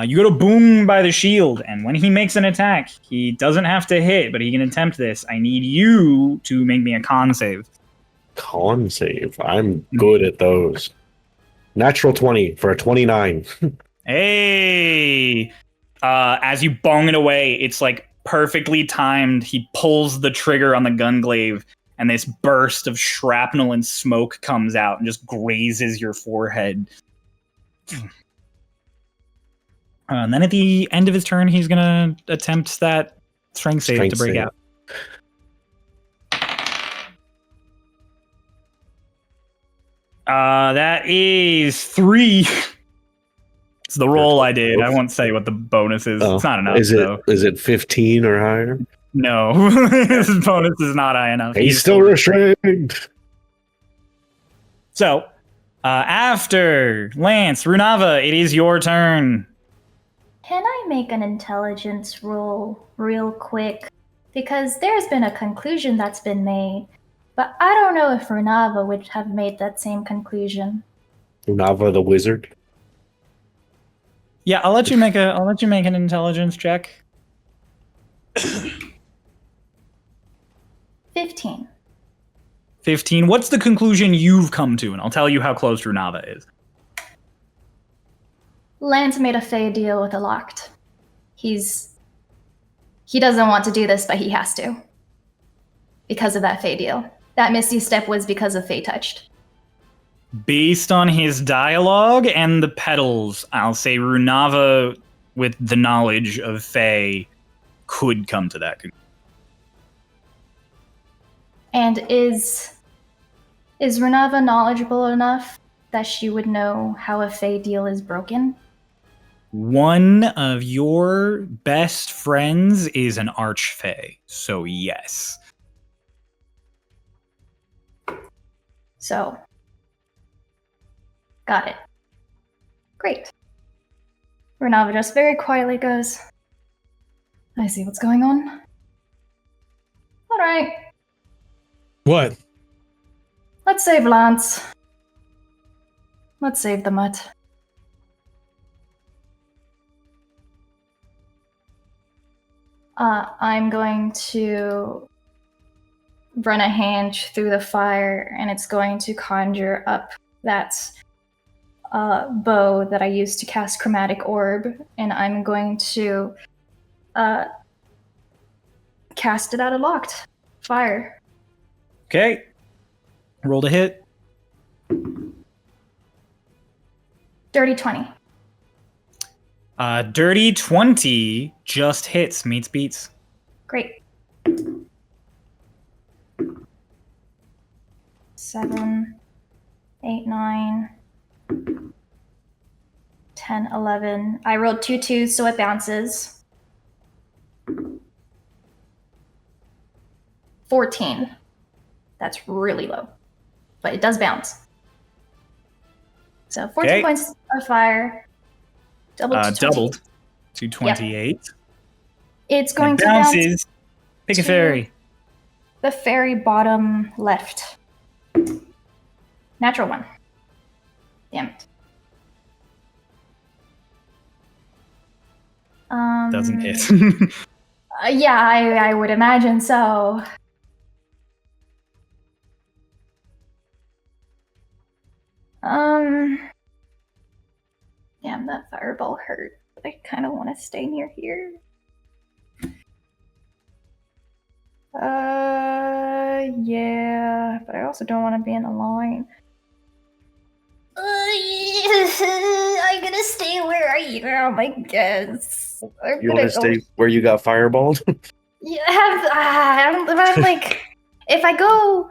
You go to boom by the shield, and when he makes an attack, he doesn't have to hit, but he can attempt this. I need you to make me a con save. Con save. I'm good at those. Natural 20 for a 29. Hey! As you bong it away, it's like perfectly timed. He pulls the trigger on the gun glaive, and this burst of shrapnel and smoke comes out and just grazes your forehead. And then at the end of his turn, he's gonna attempt that strength save to break out. That is 3. It's the roll I did. I won't say what the bonus is. It's not enough. Is it 15 or higher? No, his bonus is not high enough. He's still restrained. So, after Lance, Runava, it is your turn. Can I make an intelligence roll real quick? Because there's been a conclusion that's been made, but I don't know if Runava would have made that same conclusion. Runava the wizard. Yeah, I'll let you make an intelligence check. 15. 15. What's the conclusion you've come to? And I'll tell you how close Runava is. Lance made a Fey deal with a Locked. He doesn't want to do this, but he has to. Because of that Fey deal. That Misty Step was because of Fey Touched. Based on his dialogue and the petals, I'll say Runava, with the knowledge of Fey, could come to that conclusion. And is Runava knowledgeable enough that she would know how a Fey deal is broken? One of your best friends is an Archfey, so yes. So, got it. Great. Runava just very quietly goes, I see what's going on. All right, What? let's save Lance. Let's save the mutt. I'm going to run a hand through the fire, and it's going to conjure up that bow that I used to cast Chromatic Orb, and I'm going to cast it out of locked fire. Okay. Roll to hit. Dirty 20. Dirty 20 just hits, meets beats. Great. 7, 8, 9, 10, 11. I rolled 2 2s, so it bounces. 14. That's really low, but it does bounce. So 14 Okay. points of fire. Doubled to 28. Yep. It's going And to bounce bounces. Pick a to- fairy. the fairy bottom left. Natural 1. Damn it. Doesn't hit. Yeah, I would imagine so. Damn, that fireball hurt. But I kind of want to stay near here. Yeah, but I also don't want to be in a line. I'm gonna stay where I am, I guess. You want to stay where you got fireballed? Yeah, I'm like, if I go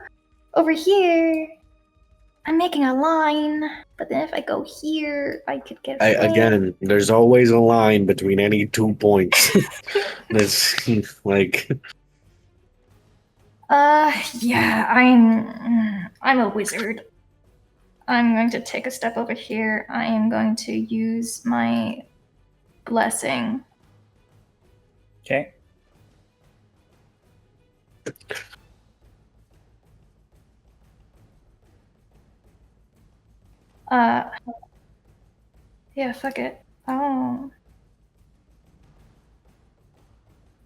over here, I'm making a line. But then if I go here, I could get. Again, there's always a line between any 2 points. That's like. Yeah, I'm a wizard. I'm going to take a step over here. I am going to use my blessing. Okay. Yeah, fuck it. I'll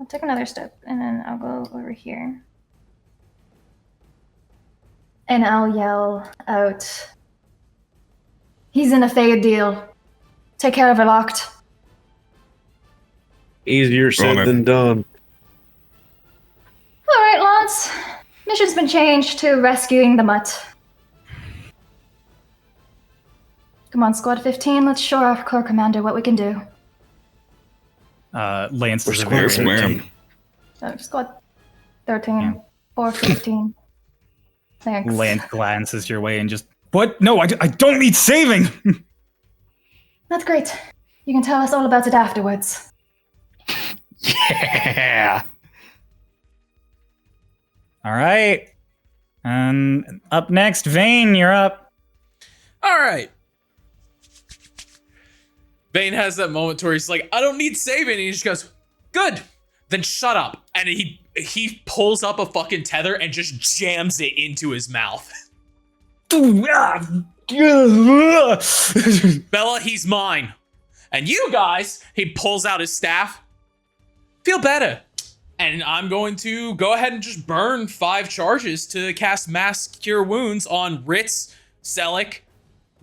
take another step, and then I'll go over here. And I'll yell out, he's in a Fey deal. Take care of it, Locked. Easier said than done. All right, Lance. Mission's been changed to rescuing the mutt. Come on, Squad 15. Let's show our Corps Commander what we can do. Lance We're does a square, very ma'am. Squad 13, 415. Thanks. Lance glances your way and just What? No, I don't need saving! That's great. You can tell us all about it afterwards. Yeah. All right. Up next, Vane, you're up. All right. Vane has that moment where he's like, I don't need saving. And he just goes, good. Then shut up. And he pulls up a fucking tether and just jams it into his mouth. Bella, he's mine. And you guys, he pulls out his staff. Feel better. And I'm going to go ahead and just burn 5 charges to cast Mass Cure Wounds on Ritz, Selleck,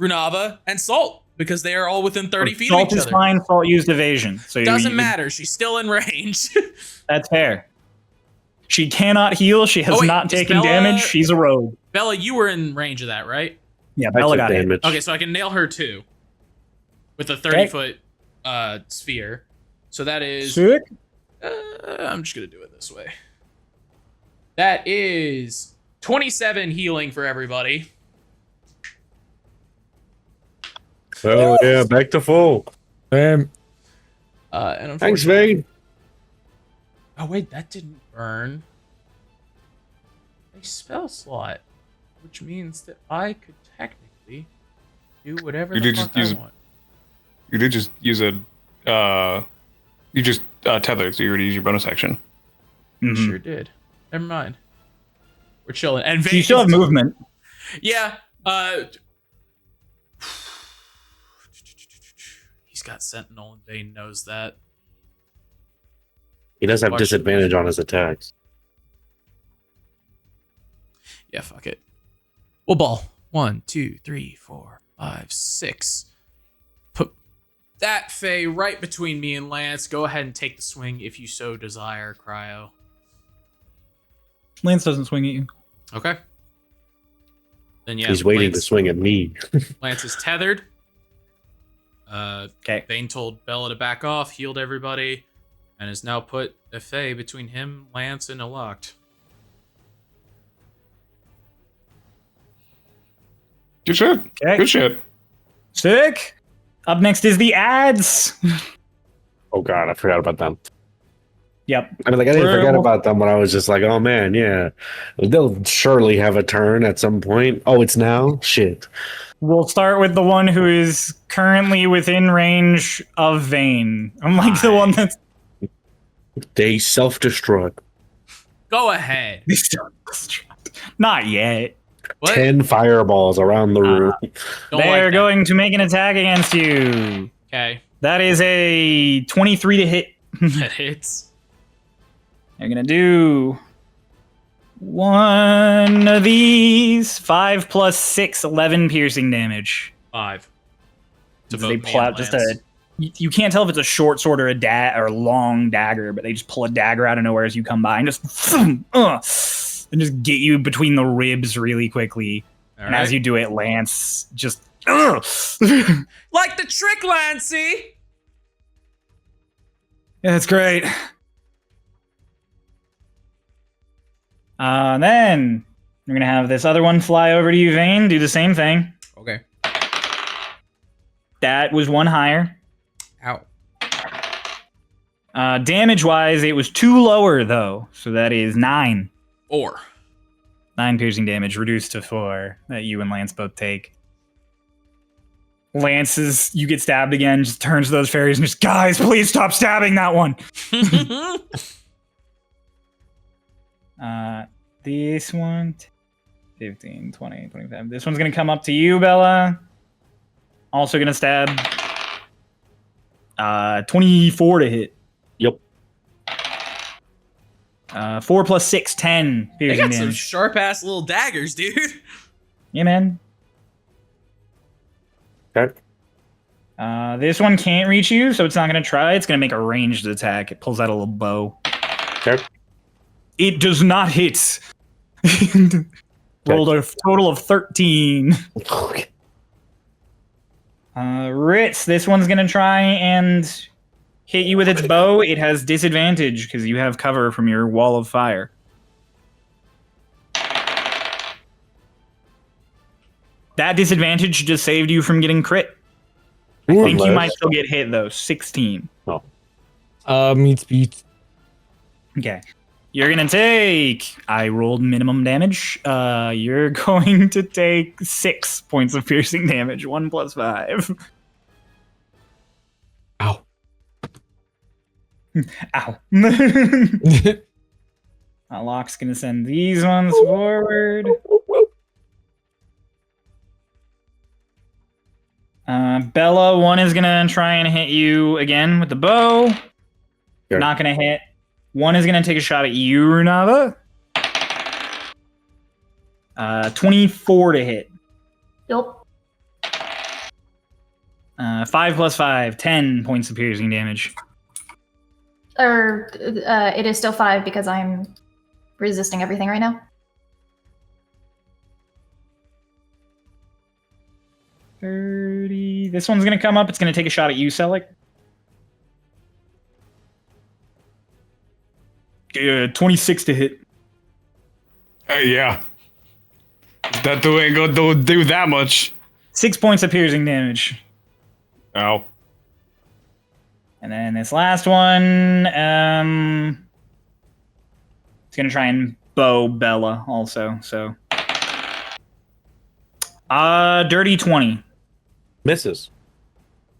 Runava, and Salt. Because they are all within 30 feet of each other. Salt is fine, Salt used evasion. So Doesn't matter, she's still in range. That's fair. She cannot heal, she has not taken damage, she's a rogue. Bella, you were in range of that, right? Yeah, Bella got damage. Okay, so I can nail her too. With a 30-foot sphere. So that is... Sick. I'm just going to do it this way. That is 27 healing for everybody. Oh, yeah, back to full. And Thanks, Vane. Oh, wait, that didn't burn. A spell slot. Which means that I could technically do whatever the fuck I want. You did just use a... you just tethered, so you already used your bonus action. Mm-hmm. Sure did. Never mind. We're chilling. And you still have movement. Yeah. He's got Sentinel, and Vane knows that. He does have disadvantage on his attacks. Yeah, fuck it. We'll ball. 1, 2, 3, 4, 5, 6. Put that Faye right between me and Lance. Go ahead and take the swing if you so desire, Cryo. Lance doesn't swing at you. Okay. Then yeah, he's waiting to swing at me. Lance is tethered. Okay. Vane told Bella to back off, healed everybody, and has now put a Faye between him, Lance, and Eloct. Good shit. Okay. Good shit. Sick. Up next is the ads. Oh god, I forgot about them. Yep. I mean, like I didn't forget about them, but I was just like, oh man, yeah, they'll surely have a turn at some point. Oh, it's now? Shit. We'll start with the one who is currently within range of Vane. I'm like the one that's... They self-destruct. Go ahead. Not yet. What? 10 fireballs around the room. They're going to make an attack against you. Okay. That is a 23 to hit. That hits. They're going to do one of these. 5 plus 6, 11 piercing damage. 5. They pull out just a... You can't tell if it's a short sword or a long dagger, but they just pull a dagger out of nowhere as you come by and just... and just get you between the ribs really quickly. And as you do it, Lance just... like the trick, Lancey! Yeah, that's great. Then we're going to have this other one fly over to you, Vane. Do the same thing. Okay. That was one higher. Ow. Damage-wise, it was 2 lower, though. So that is 9. 4. 9 piercing damage, reduced to 4, that you and Lance both take. Lance, you get stabbed again, just turns to those fairies and just, guys, please stop stabbing that one! This one, 15, 20, 25. This one's going to come up to you, Bella. Also going to stab. 24 to hit. Yep. 4 plus 6, 10. They got some sharp-ass little daggers, dude. Yeah, man. Okay. This one can't reach you, so it's not going to try. It's going to make a ranged attack. It pulls out a little bow. Okay. It does not hit. Rolled a total of 13. Okay. Ritz, this one's going to try and hit you with its bow. It has disadvantage because you have cover from your wall of fire. That disadvantage just saved you from getting crit. I think you might still get hit though. 16. Meets beat. Okay. You're gonna take. I rolled minimum damage. You're going to take 6 points of piercing damage. 1 plus 5. Ow. Ow. Locke's gonna send these ones forward. Bella, one is gonna try and hit you again with the bow. Sure. Not gonna hit. One is gonna take a shot at you, Runava. 24 to hit. Nope. 5 plus 5, 10 points of piercing damage. It is still 5 because I'm resisting everything right now. 30. This one's gonna come up. It's gonna take a shot at you, Selleck. 26 to hit. Yeah. That ain't gonna do that much. 6 points of piercing damage. Ow. And then this last one, it's gonna try and bow Bella also. So, dirty 20. Misses.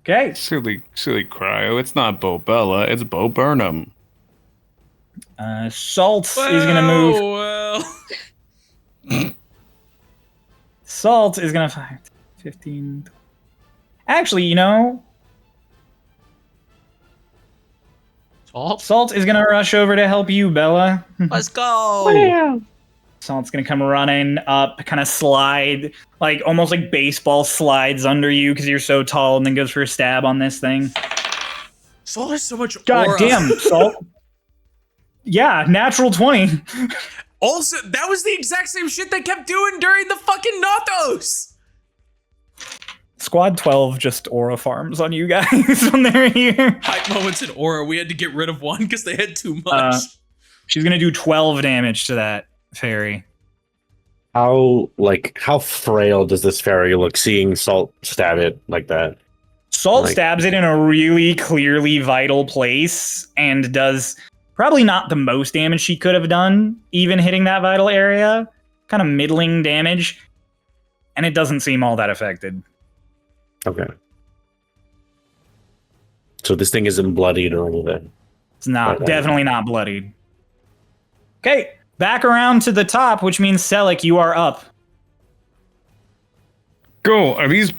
Okay. Silly cryo. It's not Bo Bella. It's Bo Burnham. Salt is gonna move. Well. Salt is gonna 5, 15. Actually, you know, Salt is gonna rush over to help you, Bella. Let's go. Salt's gonna come running up, kind of slide, like almost like baseball slides under you because you're so tall, and then goes for a stab on this thing. Salt has so much God aura. damn, Salt. Yeah, natural 20. Also, that was the exact same shit they kept doing during the fucking Notos. Squad 12 just aura farms on you guys when they're here. Hype moments in aura. We had to get rid of one because they had too much. She's gonna do 12 damage to that fairy. How frail does this fairy look seeing Salt stab it like that? Salt stabs it in a really clearly vital place and does probably not the most damage she could have done, even hitting that vital area. Kind of middling damage. And it doesn't seem all that affected. Okay. So this thing isn't bloodied or anything. It's not. Definitely not bloodied. Okay. Back around to the top, which means Selleck, you are up. Go. Are these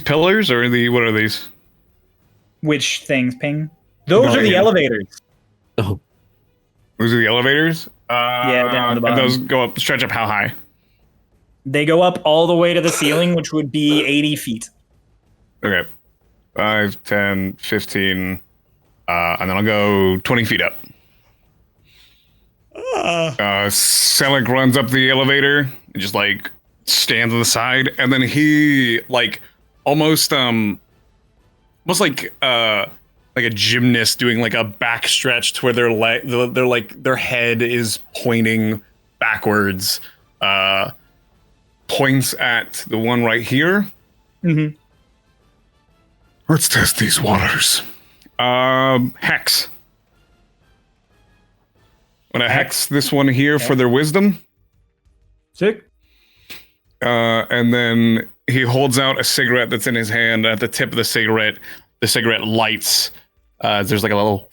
pillars or what are these? Which things, Ping? Those are the elevators. Oh. Those are the elevators? Yeah, down the bottom. And those stretch up how high? They go up all the way to the ceiling, which would be 80 feet. Okay. 5, 10, 15, and then I'll go 20 feet up. Selleck runs up the elevator and just stands on the side, and then he almost like a gymnast doing a back stretch to where their head is pointing backwards. Points at the one right here. Mm-hmm. Let's test these waters. Hex. I'm gonna hex this one here for their wisdom. Sick. And then he holds out a cigarette that's in his hand. At the tip of the cigarette lights. There's a little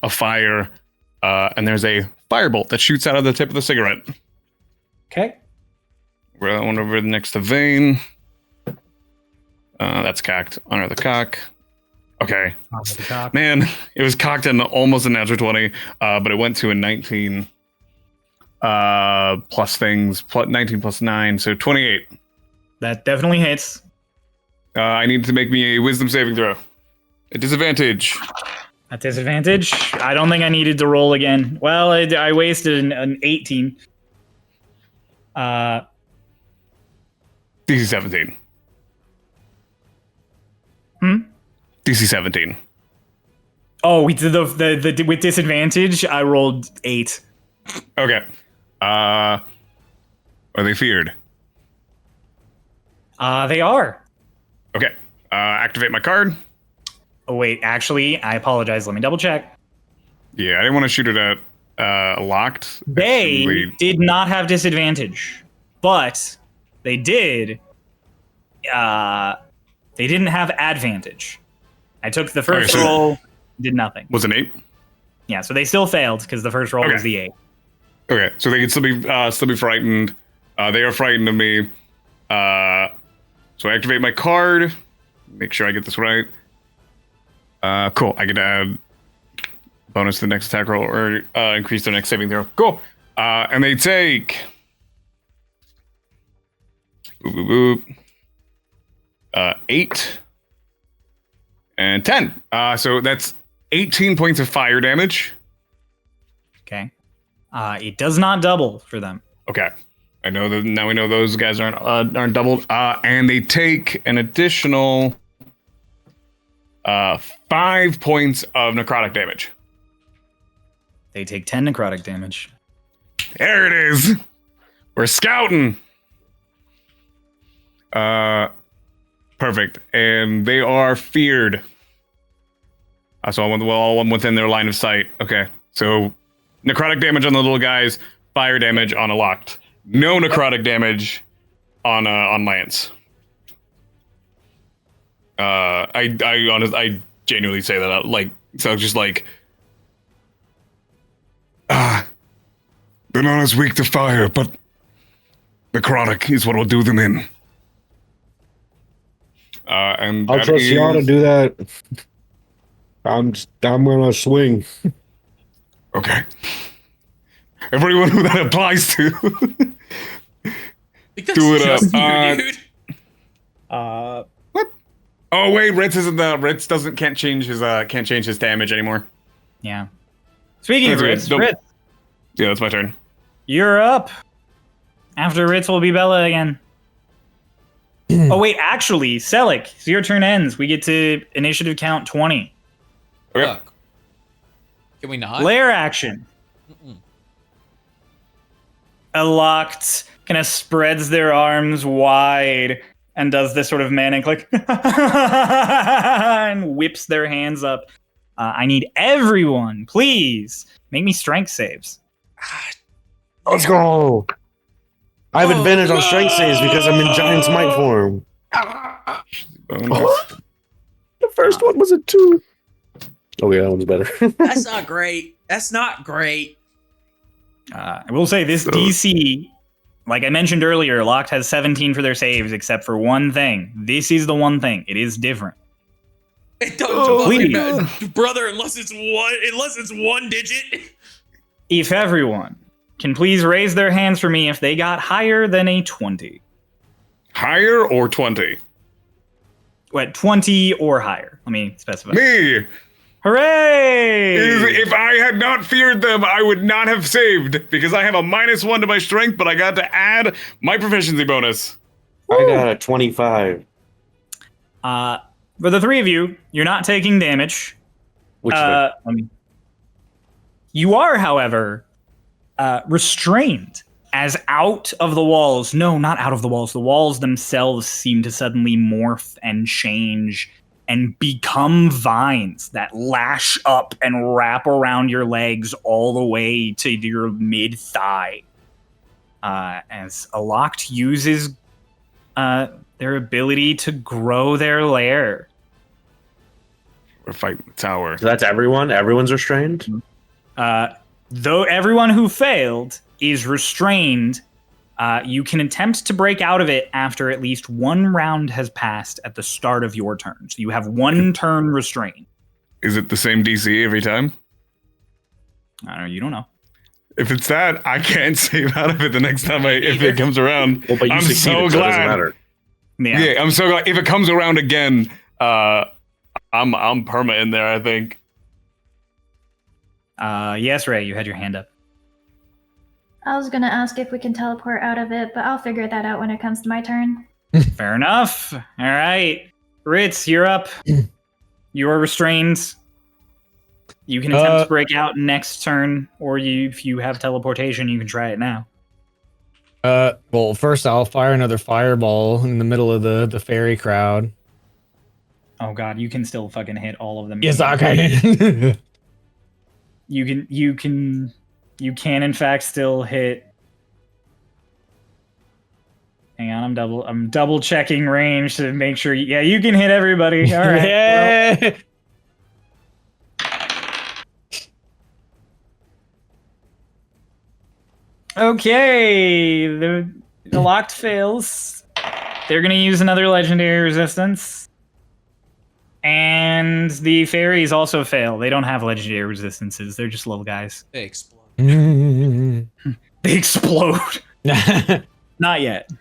a fire, and there's a firebolt that shoots out of the tip of the cigarette. Okay. We're that one over next to Vane. That's cocked. Honor the cock. Okay. Man, it was cocked in almost a natural 20, but it went to a 19 plus things, 19 plus 9, so 28. That definitely hits. I need to make me a wisdom saving throw. A disadvantage. At disadvantage? I don't think I needed to roll again. Well, I wasted an 18. DC 17. DC 17. Oh, we did the with disadvantage. I rolled 8. Okay. Are they feared? They are. Okay. Activate my card. Oh, wait, actually, I apologize. Let me double check. Yeah, I didn't want to shoot it at locked. They did not have disadvantage, but they did. They didn't have advantage. I took the first roll, did nothing. Was an 8? Yeah, so they still failed because the first roll was the 8. Okay, so they can still be frightened. They are frightened of me. So I activate my card. Make sure I get this right. Cool. I get to add bonus to the next attack roll or increase their next saving throw. Cool. And they take 8 and 10. So that's 18 points of fire damage. Okay. It does not double for them. Okay. I know that now we know those guys aren't doubled. And they take an additional 5 points of necrotic damage. They take 10 necrotic damage. There it is. We're scouting. Perfect. And they are feared. So all within their line of sight. Okay. So necrotic damage on the little guys, fire damage on a locked. No necrotic damage on Lance. I genuinely say that out, just like they're not as weak to fire, but necrotic is what will do them in. And I'll trust y'all to do that. I'm gonna swing. Okay. Everyone who that applies to. Do it up. Dude. What? Oh wait, Ritz can't change his damage anymore. Yeah. Speaking of Ritz, Yeah, that's my turn. You're up. After Ritz will be Bella again. Oh wait, actually, Selic, so your turn ends. We get to initiative count 20. Okay. Fuck. Can we not? Lair action. Aloct kind of spreads their arms wide and does this sort of manic like and whips their hands up. I need everyone, please, make me strength saves. Let's go. I have advantage on strength saves because I'm in giant smite form. The first one was a 2. Oh yeah, that one's better. That's not great. That's not great. I will say this DC, like I mentioned earlier, Locked has 17 for their saves, except for one thing. This is the one thing. It is different. It don't brother, unless it's one digit. If everyone can please raise their hands for me if they got higher than a 20. Higher or 20? What, 20 or higher? Let me specify. Me! Hooray! If I had not feared them, I would not have saved, because I have a -1 to my strength, but I got to add my proficiency bonus. I got a 25. For the three of you, you're not taking damage. Which you are, however, restrained as out of the walls. No, not out of the walls. The walls themselves seem to suddenly morph and change and become vines that lash up and wrap around your legs all the way to your mid-thigh. As Aloct uses their ability to grow their lair. We're fighting the tower. So that's everyone? Everyone's restrained? Though everyone who failed is restrained, you can attempt to break out of it after at least one round has passed at the start of your turn. So you have one turn restrained. Is it the same DC every time? I don't know. You don't know. If it's that, I can't save out of it the next time if it comes around. Well, but you I'm so succeeded, so it doesn't matter. Yeah. I'm so glad. If it comes around again, I'm perma in there, I think. Yes, Ray, you had your hand up. I was gonna ask if we can teleport out of it, but I'll figure that out when it comes to my turn. Fair enough. All right. Ritz, you're up. You are restrained. You can attempt to break out next turn, or if you have teleportation, you can try it now. Well, first I'll fire another fireball in the middle of the fairy crowd. Oh god, you can still fucking hit all of them. Yes, I can. You can in fact still hit. Hang on, I'm double checking range to make sure. Yeah, you can hit everybody. All right. Yeah. Well. Okay, the locked fails. They're gonna use another legendary resistance. And the fairies also fail. They don't have legendary resistances. They're just little guys. They explode. They explode. Not yet.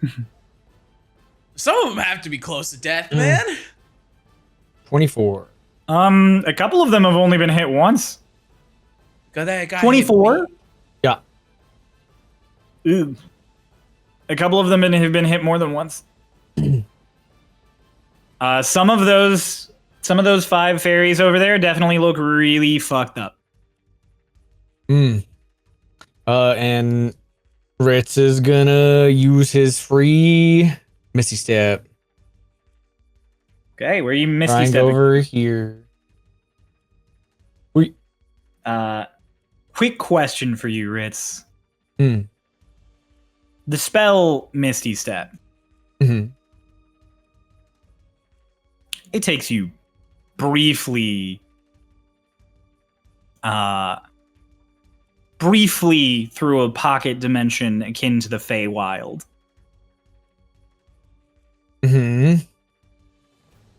Some of them have to be close to death, man. 24. A couple of them have only been hit once. 24? Yeah. Ooh. A couple of them have been hit more than once. Some of those 5 fairies over there definitely look really fucked up. And Ritz is gonna use his free Misty Step. Okay, where are you Misty Trying stepping? over here. Quick question for you, Ritz. Hmm. The spell Misty Step. Mm-hmm. It takes you briefly through a pocket dimension akin to the Feywild. Mm-hmm.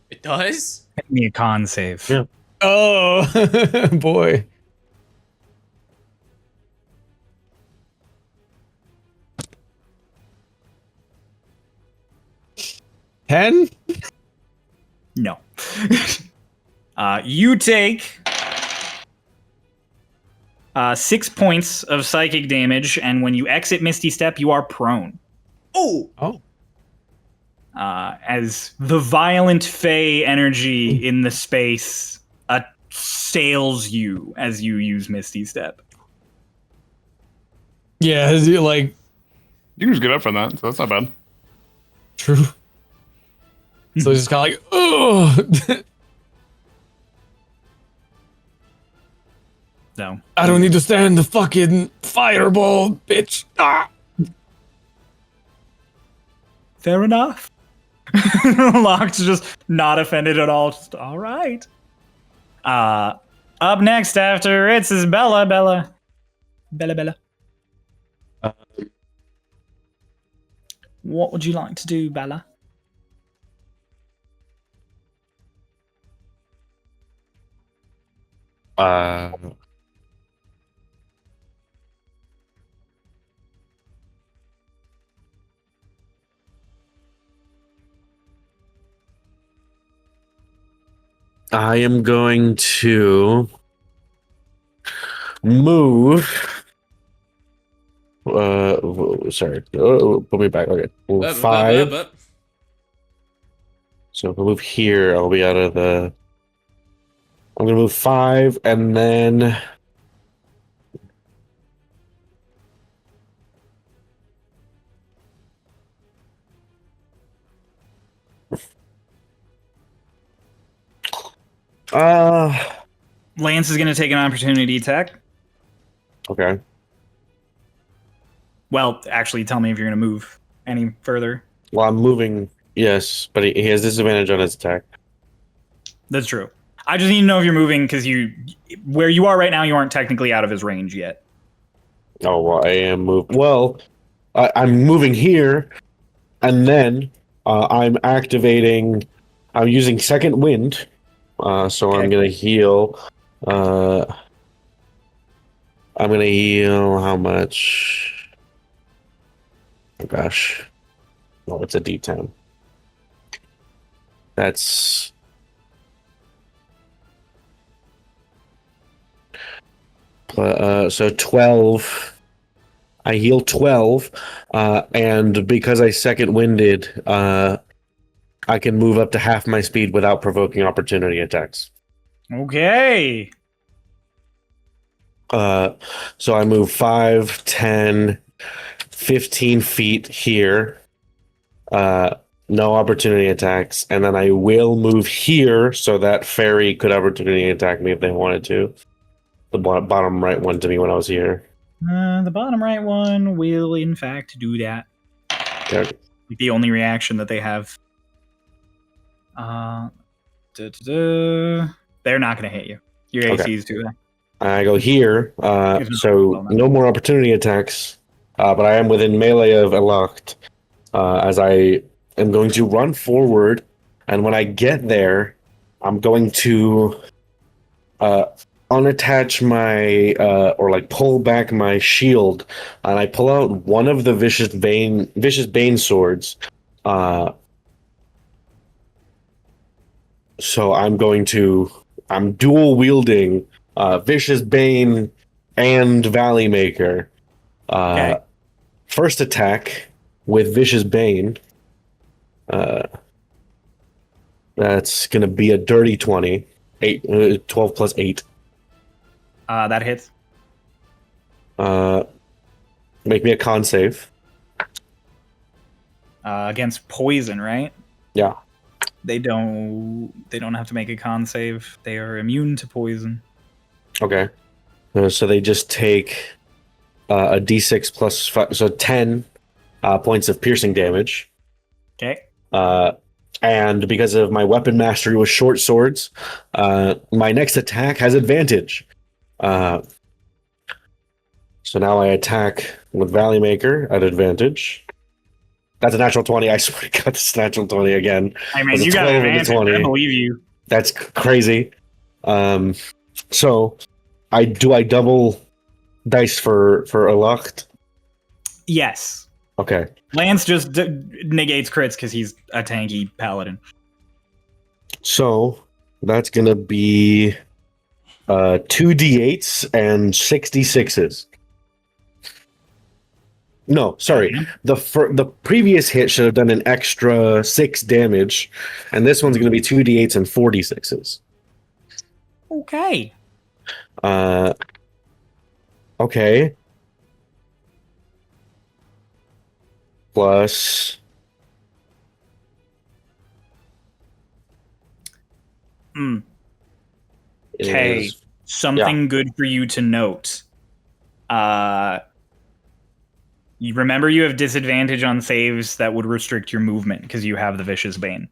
It does? Give me a con save. Yeah. Oh boy. Ten? No. You take 6 points of psychic damage, and when you exit Misty Step, you are prone. Oh! As the violent Fey energy in the space assails you as you use Misty Step. Yeah, is it like You can just get up from that, so that's not bad. true? So it's just kind of like, oh. So I don't need to stand the fucking fireball, bitch. Ah. fair enough. Locke's just not offended at all. Just all right. Up next after Ritz is Bella. Bella. What would you like to do, Bella? I am going to move. Sorry. Put me back. Okay. Move 5. So if I move here, I'll be out of the. I'm gonna move 5, and then. Lance is going to take an opportunity attack. Okay. Well, actually, tell me if you're going to move any further. Well, I'm moving. Yes, but he has disadvantage on his attack. That's true. I just need to know if you're moving because where you are right now, you aren't technically out of his range yet. Oh, well, I am moving. Well, I'm moving here, and then I'm activating. I'm using Second Wind, so Okay. I'm gonna heal. I'm gonna heal how much? Oh gosh, oh, it's a D10. That's. So 12. I heal 12, and because I second winded, I can move up to half my speed without provoking opportunity attacks. Okay. So I move 5, 10, 15 feet here. No opportunity attacks, and then I will move here so that fairy could opportunity attack me if they wanted to. The bottom right one to me when I was here. The bottom right one will, in fact, do that. Okay. The only reaction that they have. They're not going to hit you. Your AC is too high. I go here, so no more opportunity attacks, but I am within melee of Elocht, as I am going to run forward, and when I get there, I'm going to unattach my, or like pull back my shield, and I pull out one of the Vicious Bane swords. So I'm dual wielding Vicious Bane and Valley Maker. Okay. First attack with Vicious Bane. That's going to be a dirty 20. 12 plus 8. That hits. Make me a con save. Against poison, right? Yeah. They don't have to make a con save. They are immune to poison. Okay. So they just take a d6 plus 5, so 10 points of piercing damage. Okay. And because of my weapon mastery with short swords, my next attack has advantage. So now I attack with Valley Maker at advantage. That's a natural 20. I swear to God, this is a natural 20 again. I mean, you got an advantage. I believe you. That's crazy. So I double dice for Elocht? Yes. Okay. Lance just negates crits because he's a tanky paladin. So that's gonna be 2d8s and 66s. No, sorry. The previous hit should have done an extra 6 damage, and this one's gonna be 2d8s and 46s. Okay. Okay. Plus. Okay. Something good for you to note. You remember you have disadvantage on saves that would restrict your movement because you have the Vicious Bane.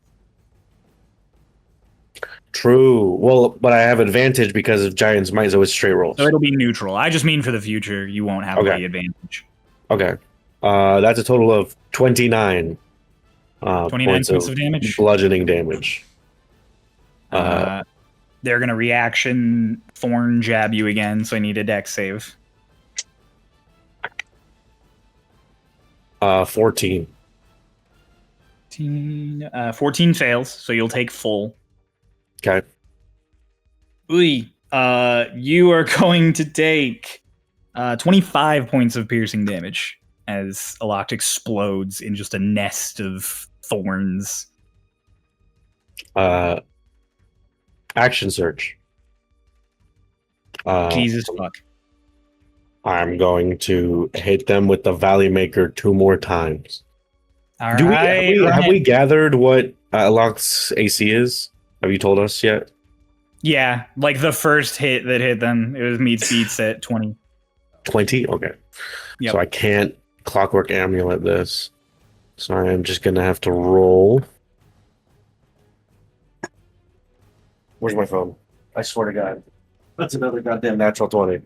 True. Well, but I have advantage because of Giant's Might, so it's straight rolls. So it'll be neutral. I just mean for the future, you won't have the advantage. Okay. That's a total of 29. 29 points of damage? Bludgeoning damage. They're going to reaction thorn jab you again, so I need a dex save. 14. 14 fails, so you'll take full. Okay. You are going to take 25 points of piercing damage as Elocht explodes in just a nest of thorns. Action search. Jesus fuck. I'm going to hit them with the Valley Maker 2 more times. All right. Have we gathered what Elocht's AC is? Have you told us yet? Yeah, like the first hit that hit them, it was meets beats at 20. 20? Okay. Yep. So I can't Clockwork Amulet this. So I'm just going to have to roll. Where's my phone? I swear to God. That's another goddamn natural 20.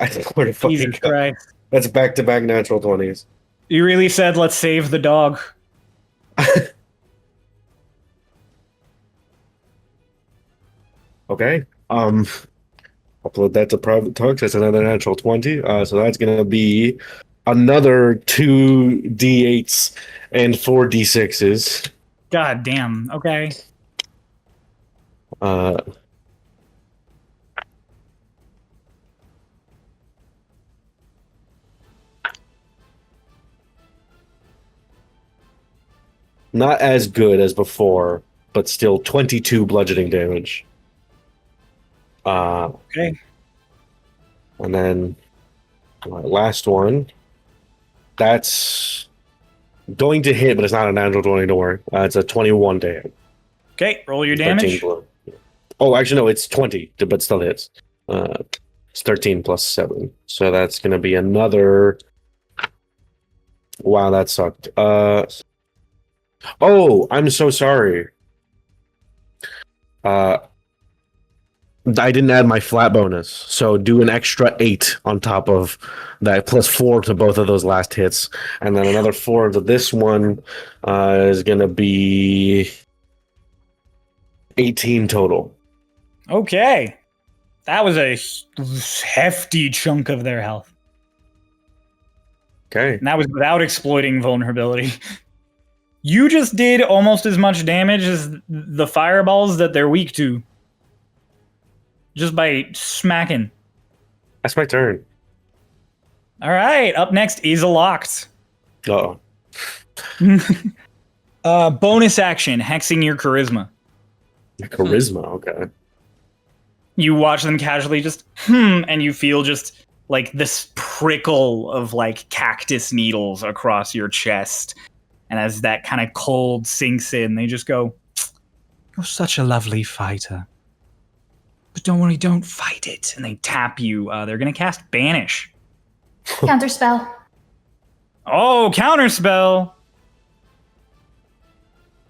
I swear to fucking Jesus God. Christ. That's back-to-back natural 20s. You really said, let's save the dog. Okay. Upload that to private talks. That's another natural 20. So that's gonna be another 2d8s and 4d6s. God damn. Okay. Not as good as before, but still 22 bludgeoning damage. Okay. And then last one That's going to hit, but it's not a natural 20, don't worry. It's a 21 to hit. Okay, roll your 13 damage. below. Oh, actually, no, it's 20, but still hits. It's 13 plus 7. So that's going to be another... Wow, that sucked. Oh, I'm so sorry. I didn't add my flat bonus, so do an extra 8 on top of that, plus 4 to both of those last hits, and then another 4 to this one is going to be 18 total. Okay. That was a hefty chunk of their health. Okay. And that was without exploiting vulnerability. You just did almost as much damage as the fireballs that they're weak to. Just by smacking. That's my turn. All right, up next is Locked. Uh-oh. Bonus action, hexing your charisma. Charisma, okay. You watch them casually just, and you feel just like this prickle of like cactus needles across your chest. And as that kind of cold sinks in, they just go, "You're such a lovely fighter. But don't worry, don't fight it." And they tap you. They're going to cast Banish. Counterspell. Oh, counterspell.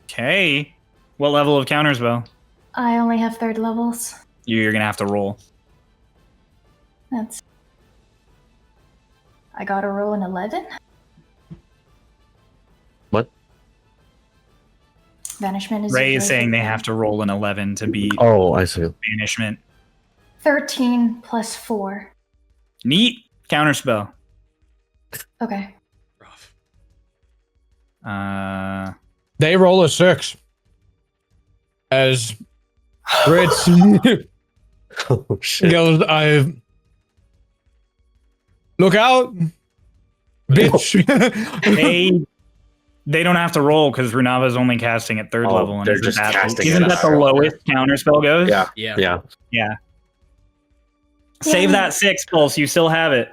Okay. What level of counterspell? I only have 3rd levels. You're going to have to roll. That's... I gotta roll an 11? What? Banishment is... Ray is saying they have to roll an 11 to beat Oh, I see. Banishment. 13 plus 4. Neat. Counterspell. Okay. Rough. They roll a 6. As Fritz Oh, shit. goes, look out, bitch. They don't have to roll because Runava's only casting at 3rd Oh, level. And they're isn't just that, casting isn't at that the higher level. lowest counterspell goes? Yeah. Yeah. Yeah. Yeah. Save that 6 pulse. You still have it.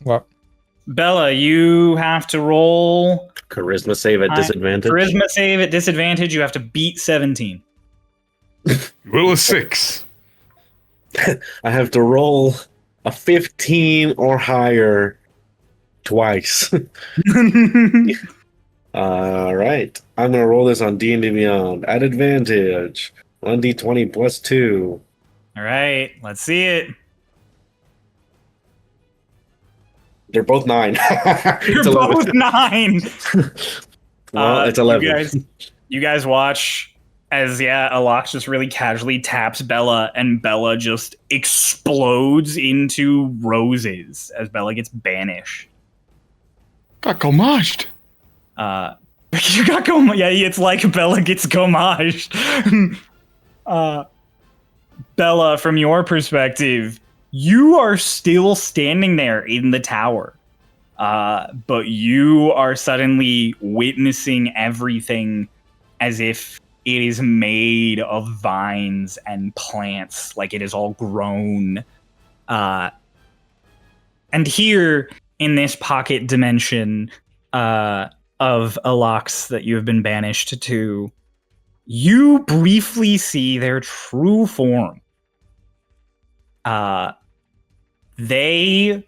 What? Bella, you have to roll Charisma save at disadvantage. charisma save at disadvantage. You have to beat 17. Roll a 6. I have to roll a 15 or higher twice. All right. I'm going to roll this on D&D Beyond at advantage. 1d20 plus 2. All right, let's see it. They're both 9. You're It's 11. both 9. Well, it's 11. You guys watch as Alox just really casually taps Bella, and Bella just explodes into roses as Bella gets banished. Got gomashed. You got yeah, it's like Bella gets gommaged. Bella, from your perspective, you are still standing there in the tower. But you are suddenly witnessing everything as if it is made of vines and plants, like it is all grown. And here in this pocket dimension of Alox that you have been banished to, you briefly see their true form. They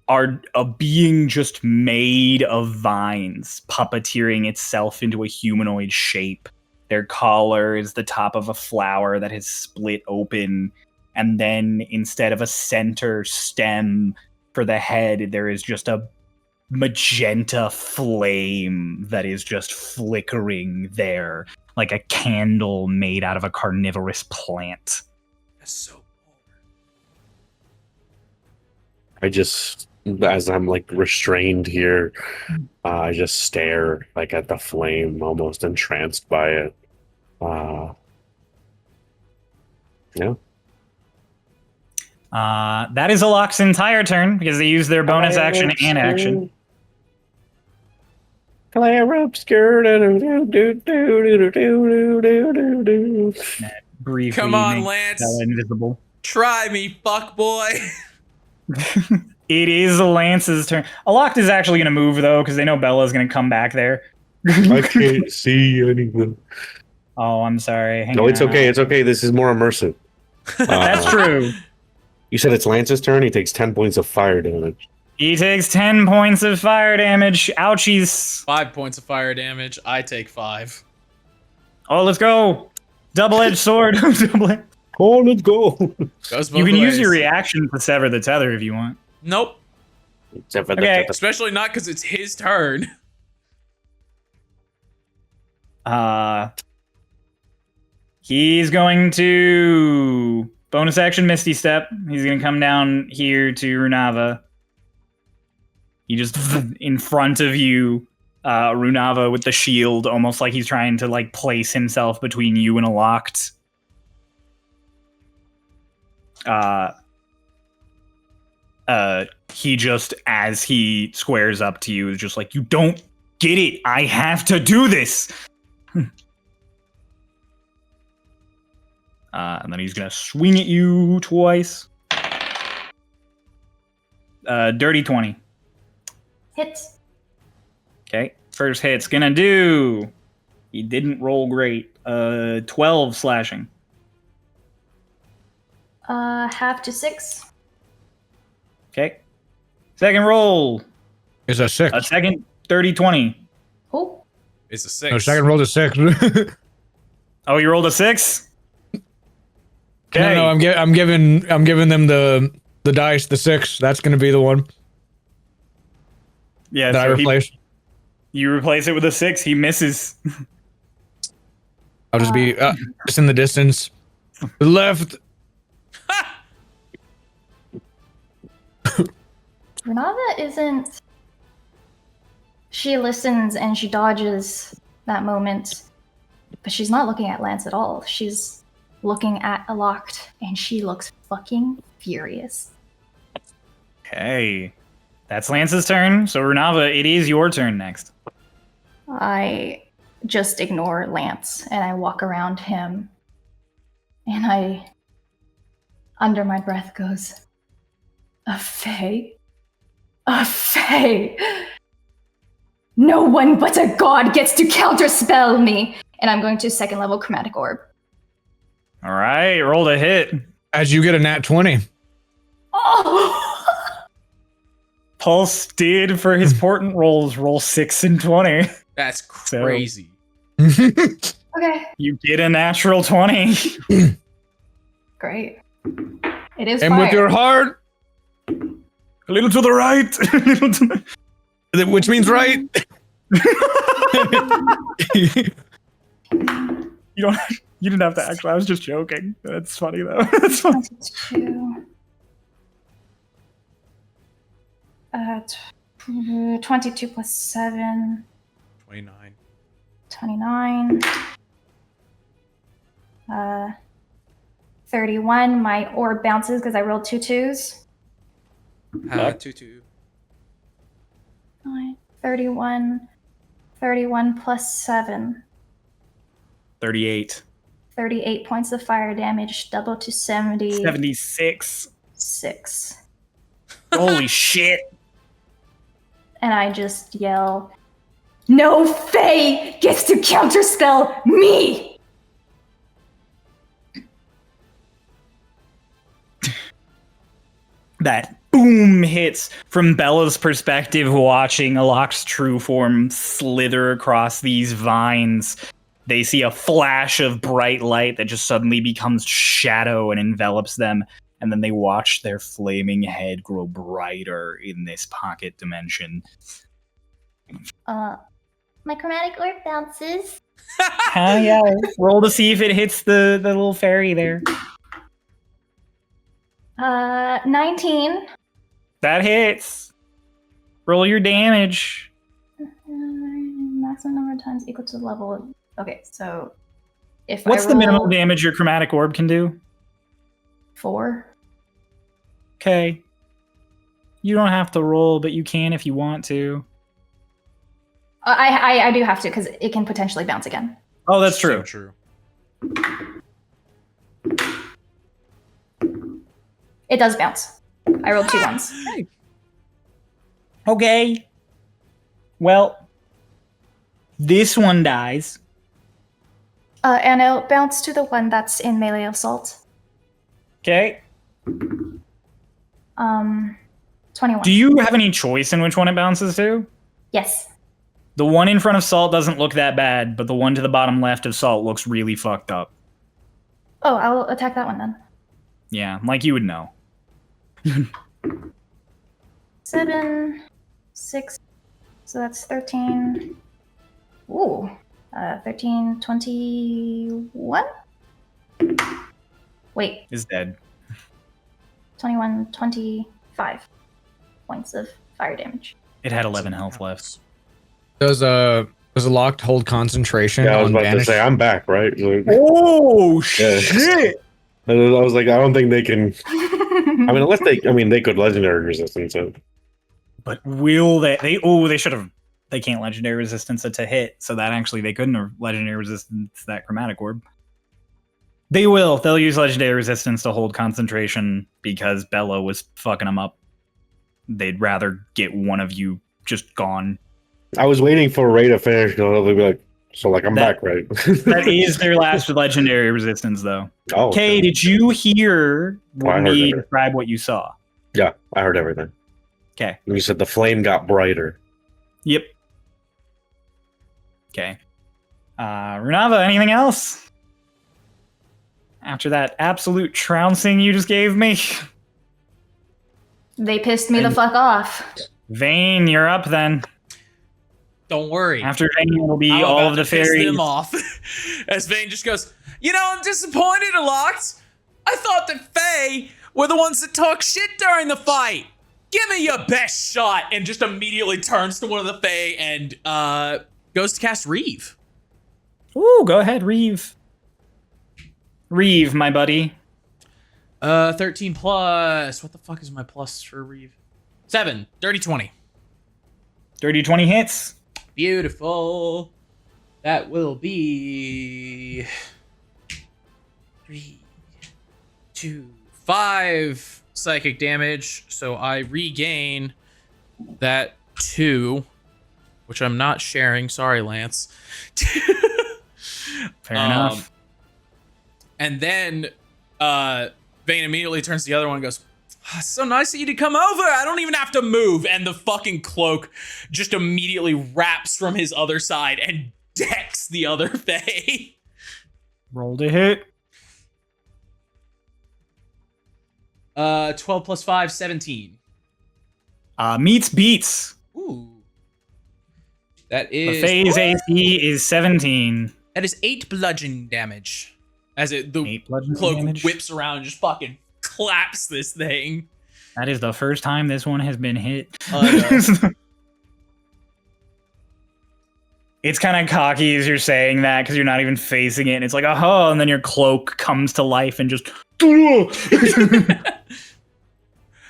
are a being just made of vines, puppeteering itself into a humanoid shape. Their collar is the top of a flower that has split open, and then instead of a center stem for the head, there is just a magenta flame that is just flickering there, like a candle made out of a carnivorous plant. That's so I just, as I'm like restrained here, I just stare like at the flame, almost entranced by it. Yeah. That is Alox's entire turn because they use their bonus action and action. Claire obscure. Briefly Come on, make Lance. Bella invisible. Try me, fuck boy. It is Lance's turn. Aloct is actually going to move, though, because they know Bella's going to come back there. I can't see anyone. Oh, I'm sorry. Hang No, it's on. okay. It's okay. This is more immersive. That's true. You said it's Lance's turn. He takes 10 points of fire damage. He takes 10 points of fire damage. Ouchies. 5 points of fire damage. I take 5. Oh, let's go. Double-edged sword. Oh, let's go. Goes both You can use ways. your reaction to sever the tether if you want. Nope. Except for Okay. Especially not because it's his turn. He's going to bonus action Misty Step. He's going to come down here to Runava. He just in front of you, Runava with the shield, almost like he's trying to like place himself between you and a locked. He just, as he squares up to you, is just like, you don't get it. I have to do this. And then he's gonna swing at you twice. Dirty 20. Hits. Okay, first hit's gonna do. He didn't roll great. 12 slashing. Half to 6. Okay. Second roll. It's a 6. A second 30-20. Oh. It's a 6. No, second roll to 6. Oh, you rolled a 6? Okay. No, I'm giving them the dice, the 6. That's gonna be the one Yeah, that I replace. You replace it with a 6. He misses. I'll just be just in the distance. Left. Renata isn't. She listens and she dodges that moment, but she's not looking at Lance at all. She's looking at Aloct, and she looks fucking furious. Okay. That's Lance's turn. So, Runava, it is your turn next. I just ignore Lance and I walk around him, and I, under my breath, goes, "A fae? A fae? No one but a god gets to counterspell me!" And I'm going to second level Chromatic Orb. All right, rolled a hit. As you get a nat 20. Oh! Pulse did for his portent rolls roll 6 and 20. That's crazy. Okay, You get a natural 20. great. It is And fire. with your heart, A little to the right. A little to the... which means right. You don't. You didn't have to actually. I was just joking. That's funny though. That's funny. 22. 22 plus 7. 29. 29. 31. My orb bounces because I rolled 2 2s. 2. 9, 31. 31 plus 7. 38. 38 points of fire damage, double to 76. 76. Holy shit. And I just yell, "No fae gets to counterspell me!" That boom hits from Bella's perspective, watching Alok's true form slither across these vines. They see a flash of bright light that just suddenly becomes shadow and envelops them, and then they watch their flaming head grow brighter in this pocket dimension. My chromatic orb bounces. Yeah. Roll to see if it hits the little fairy there. 19. That hits. Roll your damage. Maximum number of times equal to the level of... Okay, so if What's I the roll minimum damage your chromatic orb can do? 4. Okay. You don't have to roll, but you can if you want to. I do have to, because it can potentially bounce again. Oh, that's true. So true. It does bounce. I rolled 2 ones. Okay. Well, this one dies. And it'll bounce to the one that's in melee assault. Okay. 21. Do you have any choice in which one it bounces to? Yes. The one in front of Salt doesn't look that bad, but the one to the bottom left of Salt looks really fucked up. Oh, I'll attack that one then. Yeah, like you would know. 7, 6, so that's 13. Ooh, 13, 21? Wait, Is dead. 21, 25 points of fire damage. It had 11 health left. Does a locked hold concentration Yeah, I was on about vanish? to say I'm back, right? Like, Oh, yeah. shit! I was like, I don't think they can. I mean, unless they, they could legendary resistance it. But will they? They should have. They can't legendary resistance it to hit, so that actually they couldn't have legendary resistance that chromatic orb. They will. They'll use legendary resistance to hold concentration because Bella was fucking them up. They'd rather get one of you just gone. I was waiting for Ray to finish. They'll be like, so like I'm back, right? That is their last legendary resistance, though. Oh, Okay, okay. did you hear I heard me it. describe what you saw? Yeah, I heard everything. Okay. You said the flame got brighter. Yep. Okay. Runava, anything else? After that absolute trouncing you just gave me? They pissed me the fuck off. Vayne, you're up then. Don't worry. After Vayne will be I'm all about of the to piss fairies. them off. As Vayne just goes, I'm disappointed, Aloct. I thought that Fae were the ones that talk shit during the fight. Give me your best shot. And just immediately turns to one of the Fae and goes to cast Reeve. Ooh, go ahead, Reeve. Reeve, my buddy. 13 plus. What the fuck is my plus for Reeve? 7. Dirty 20. Dirty 20 hits. Beautiful. That will be 3, 2, 5 psychic damage. So I regain that 2, which I'm not sharing. Sorry, Lance. Fair enough. And then Vayne immediately turns to the other one and goes, so nice of you to come over. I don't even have to move. And the fucking cloak just immediately wraps from his other side and decks the other Fae. Roll to hit. 12 plus 5, 17. Meets beats. Ooh. That The is phase AC is 17. That is 8 bludgeoning damage. As the 8 bludgeoning cloak damage. whips around and just fucking claps this thing. That is the first time this one has been hit. It's kind of cocky as you're saying that because you're not even facing it. And it's like, oh, and then your cloak comes to life and just.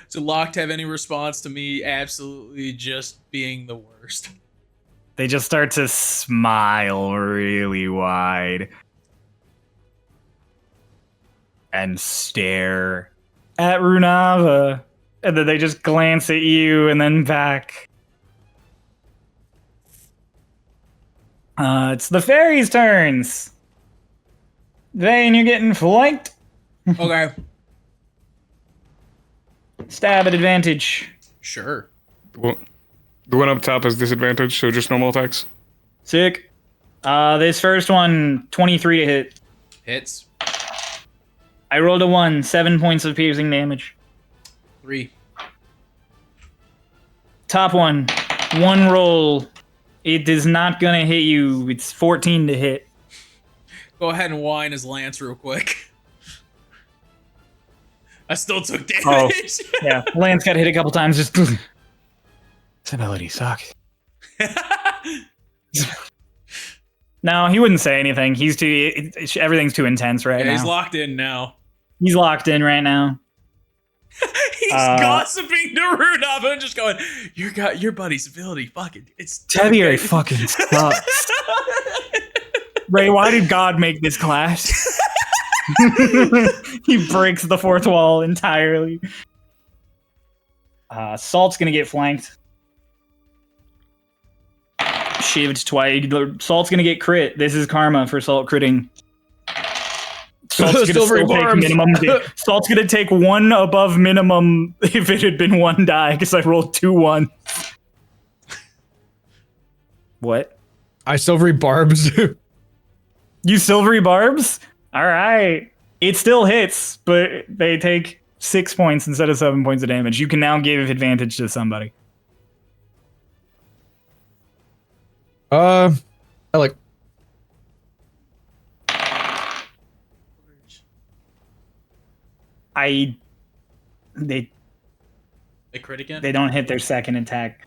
So Locked have any response to me absolutely just being the worst? They just start to smile really wide and stare at Runava. And then they just glance at you and then back. It's the fairies' turns. Vayne, you're getting flanked. Okay. Stab at advantage. Sure. Well, the one up top has disadvantage, so just normal attacks. Sick. This first one, 23 to hit. Hits. I rolled a 1, 7 points of piercing damage. 3. Top one, 1 roll. It is not gonna hit you. It's 14 to hit. Go ahead and whine as Lance real quick. I still took damage. Oh, yeah. Lance got hit a couple times. Just this ability sucks. No, he wouldn't say anything. He's too. Everything's too intense right now. He's locked in now. He's locked in right now. He's gossiping to Runava and just going, your buddy's ability fucking it's Tevier fucking sucks. Ray, why did God make this class? He breaks the fourth wall entirely. Salt's gonna get flanked. shivved twice. Salt's gonna get crit. This is karma for Salt critting. Salt's gonna Silvery still take barbs. minimum. Salt's gonna take one above minimum if it had been one die because I rolled 2 1. What? I silvery barbs. You silvery barbs? All right. It still hits, but they take 6 points instead of 7 points of damage. You can now give advantage to somebody. I like. They crit again? They don't hit their second attack.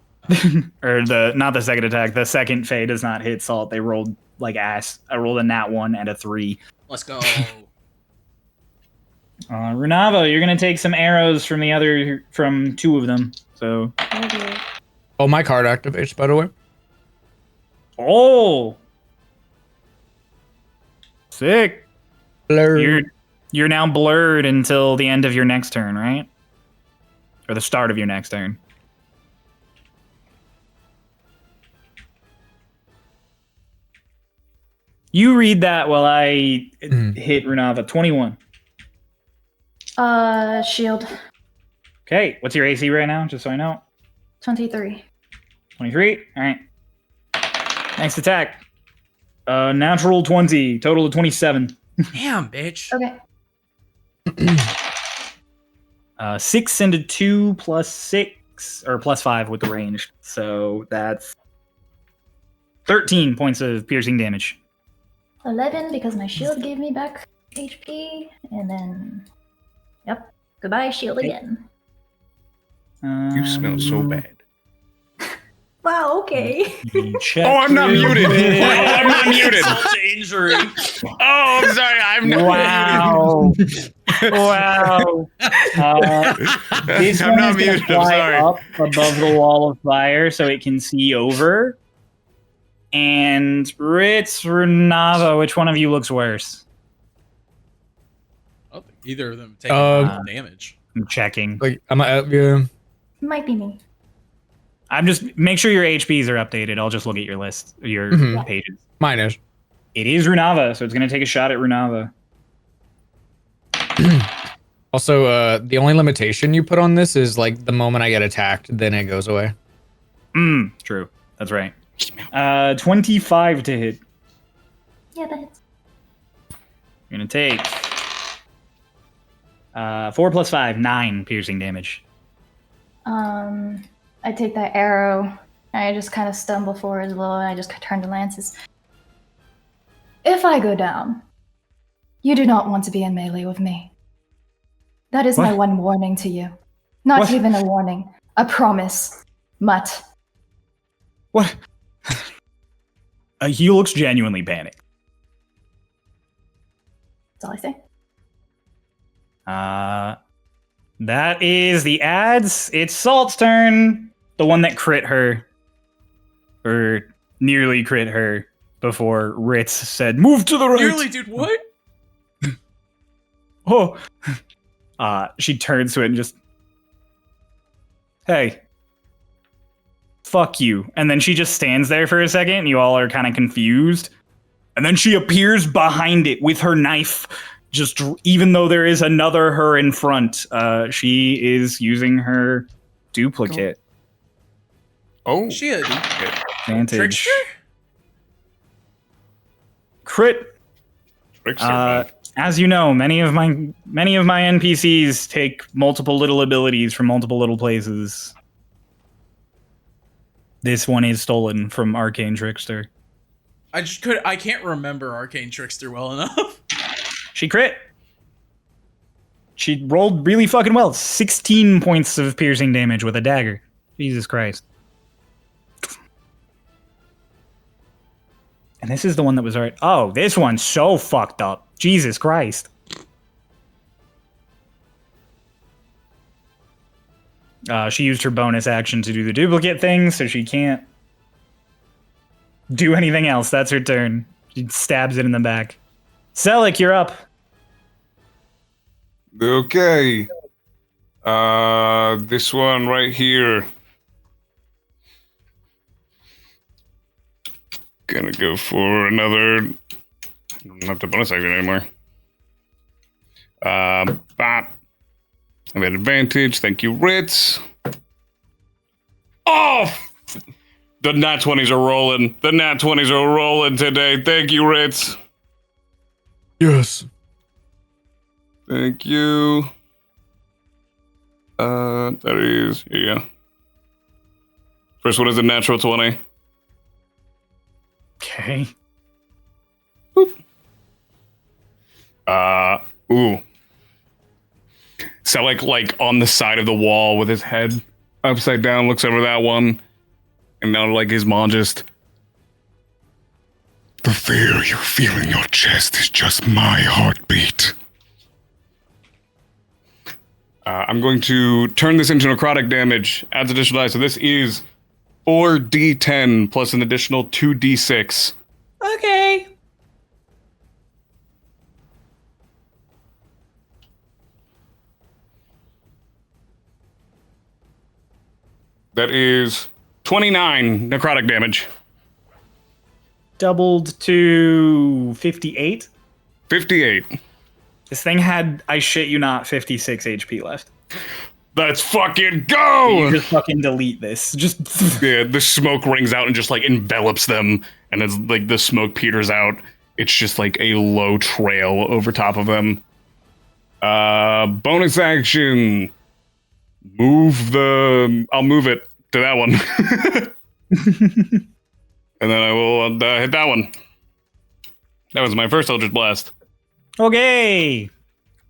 Or not the second attack. The second Fae does not hit Salt. They rolled like ass. I rolled a nat 1 and a 3. Let's go. Runava, you're gonna take some arrows from 2 of them. So. Oh, my card activates, by the way. Oh. Sick. Blur. You're now blurred until the end of your next turn, right? Or the start of your next turn. You read that while I hit Runava. 21. Shield. Okay, what's your AC right now, just so I know? 23. 23? Alright. Next attack. Natural 20, total of 27. Damn, bitch. Okay. 6 and a 2 plus 6, or plus 5 with the range. So that's 13 points of piercing damage. 11 because my shield gave me back HP, and then, yep, goodbye shield again. You smell so bad. Wow, okay. Check Oh, I'm not muted. Oh, I'm not muted. Salt injury. Oh, I'm sorry. I'm not muted. Wow. This I'm one not is gonna muted. I'm fly sorry. up above the wall of fire so it can see over. And Ritz, Runava, which one of you looks worse? I don't think either of them taking damage. I'm checking. Like, yeah. Might be me. I'm just make sure your HPs are updated. I'll just look at your list, your pages. Mine is. It is Runava, so it's gonna take a shot at Runava. Also, the only limitation you put on this is like the moment I get attacked, then it goes away. True. That's right. 25 to hit. Yeah, that hits. You're gonna take 4 plus 5, 9 piercing damage. I take that arrow, and I just kind of stumble forward a little, and I just turn to Lances. If I go down, you do not want to be in melee with me. That is my What? one warning to you. Not What? even a warning. A promise. Mutt. What? He looks genuinely panicked. That's all I say. That is the ads. It's Salt's turn. The one that crit her. Or nearly crit her before Ritz said, "Move to the right." Nearly, dude, what? Oh. She turns to it and just, "Hey. Fuck you." And then she just stands there for a second, and you all are kind of confused. And then she appears behind it with her knife. Just even though there is another her in front, she is using her duplicate. Oh, Shit. Advantage. Trickster? Crit. Trickster. As you know, many of my NPCs take multiple little abilities from multiple little places. This one is stolen from Arcane Trickster. I can't remember Arcane Trickster well enough. She crit. She rolled really fucking well. 16 points of piercing damage with a dagger. Jesus Christ. And this is the one that was alright. Oh, this one's so fucked up. Jesus Christ. She used her bonus action to do the duplicate thing, so she can't do anything else. That's her turn. She stabs it in the back. Selleck, you're up. Okay. This one right here. Gonna go for another. I don't have to bonus action anymore. Bop. I've had advantage. Thank you, Ritz. Oh! The nat 20s are rolling. The nat 20s are rolling today. Thank you, Ritz. Yes. Thank you. That is, yeah. First one is a natural 20. Okay. Ooh. So like on the side of the wall with his head upside down, looks over that one, and now like his mom just. The fear you feel in your chest is just my heartbeat. I'm going to turn this into necrotic damage, adds additional dice, so this is 4d10 plus an additional 2d6. Okay. That is 29 necrotic damage. Doubled to 58. 58. This thing had, I shit you not, 56 HP left. Let's fucking go! You just fucking delete this. Just Yeah, the smoke rings out and just like envelops them, and as like the smoke peters out, it's just like a low trail over top of them. Bonus action. I'll move it to that one. And then I will hit that one. That was my first Eldritch Blast. Okay.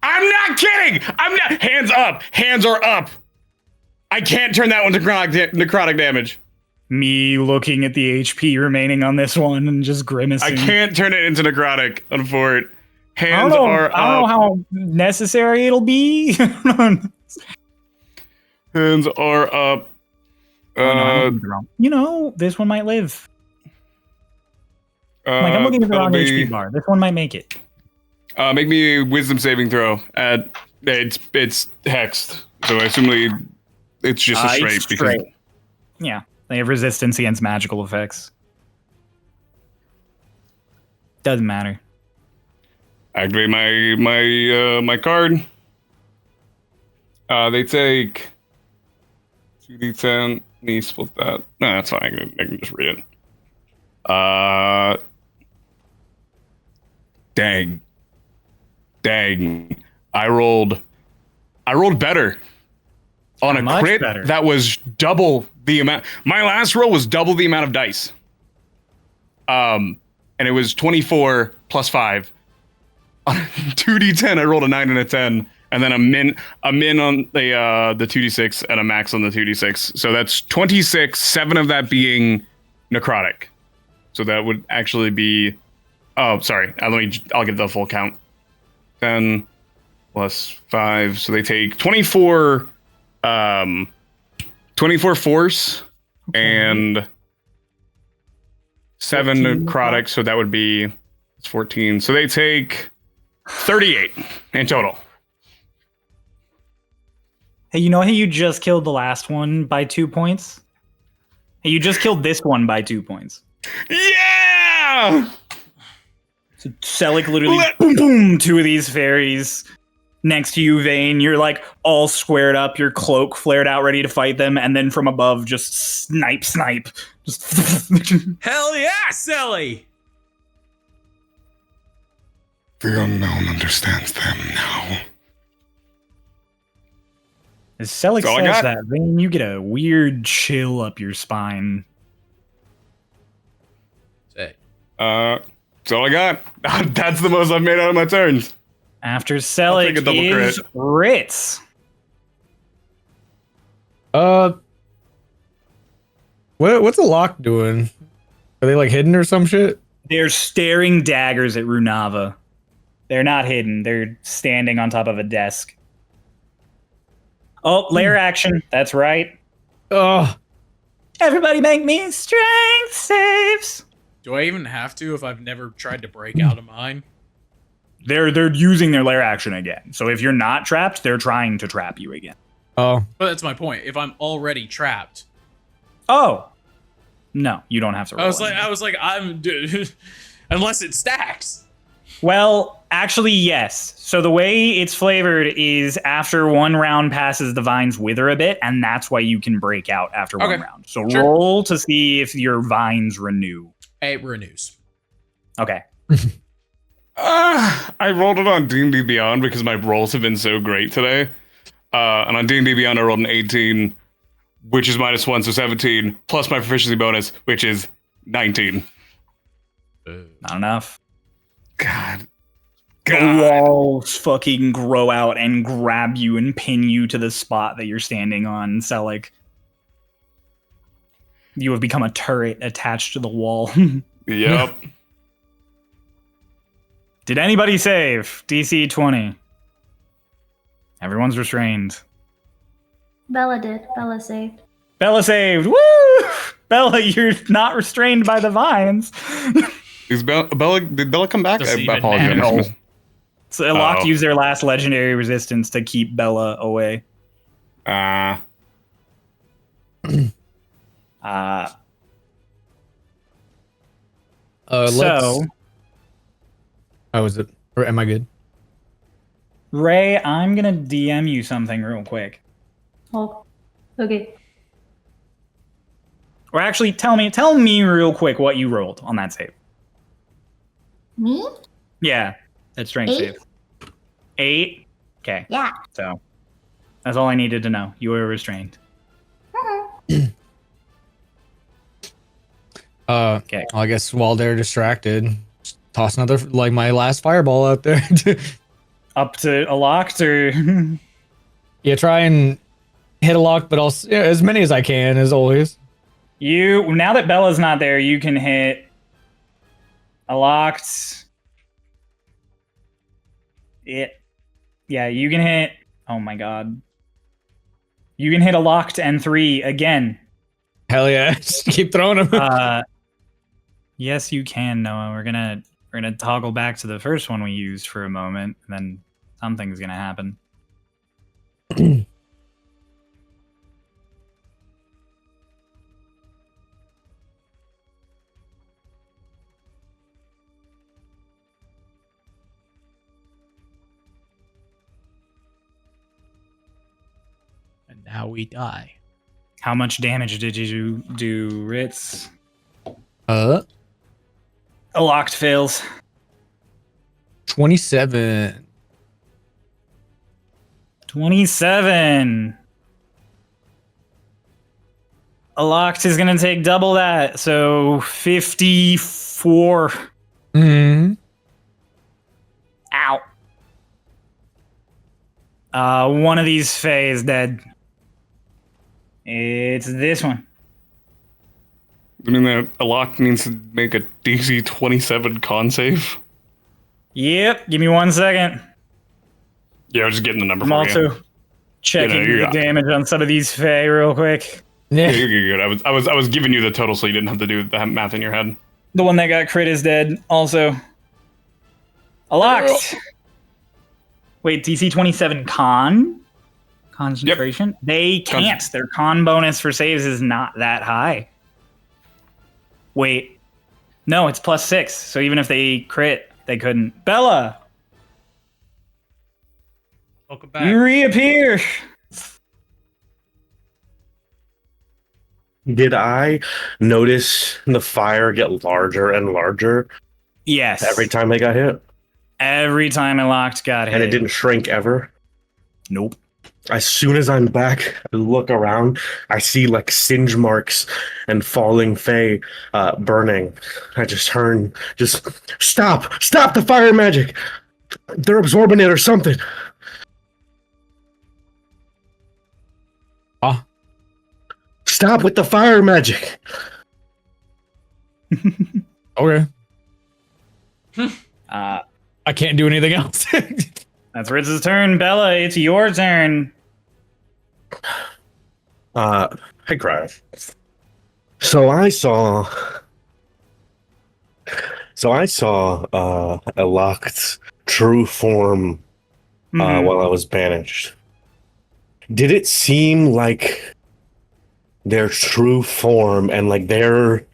I'm not kidding! I'm not. Hands up! Hands are up! I can't turn that one to necrotic damage. Me looking at the HP remaining on this one and just grimacing. I can't turn it into necrotic, unfortunately. I Hands are up. don't know how necessary it'll be. Hands are up. You know, this one might live. Like, I'm looking at the wrong HP bar. This one might make it. Make me a wisdom saving throw. It's hexed, so I assume it's just a straight. It's straight. Yeah, they have resistance against magical effects. Doesn't matter. Activate my card. They take 2d10. Me split that. No, that's fine. I can just read it. Dang. I rolled better. On a crit, better. That was double the amount. My last roll was double the amount of dice. And it was 24 plus 5. On 2d10, I rolled a 9 and a 10. And then a min on the 2d6 and a max on the 2d6. So that's 26, 7 of that being necrotic. So that would actually be... Oh, sorry. I'll get the full count. 10 plus 5. So they take 24 force and 7 necrotic. So that would be 14. So they take 38 in total. Hey, you know how you just killed the last one by 2 points? Hey, you just killed this one by 2 points. Yeah! So Selic literally boom, boom, 2 of these fairies next to you, Vayne. You're like all squared up, your cloak flared out, ready to fight them, and then from above, just snipe. Just hell yeah, Selly! The unknown understands them now. As Selic says that, Vayne, you get a weird chill up your spine. Say. That's all I got. That's the most I've made out of my turns. After Selic is Ritz. What's the lock doing? Are they like hidden or some shit? They're staring daggers at Runava. They're not hidden. They're standing on top of a desk. Oh, lair action. That's right. Oh. Everybody make me strength saves. Do I even have to if I've never tried to break out of mine? They're using their lair action again. So if you're not trapped, they're trying to trap you again. Oh. But that's my point. If I'm already trapped. Oh. No, you don't have to roll. I was like, unless it stacks. Well, actually, yes. So the way it's flavored is after one round passes, the vines wither a bit, and that's why you can break out after one round. So roll to see if your vines renew. It renews. Okay. I rolled it on D&D Beyond because my rolls have been so great today. And on D&D Beyond, I rolled an 18, which is -1, so 17, plus my proficiency bonus, which is 19. Not enough. God. The walls fucking grow out and grab you and pin you to the spot that you're standing on. So, like, you have become a turret attached to the wall. Yep. Did anybody save? DC 20. Everyone's restrained. Bella did. Bella saved. Bella saved. Woo! Bella, you're not restrained by the vines. Did Bella come back? Does I he even apologize. matter? So Locke used their last legendary resistance to keep Bella away. So, how is it? Or am I good? Ray, I'm gonna DM you something real quick. Oh, okay. Or actually, tell me real quick what you rolled on that save. Me? Yeah, that strength 8? save. 8? Okay. Yeah. So, that's all I needed to know. You were restrained. Okay. Well, I guess while they're distracted, just toss another, like my last fireball out there. Up to a locked or Yeah, try and hit a lock, but also as many as I can, as always. you now that Bella's not there, you can hit a locked. Yeah, you can hit. Oh my god, you can hit a locked and 3 again. Hell yeah, just keep throwing them. Yes, you can, Noah. We're gonna toggle back to the first one we used for a moment, and then something's gonna happen. And now we die. How much damage did you do, Ritz? A locked fails. 27. 27. A locked is gonna take double that, so 54. Mm-hmm. Ow. One of these Fae is dead. It's this one. I mean, that a lock needs to make a DC 27 con save. Yep, give me 1 second. Yeah, I was just getting the number I'm for also you. checking the damage on some of these Fae real quick. Yeah, you're good. I was giving you the total so you didn't have to do the math in your head. The one that got crit is dead, also. A locked. Wait, DC 27 con? Concentration? Yep. They can't. Their con bonus for saves is not that high. Wait. No, it's +6. So even if they crit, they couldn't. Bella! Welcome back. You reappear! Did I notice the fire get larger and larger? Yes. Every time they got hit? Every time a locked got hit. And it didn't shrink ever? Nope. As soon as I'm back, I look around, I see like singe marks and falling Fae burning. I just turn, stop the fire magic. They're absorbing it or something. Stop with the fire magic. Okay. I can't do anything else. That's Ritz's turn. Bella, it's your turn. Hey, Grive. So I saw a locked true form while I was banished. Did it seem like their true form and like their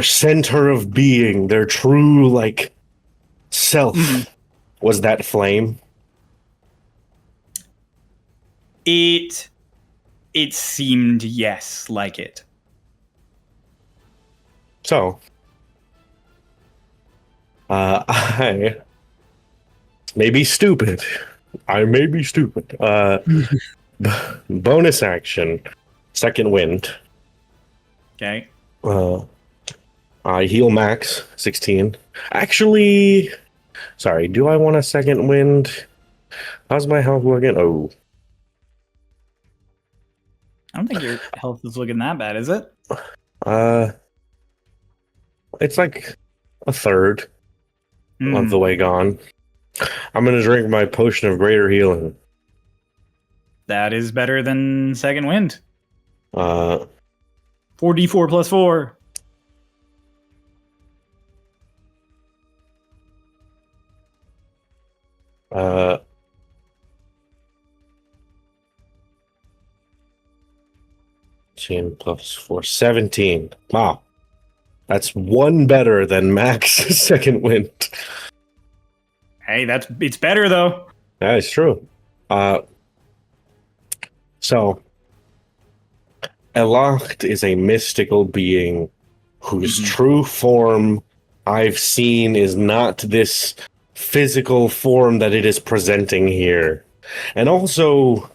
center of being, their true like self was that flame? It seemed yes, like it. So, I may be stupid. Bonus action, second wind. Okay. I heal max 16. Actually, sorry. Do I want a second wind? How's my health looking? Oh, I don't think your health is looking that bad, is it? it's like a third of the way gone. I'm gonna drink my potion of greater healing. That is better than second wind. 4d4 plus 4. Uh, 10 plus 4, 17. Wow. That's one better than Max second wind. Hey, it's better though. That is true. So, Elocht is a mystical being whose true form I've seen is not this physical form that it is presenting here. And also,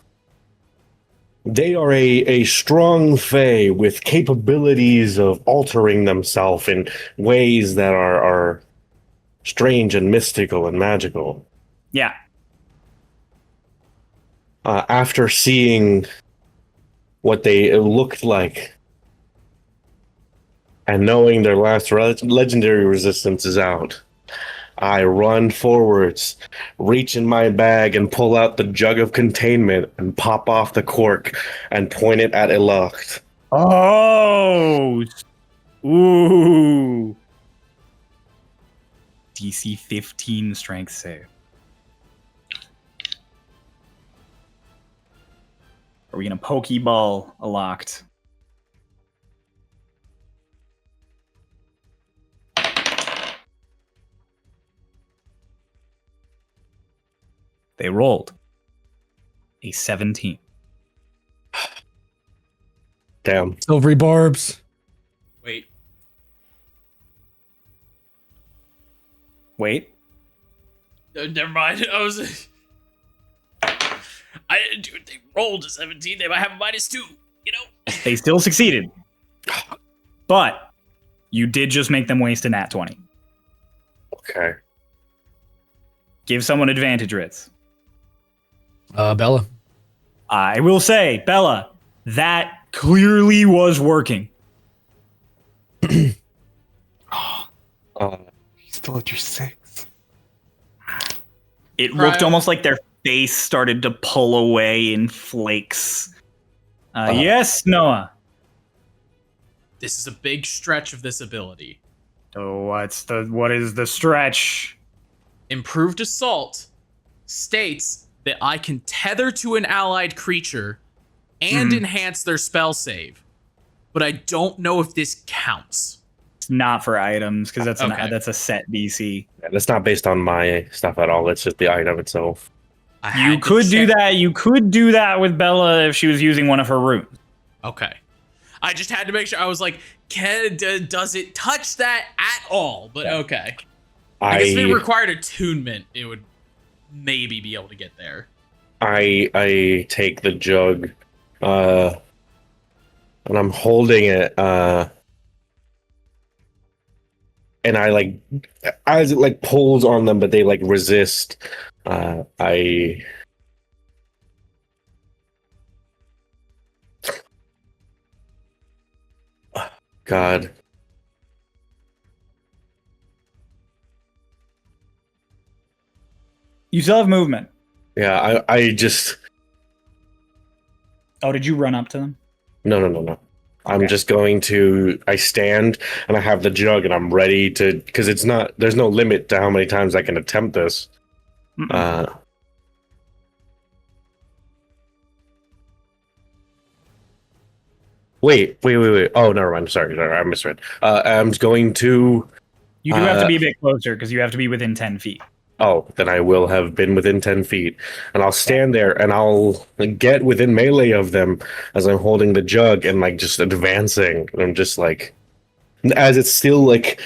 they are a strong fae with capabilities of altering themselves in ways that are strange and mystical and magical. Yeah. After seeing what they looked like and knowing their last legendary resistance is out, I run forwards, reach in my bag and pull out the jug of containment and pop off the cork and point it at Elocht. Oh! Ooh! DC 15 strength save. Are we gonna Pokeball Elocht? They rolled a 17. Damn. Silvery barbs. Wait. Never mind. They rolled a 17. They might have a -2. You know. They still succeeded. But you did just make them waste a nat 20. Okay. Give someone advantage, Ritz. Bella. I will say, Bella, that clearly was working. Still at your 6. It looked almost like their face started to pull away in flakes. Yes, Noah. This is a big stretch of this ability. Oh, what is the stretch? Improved Assault states that I can tether to an allied creature and enhance their spell save. But I don't know if this counts. It's not for items, because that's Okay. that's a set DC. Yeah, that's not based on my stuff at all. It's just the item itself. You could do that. You could do that with Bella if she was using one of her runes. Okay. I just had to make sure. I was like, does it touch that at all? But okay. I guess if it required attunement, it would maybe be able to get there. I take the jug, and I'm holding it, and I like, as it like pulls on them, but they like resist. God. You still have movement. Yeah, I just... Oh, did you run up to them? No. I'm just going to... I stand, and I have the jug, and I'm ready to... Because it's not... There's no limit to how many times I can attempt this. Wait. Oh, never mind. Sorry, I misread. I'm going to. You do have to be a bit closer because you have to be within 10 feet. Oh, then I will have been within 10 feet. And I'll stand there and I'll get within melee of them as I'm holding the jug and like just advancing. And I'm just like, as it's still like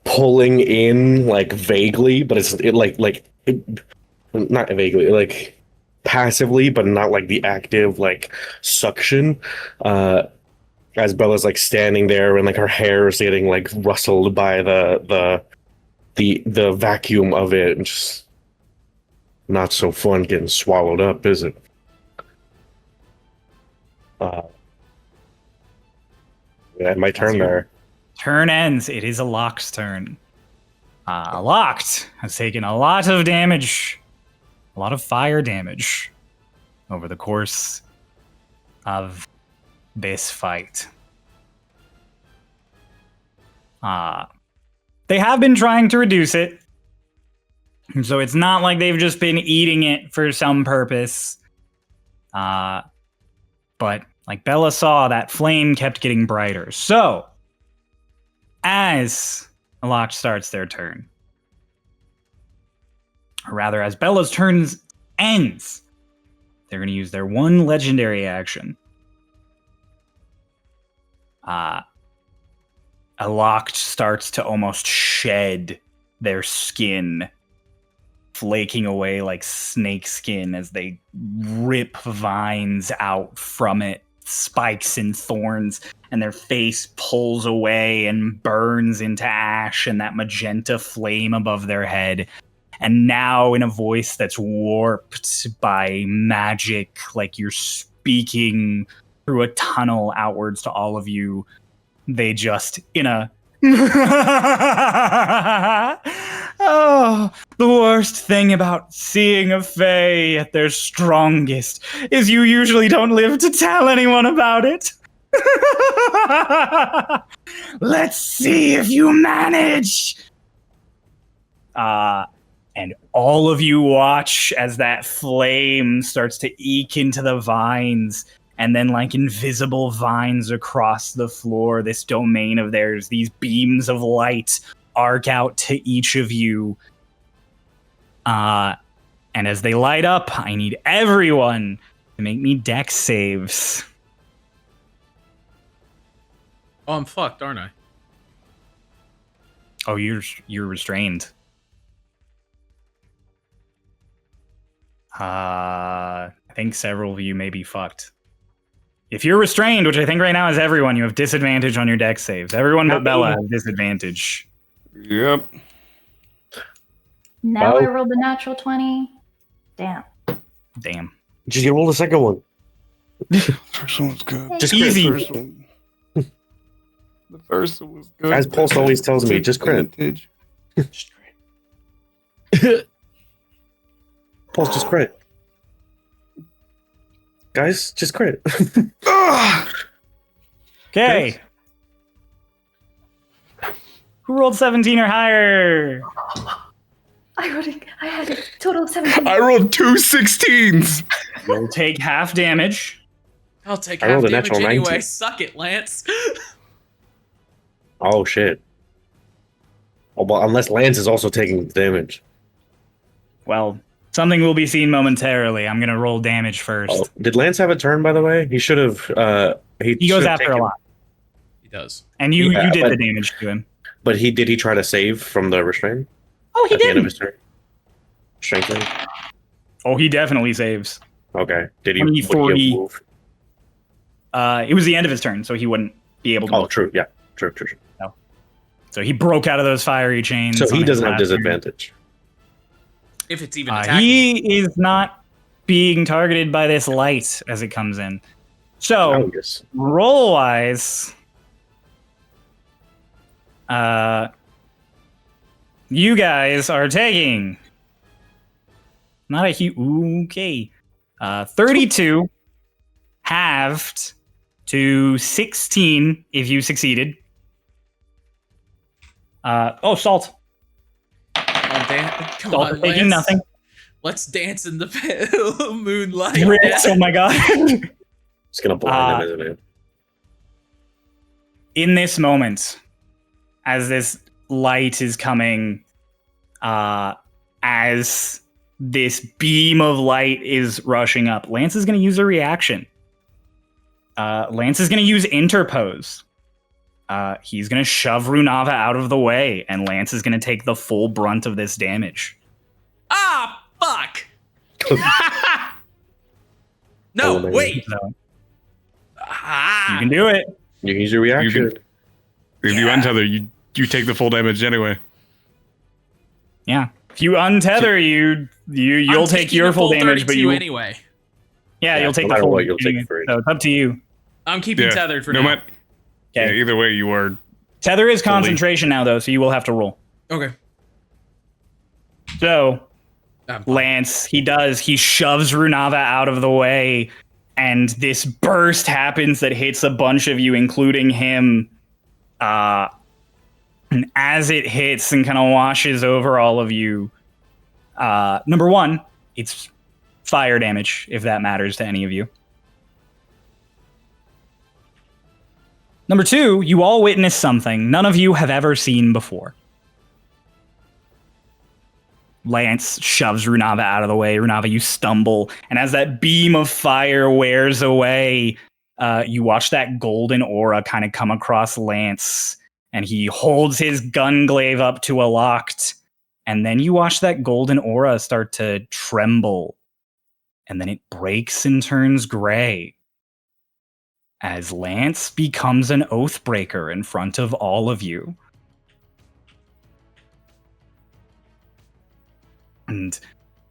pulling in like vaguely, but it's not vaguely, like passively, but not like the active like suction. As Bella's like standing there and like her hair is getting like rustled by the vacuum of it, and just not so fun getting swallowed up, is it? Yeah, my turn there. Turn ends. It is a Lock's turn. Locked has taken a lot of damage, a lot of fire damage over the course of this fight. They have been trying to reduce it, so it's not like they've just been eating it for some purpose. But like Bella saw, that flame kept getting brighter. So as Alok starts their turn, or rather as Bella's turn ends, they're going to use their one legendary action. Alok starts to almost shed their skin, flaking away like snake skin as they rip vines out from it, spikes and thorns, and their face pulls away and burns into ash and that magenta flame above their head. And now in a voice that's warped by magic, like you're speaking through a tunnel outwards to all of you, they just, in a oh, the worst thing about seeing a fae at their strongest is you usually don't live to tell anyone about it. Let's see if you manage. And all of you watch as that flame starts to eke into the vines. And then like invisible vines across the floor, this domain of theirs, these beams of light arc out to each of you. And as they light up, I need everyone to make me dex saves. Oh, I'm fucked, aren't I? Oh, you're restrained. I think several of you may be fucked. If you're restrained, which I think right now is everyone, you have disadvantage on your dex saves. Everyone but Bella has disadvantage. Yep. Now I rolled the natural 20. Damn. Just you roll the second one. First one was good. Just easy. crit. First one. The first one was good. As Pulse always tells me, just crit. Just great. Pulse, just crit. Guys, just crit. Okay. Who rolled 17 or higher? I had a total of 17. I rolled 2 16s. You'll take half damage. I'll take I half rolled a damage natural anyway. 19. Suck it, Lance. Oh, shit. Oh, well, unless Lance is also taking damage. Well, something will be seen momentarily. I'm going to roll damage first. Oh, did Lance have a turn, by the way? He should have... He goes after a lot. He does. And you Yeah, did but- the damage to him. But did he try to save from the restraint? Oh, he At the end of did. his turn? Strength save? Oh, he definitely saves. Okay. Did he... 20, would he 40. have moved? It was the end of his turn, so he wouldn't be able to. Oh, true. Yeah. True. So he broke out of those fiery chains. So on he his doesn't have last turn. disadvantage. If it's even attacking. He is not being targeted by this light as it comes in. So, Oh, yes. roll-wise, you guys are taking not a huge... Okay. 32 halved to 16 if you succeeded. Salt. Come Salt on, taking Lance. nothing. Let's dance in the moonlight. Oh my god. It's gonna blind him, isn't it? In this moment, as this light is coming, as this beam of light is rushing up, Lance is going to use a reaction. Lance is going to use interpose. He's going to shove Runava out of the way, and Lance is going to take the full brunt of this damage. Ah, fuck! No, wait. So, Ah. you can do it. You can use your reaction. If you untether, you take the full damage anyway. Yeah. If you untether, you'll take your full damage, but you anyway. Yeah, you'll take no the matter full what, you'll damage. take for it. So it's up to you. I'm keeping tethered for now. Okay. Yeah, either way, you are. Tether is concentration now, though, so you will have to roll. Okay. So, Lance, he shoves Runava out of the way, and this burst happens that hits a bunch of you, including him. And as it hits and kind of washes over all of you, number one, it's fire damage, if that matters to any of you. Number two, you all witness something none of you have ever seen before. Lance shoves Runava out of the way. Runava, you stumble. And as that beam of fire wears away, you watch that golden aura kind of come across Lance. And he holds his gun glaive up to a locked. And then you watch that golden aura start to tremble. And then it breaks and turns gray. As Lance becomes an Oathbreaker in front of all of you. And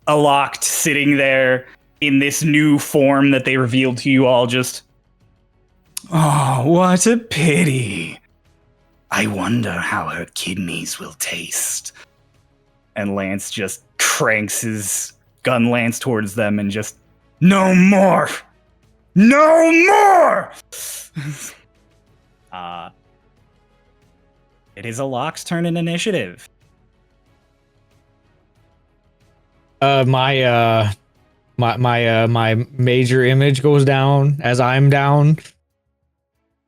Aloct sitting there in this new form that they revealed to you all just... Oh, what a pity. I wonder how her kidneys will taste. And Lance just cranks his gun lance towards them and just... No more! No more! It is Aloc's turn in initiative. My major image goes down as I'm down.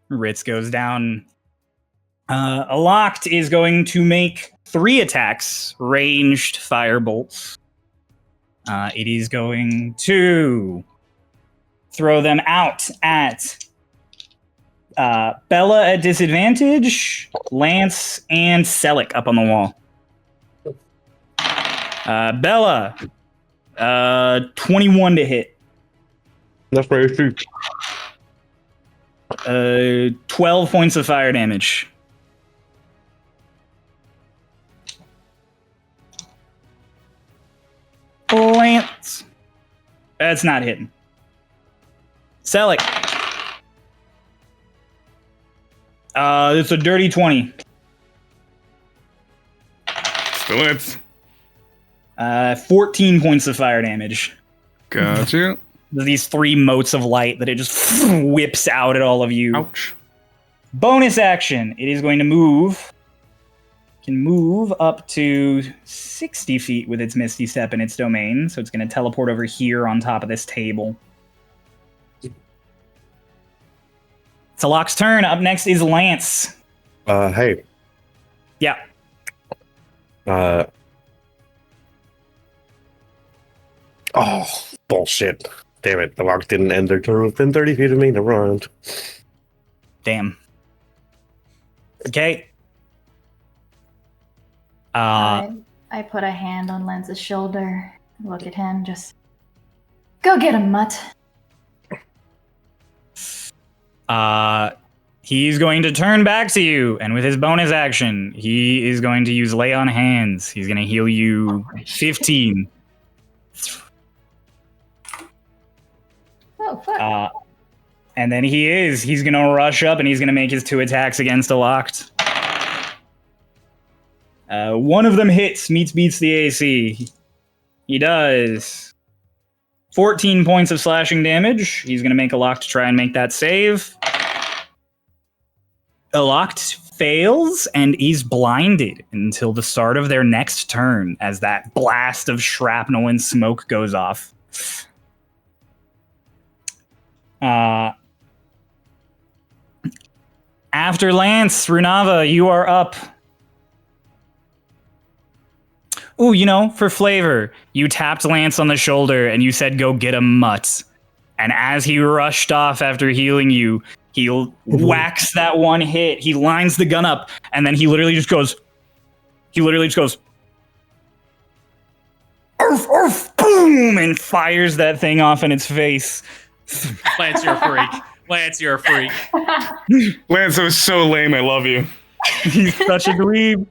Ritz goes down. Aloct is going to make 3 attacks, ranged firebolts. It is going to throw them out at Bella at disadvantage, Lance, and Selleck up on the wall. Bella, 21 to hit. That's very true. 12 points of fire damage. Lance. That's not hitting. Selleck. It's a dirty 20. Still hits. 14 points of fire damage. Gotcha. These 3 motes of light that it just whips out at all of you. Ouch. Bonus action. It is going to move. Can move up to 60 feet with its Misty Step in its domain. So it's going to teleport over here on top of this table. It's Aloc's turn. Up next is Lance. Hey. Yeah. Oh, bullshit. Damn it. The lock didn't end their turn within 30 feet of me. Never mind. Damn. Okay. I put a hand on Lance's shoulder, look at him, just go get him, Mutt. He's going to turn back to you, and with his bonus action, he is going to use Lay on Hands. He's going to heal you 15. Oh, fuck. And then he's going to rush up, and he's going to make his 2 attacks against Aloct. One of them hits, beats the AC. He does 14 points of slashing damage. He's going to make Aloct try and make that save. Aloct fails and is blinded until the start of their next turn as that blast of shrapnel and smoke goes off. After Lance, Runava, you are up. Ooh, for flavor, you tapped Lance on the shoulder and you said, go get a mutt. And as he rushed off after healing you, he whacks that one hit. He lines the gun up, and then he literally just goes, arf, arf, boom, and fires that thing off in its face. Lance, you're a freak. Lance, you're a freak. Lance, that was so lame. I love you. He's such a dweeb.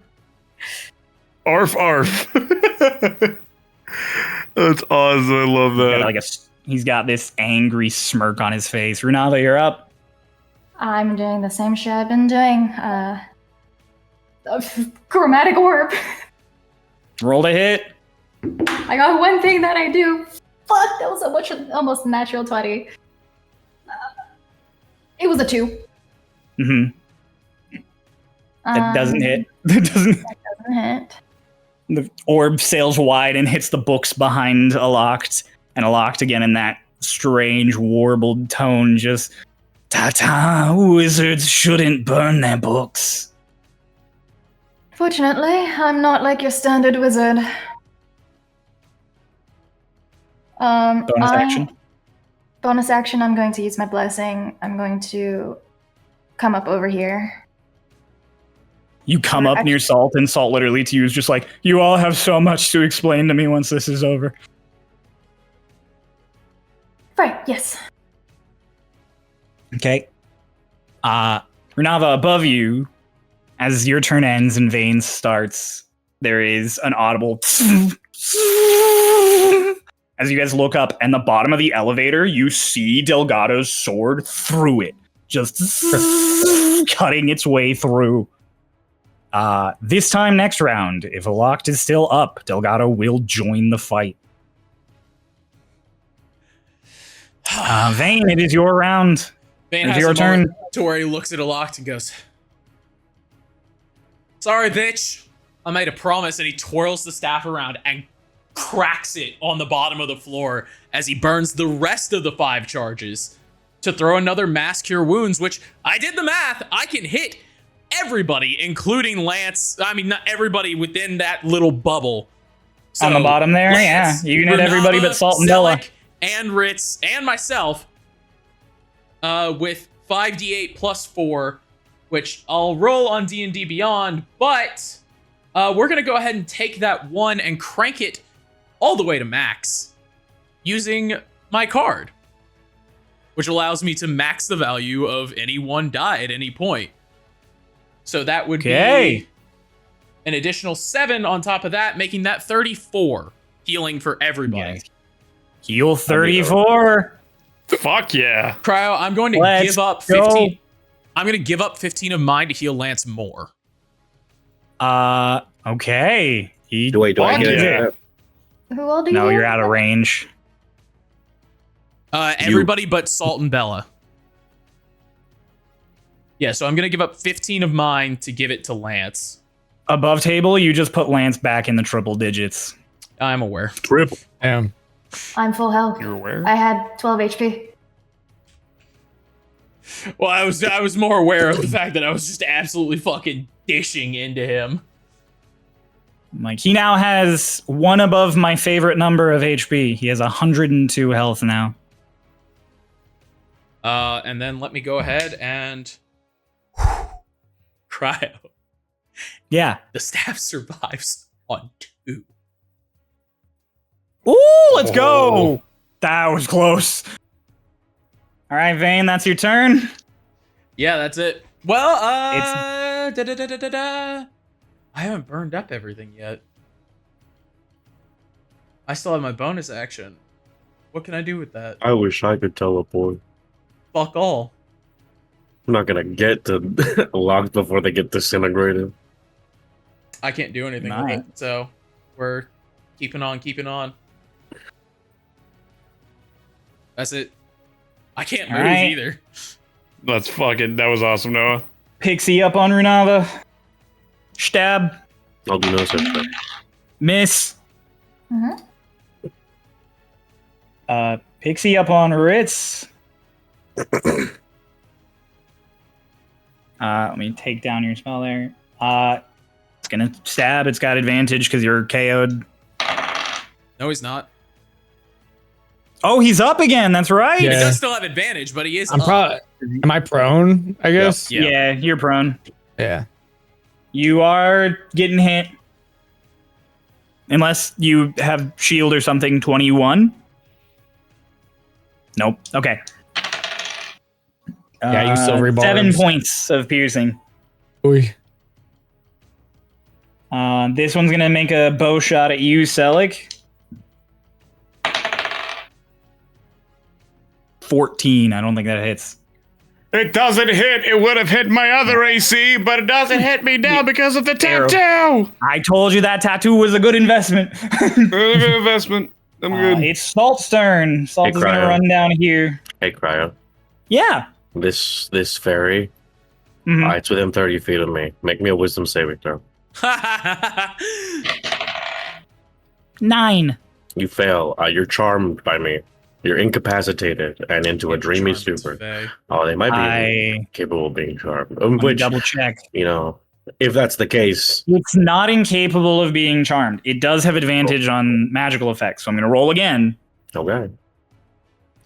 Arf, arf. That's awesome. I love that. He's got this angry smirk on his face. Runava, you're up. I'm doing the same shit I've been doing. Chromatic orb. Roll to hit. I got one thing that I do. Fuck, that was almost a natural 20. It was a 2. Mm-hmm. That doesn't hit. That doesn't hit. The orb sails wide and hits the books behind Aloct. And Aloct again in that strange warbled tone just, ta-ta, wizards shouldn't burn their books. Fortunately, I'm not like your standard wizard. Bonus action. Bonus action, I'm going to use my blessing. I'm going to come up over here. You come up near Salt, and Salt literally to you is just like, you all have so much to explain to me once this is over. Right, yes. Okay. Runava, above you, as your turn ends and Vane starts, there is an audible as you guys look up, and the bottom of the elevator, you see Delgado's sword through it, just cutting its way through. This time next round, if Aloct is still up, Delgado will join the fight. Vane, it is your round. Vane it's has your a turn. moment to where he looks at Aloct and goes, sorry, bitch. I made a promise, and he twirls the staff around and cracks it on the bottom of the floor as he burns the rest of the 5 charges to throw another mass cure wounds, which I did the math. I can hit everybody, including Lance. I mean, not everybody within that little bubble. So, on the bottom there, Lance, yeah. You can hit everybody but Salt and Bella. Selleck, and Ritz, and myself, with 5d8 plus 4, which I'll roll on D&D Beyond, but we're going to go ahead and take that 1 and crank it all the way to max using my card, which allows me to max the value of any one die at any point. So that would be an additional 7 on top of that, making that 34 healing for everybody. Yeah. Heal 34. Fuck yeah. Cryo, I'm going to give up 15. I'm going to give up 15 of mine to heal Lance more. Okay. Wait, do I get it? Who all do you No, get? you're out of range. Everybody but Salt and Bella. Yeah, so I'm going to give up 15 of mine to give it to Lance. Above table, you just put Lance back in the triple digits. I'm aware. Triple. Damn. I'm full health. You're aware? I had 12 HP. Well, I was more aware of the fact that I was just absolutely fucking dishing into him. Like, he now has 1 above my favorite number of HP. He has 102 health now. And then let me go ahead and Cryo. Yeah. The staff survives on 2. Ooh, let's go. That was close. All right, Vane, that's your turn. Yeah, that's it. Well, I haven't burned up everything yet. I still have my bonus action. What can I do with that? I wish I could teleport. Fuck all. I'm not gonna get to locked before they get disintegrated. I can't do anything with it, so we're keeping on. That's it. I can't move either. That was awesome, Noah. Pixie up on Runava. Stab. I'll do no such thing. Miss. Mm-hmm. Pixie up on Ritz. Let me take down your spell there. It's gonna stab. It's got advantage because you're KO'd. No, he's not. Oh, he's up again. That's right. He Yeah. does still have advantage, but he is I'm up. Am I prone? I guess. Yeah. Yeah, you're prone. Yeah. You are getting hit. Unless you have shield or something. 21. Nope. Okay. Yeah, you silvery barbs. 7 points of piercing. Oy. This one's gonna make a bow shot at you, Selic. 14. I don't think that hits. It doesn't hit. It would have hit my other AC, but it doesn't hit me now because of the tattoo. I told you that tattoo was a good investment. Good investment. I'm good. It's Salt's turn. Salt is gonna Cryo. run down here. Hey, Cryo. Yeah. This fairy, Mhm. it's within 30 feet of me. Make me a wisdom saving throw. 9. You fail. You're charmed by me. You're incapacitated and into a dreamy Charmed stupor. Fae. Oh, they might be I capable of being charmed. let me Which, double check. you know, if that's the case, It's not incapable of being charmed. It does have advantage on magical effects, so I'm gonna roll again. okay,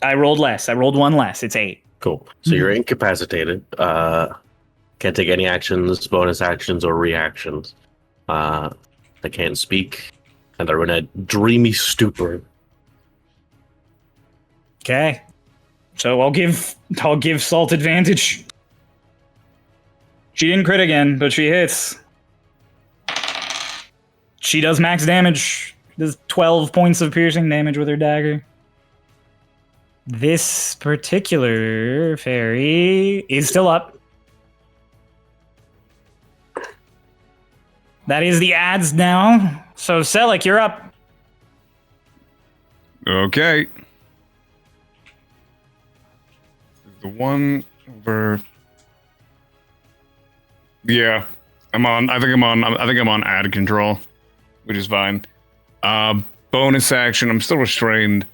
I rolled less. I rolled 1 less. It's 8. cool. So you're incapacitated. Can't take any actions, bonus actions, or reactions. They can't speak, and they're in a dreamy stupor. Okay. So I'll give Salt advantage. She didn't crit again, but she hits. She does max damage. Does 12 points of piercing damage with her dagger. This particular fairy is still up. That is the ads now. So Selic, you're up. Okay. The one over. Yeah, I'm on. I think I'm on ad control, which is fine. Bonus action. I'm still restrained.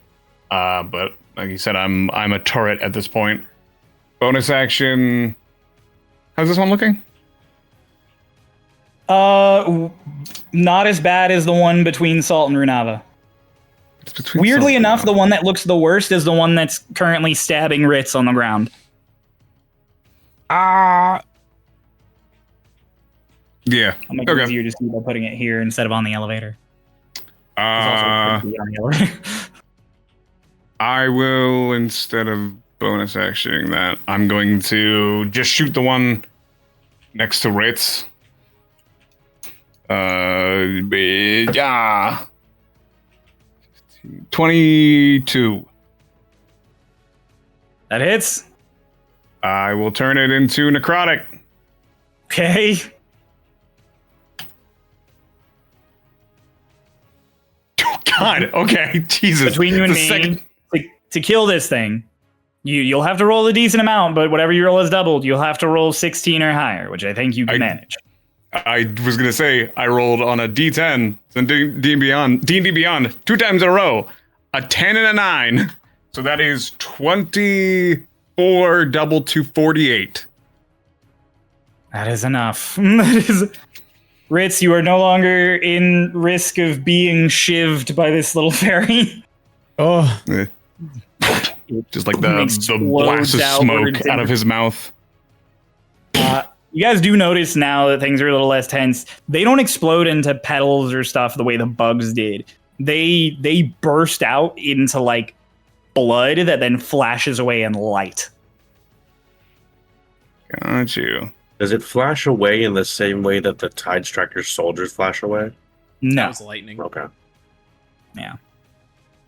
But like you said, I'm a turret at this point. Bonus action. How's this one looking? Not as bad as the one between Salt and Runava. It's between Weirdly something. enough, the one that looks the worst is the one that's currently stabbing Ritz on the ground. Yeah. I'll make it Okay. easier to see by putting it here instead of on the elevator. It's also pretty on the elevator. I will, instead of bonus actioning that, I'm going to just shoot the one next to Ritz. Yeah. 22. That hits. I will turn it into necrotic. Okay. Oh, God. Okay. Jesus. Between you and The me, second- to kill this thing, you'll have to roll a decent amount, but whatever you roll is doubled. You'll have to roll 16 or higher, which I think you can manage. I was gonna say I rolled on a D10 in D&D Beyond 2 times in a row, a 10 and a 9. So that is 24 double to 48. That is enough. That is. Ritz, you are no longer in risk of being shivved by this little fairy. Oh, Just like the blast of smoke out of his mouth. You guys do notice now that things are a little less tense. They don't explode into petals or stuff the way the bugs did. They burst out into like blood that then flashes away in light. Got you. Does it flash away in the same way that the Tide Striker's soldiers flash away? That No. was lightning. Okay. Yeah.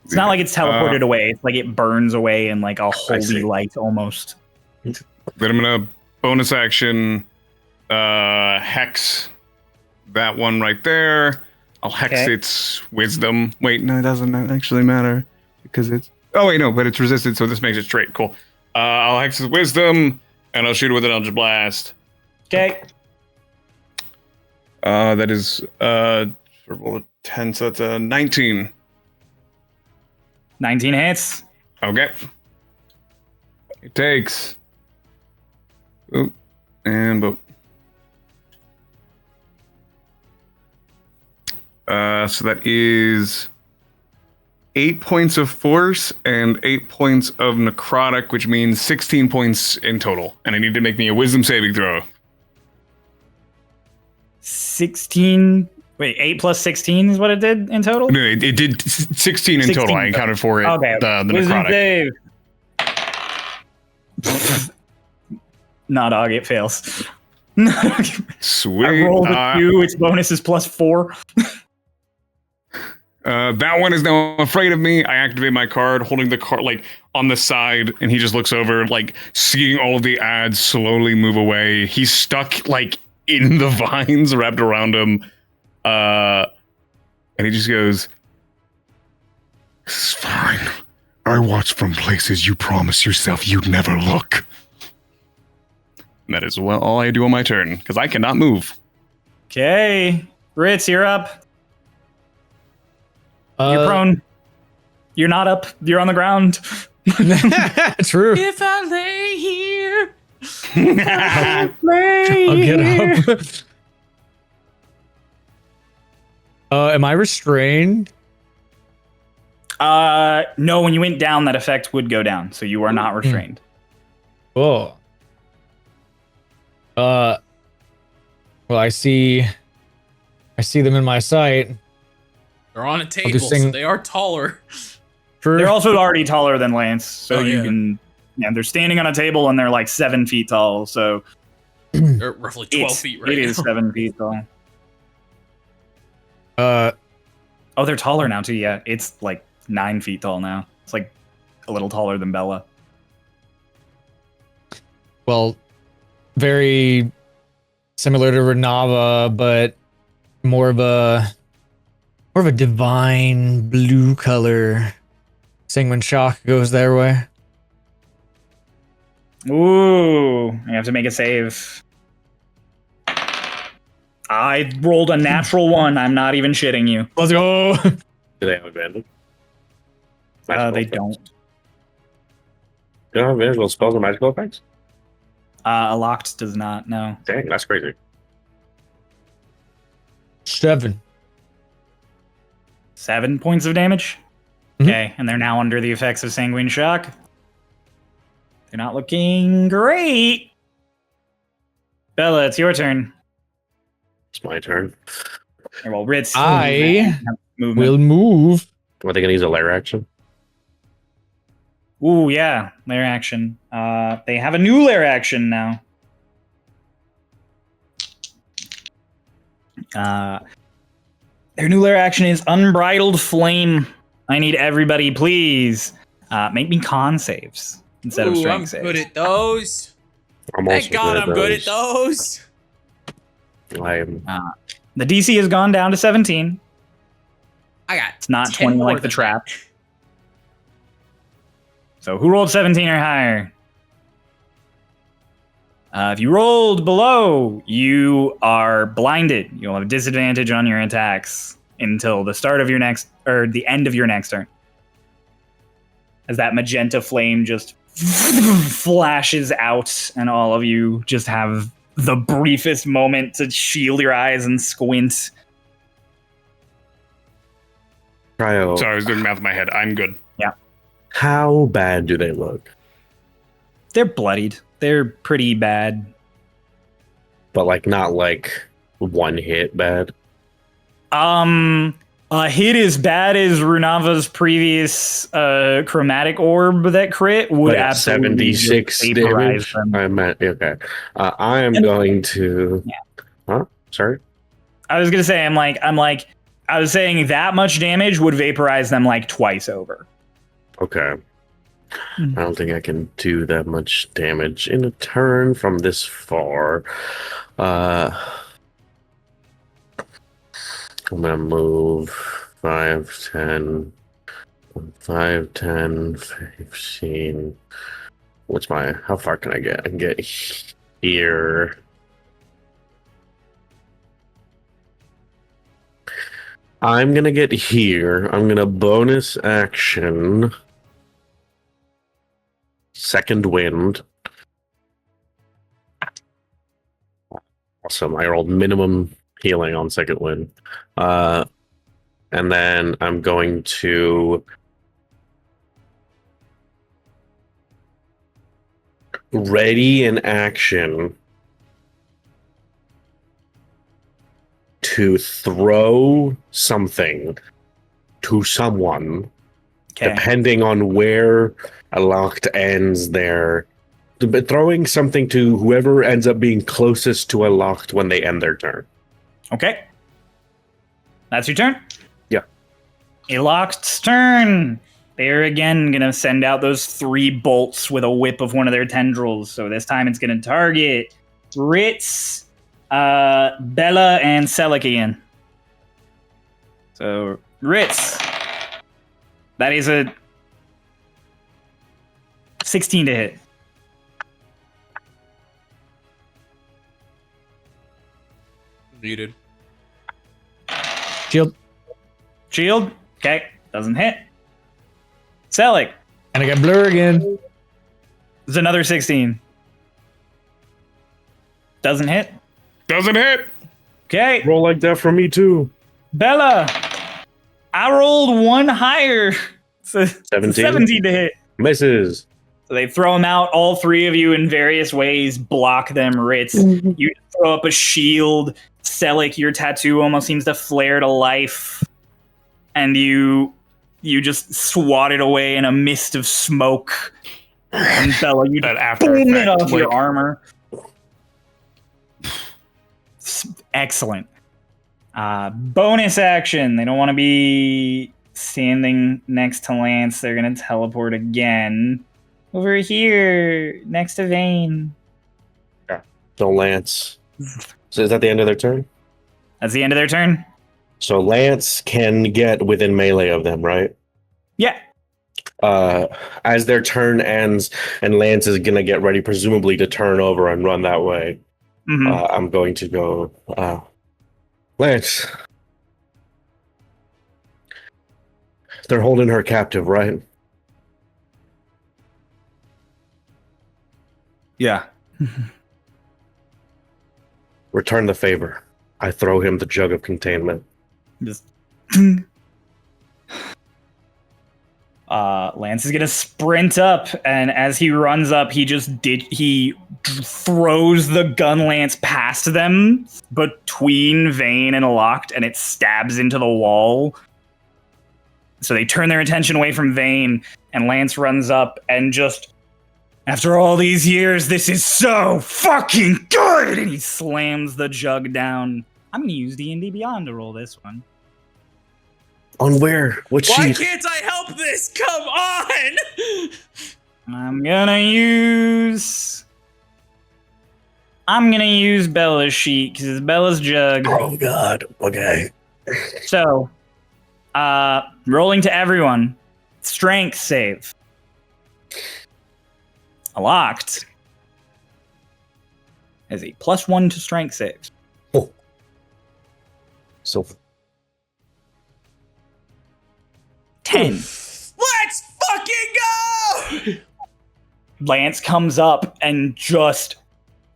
It's not like it's teleported away. It's like it burns away in like a holy see. light almost. Then I'm gonna bonus action hex that one right there. I'll hex Okay. its wisdom. Wait, no, it doesn't actually matter because it's. Oh wait, no, but it's resisted, so this makes it straight. Cool. I'll hex its wisdom and I'll shoot it with an Eldritch Blast. Okay. That is roll a 10, so that's a 19. 19 hits. Okay. It takes And boat. So that is 8 points of force and 8 points of necrotic, which means 16 points in total. And I need to make me a wisdom saving throw. 16. Wait, 8 plus 16 is what it did in total? No, it did 16 in total. I accounted for it. Okay. The Wisdom necrotic. save. Nah, dog, it fails. Sweet. I rolled a 2. Its bonus is plus 4. That one is now afraid of me. I activate my card, holding the card like on the side, and he just looks over, like seeing all of the ads slowly move away. He's stuck like in the vines wrapped around him. And he just goes, "It's fine. I watch from places you promised yourself you'd never look." And that is all I do on my turn, because I cannot move. Okay. Ritz, you're up. You're prone. You're not up. You're on the ground. True. If I lay here. I'll get up. Am I restrained? No, when you went down, that effect would go down, so you are not restrained. Oh. Well, I see them in my sight. They're on a table, so they are taller. They're also already taller than Lance, so you yeah. can. Yeah, they're standing on a table and they're like 7 feet tall. So They're roughly 12 feet right It now. is 7 feet tall. Oh, they're taller now too. Yeah, it's like 9 feet tall now. It's like a little taller than Bella. Well, very similar to Renava, but more of a divine blue color. Sanguine shock goes their way. Ooh, you have to make a save. I rolled a natural 1. I'm not even shitting you. Let's go. Do they have advantage? They don't. You don't have advantage on spells and magical effects? A locked does not. No. Dang, that's crazy. 7. 7 points of damage. Mhm. Okay, and they're now under the effects of sanguine shock. They're not looking great. Bella, it's your turn. It's my turn. Well, Ritz. I movement. will move. Are they going to use a lair action? Ooh, yeah, lair action. They have a new lair action now. Their new lair action is Unbridled Flame. I need everybody, please, make me con saves instead of strength I'm saves. good at those. Thank God I'm good at those. I am. The DC has gone down to 17. I got It's not 10 20 more like the than trap. that. So who rolled 17 or higher? If you rolled below, you are blinded. You'll have a disadvantage on your attacks until the start of your next, or the end of your next turn. As that magenta flame just flashes out, and all of you just have the briefest moment to shield your eyes and squint. Cryo. Sorry, I was doing math in my head. I'm good. How bad do they look? They're bloodied. They're pretty bad. But like not like one hit bad. A hit as bad as Runava's previous chromatic orb that crit would Like a absolutely 76 vaporize damage. them. I meant okay. I am going to. Yeah. Huh? Sorry. I was gonna say, I was saying that much damage would vaporize them like twice over. Okay. I don't think I can do that much damage in a turn from this far. I'm gonna move 5, 10, 5, 10, 15. How far can I get? I can get here. I'm gonna get here. I'm gonna bonus action. Second wind. Awesome. I rolled minimum healing on second wind. And then I'm going to ready in action to throw something to someone, depending on where a locked ends there. But throwing something to whoever ends up being closest to a locked when they end their turn. Okay. That's your turn? Yeah. A locked's turn. They're again going to send out those 3 bolts with a whip of one of their tendrils. So this time it's going to target Ritz, Bella, and Selleck again. So, Ritz. That is a 16 to hit. Muted. Shield. Shield. Okay. Doesn't hit. Selleck. And I got blur again. It's another 16. Doesn't hit. Doesn't hit. Okay. Roll like that for me too. Bella. I rolled 1 higher. So 17 to hit. Misses. So they throw them out. All 3 of you in various ways block them. Ritz, you throw up a shield. Selleck, your tattoo almost seems to flare to life. And you just swat it away in a mist of smoke. And Bella, you That boom it after off your armor. Excellent. Bonus action. They don't want to be standing next to Lance. They're going to teleport again. Over here, next to Vayne. So Lance. So is that the end of their turn? That's the end of their turn? So Lance can get within melee of them, right? Yeah. As their turn ends and Lance is going to get ready, presumably, to turn over and run that way, I'm going to go, Lance. They're holding her captive, right? Yeah. Return the favor. I throw him the jug of containment. Just Lance is gonna sprint up, and as he runs up, he throws the gun lance past them between Vayne and Locked, and it stabs into the wall. So they turn their attention away from Vayne, and Lance runs up and just, after all these years, this is so fucking good! And he slams the jug down. I'm gonna use D&D Beyond to roll this one. On where? What sheet? Why can't I help this? Come on! I'm gonna use Bella's sheet because it's Bella's jug. Oh god. Okay. So, rolling to everyone. Strength save. Locked has a +1 to strength saves. Oh. So 10. Let's fucking go! Lance comes up and just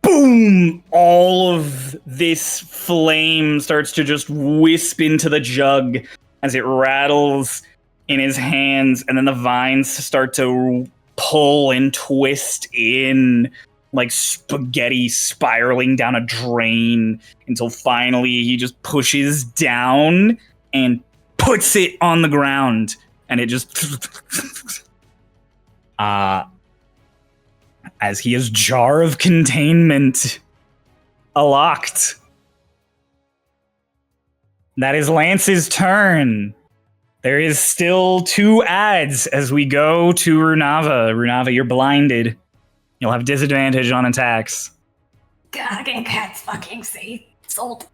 boom! All of this flame starts to just wisp into the jug as it rattles in his hands, and then the vines start to pull and twist in like spaghetti spiraling down a drain until finally he just pushes down and puts it on the ground, and it just as he has Jar of Containment locked. That is Lance's turn. There is still 2 ads as we go to Runava. Runava, you're blinded. You'll have disadvantage on attacks. God, I can't fucking see. Salt.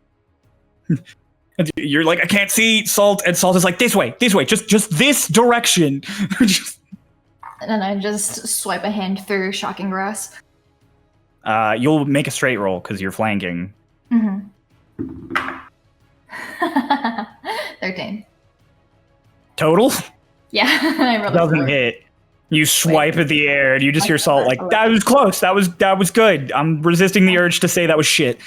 You're like, I can't see Salt, and Salt is like, this way, just this direction. And then I just swipe a hand through Shocking Grass. You'll make a straight roll because you're flanking. 13. Total? Yeah, I rolled a Doesn't 4. hit. You swipe at the air, and you just hear Salt like, "That was close. That was good. I'm resisting the urge to say that was shit."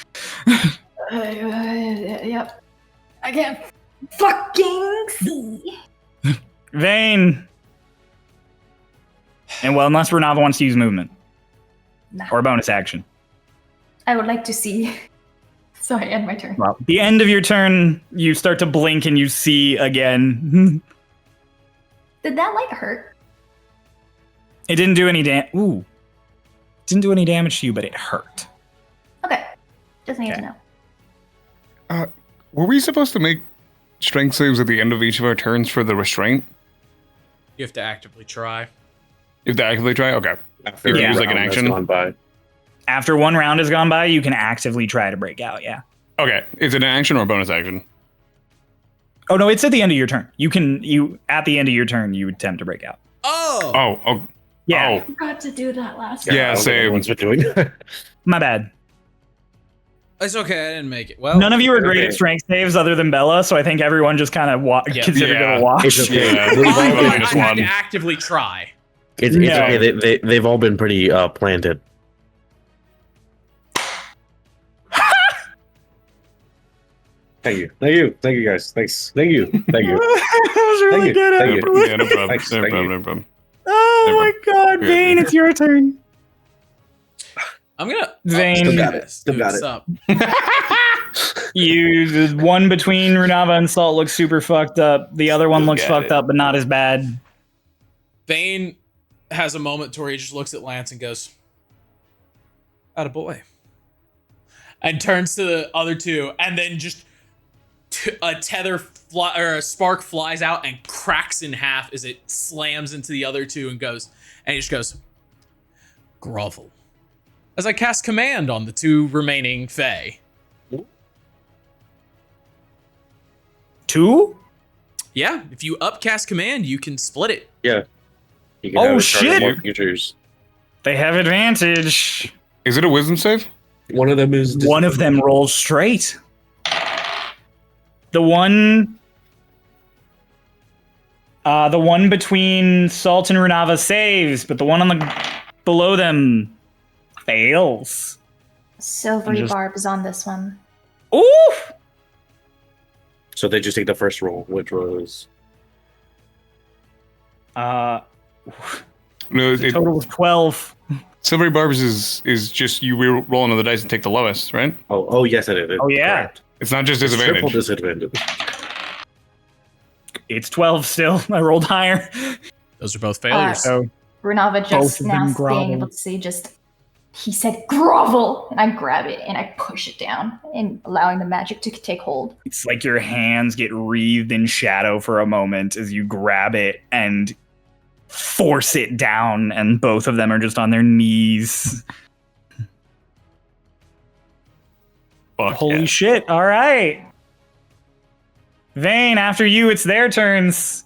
Yep. I can't fucking see. Vayne. And well, unless Renava wants to use movement Nah. or bonus action. I would like to see. So I end my turn. Well, the end of your turn, you start to blink and you see again. Did that like hurt? It didn't do any Ooh. Didn't do any damage to you, but it hurt. Okay. Just need to know. Were we supposed to make strength saves at the end of each of our turns for the restraint? You have to actively try. You have to actively try? Okay. After It Yeah. was like an round has action. gone by. After one round has gone by, you can actively try to break out, yeah. Okay. Is it an action or a bonus action? Oh no, it's at the end of your turn. You at the end of your turn, you attempt to break out. Oh! Oh. Yeah, Oh. Forgot to do that last Yeah, I don't think same. everyone's been doing. my bad. It's okay, I didn't make it. Well, None of you are great okay. at strength saves other than Bella, so I think everyone just kind of Yeah. considered Yeah. it a wash. It's okay. Yeah. They've all I been- thought just I had to one. actively try. It's No. okay. They've all been pretty planted. Thank you guys. Thank you. That was really you. good. Thank you. Yeah, no problem. Thanks, No thank problem. you. No problem. Oh Never. my god, Yeah. Vayne, it's your turn. I'm gonna... Zane. Still got it. Still Dude, got what's it. up? The one between Renava and Salt looks super fucked up. The other one Still looks got fucked it. up, but not as bad. Vayne has a moment to where he just looks at Lance and goes, "Atta boy," and turns to the other two, and then just a a spark flies out and cracks in half as it slams into the other two and he just goes, "Grovel," as I cast command on the two remaining Fae. 2? Yeah, if you upcast command, you can split it. Yeah. You can Oh, have a chart of shit! more creatures. They have advantage. Is it a wisdom save? One of them is One of them rolls straight. The one between Salt and Renava saves, but the one on the below them fails. Silvery Just- barbs on this one. Oof! So they just take the first roll, which was Uh, No, the total was 12. Silvery Barbs is just you roll another dice and take the lowest, right? oh yes, I did. Oh, yeah. Correct. It's not just It's triple disadvantage. disadvantage. It's 12 still. I rolled higher. Those are both failures. So Renava Both just of now them grovel. being able to see he said grovel, and I grab it and I push it down and allowing the magic to take hold. it's like your hands get wreathed in shadow for a moment as you grab it and force it down, and both of them are just on their knees. Fuck Holy yeah. shit. All right. Vayne, after you, it's their turns.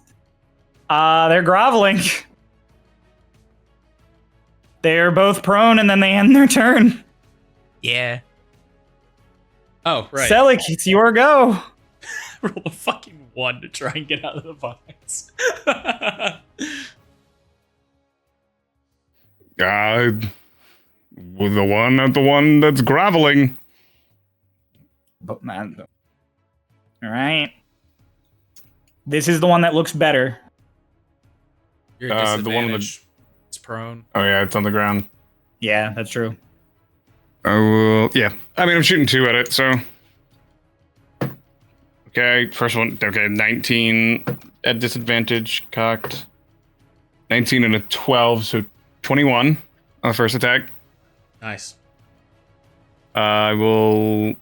They're groveling. They're both prone and then they end their turn. Yeah. Oh, right. Selik, it's your go. Roll a fucking 1 to try and get out of the vines. With the one that's groveling. But man, all right. This is the one that looks better. You're at The one with the- disadvantage. It's prone. Oh yeah, it's on the ground. Yeah, that's true. Yeah. I mean, I'm shooting 2 at it, so. Okay, first one. Okay, 19 at disadvantage, cocked. 19 and a 12, so 21 on the first attack. Nice. I will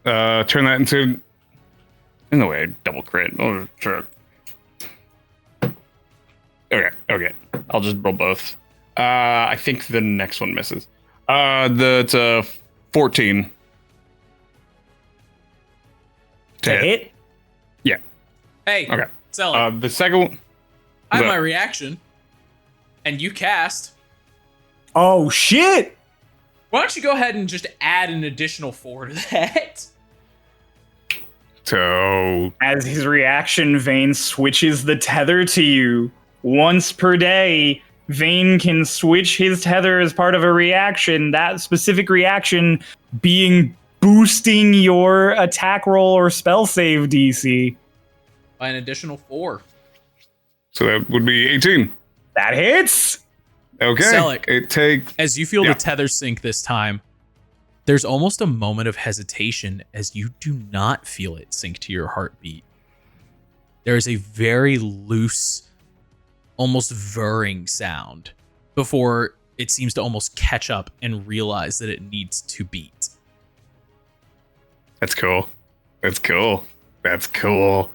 turn that into. In the way, double crit. Oh, sure. Okay. I'll just roll both. I think the next one misses. It's a 14. To hit? Hey, Okay. Selig, The second one. I have the- my reaction. And you cast. Oh, shit. Why don't you go ahead and just add an additional 4 to that? So As his reaction, Vayne switches the tether to you once per day, Vane can switch his tether as part of a reaction. That specific reaction being boosting your attack roll or spell save DC. By an additional 4. So that would be 18. That hits. Okay. Selleck, It takes. as you feel the tether sink this time, there's almost a moment of hesitation as you do not feel it sink to your heartbeat. There is a very loose, almost whirring sound before it seems to almost catch up and realize that it needs to beat. That's cool. That's cool. That's cool.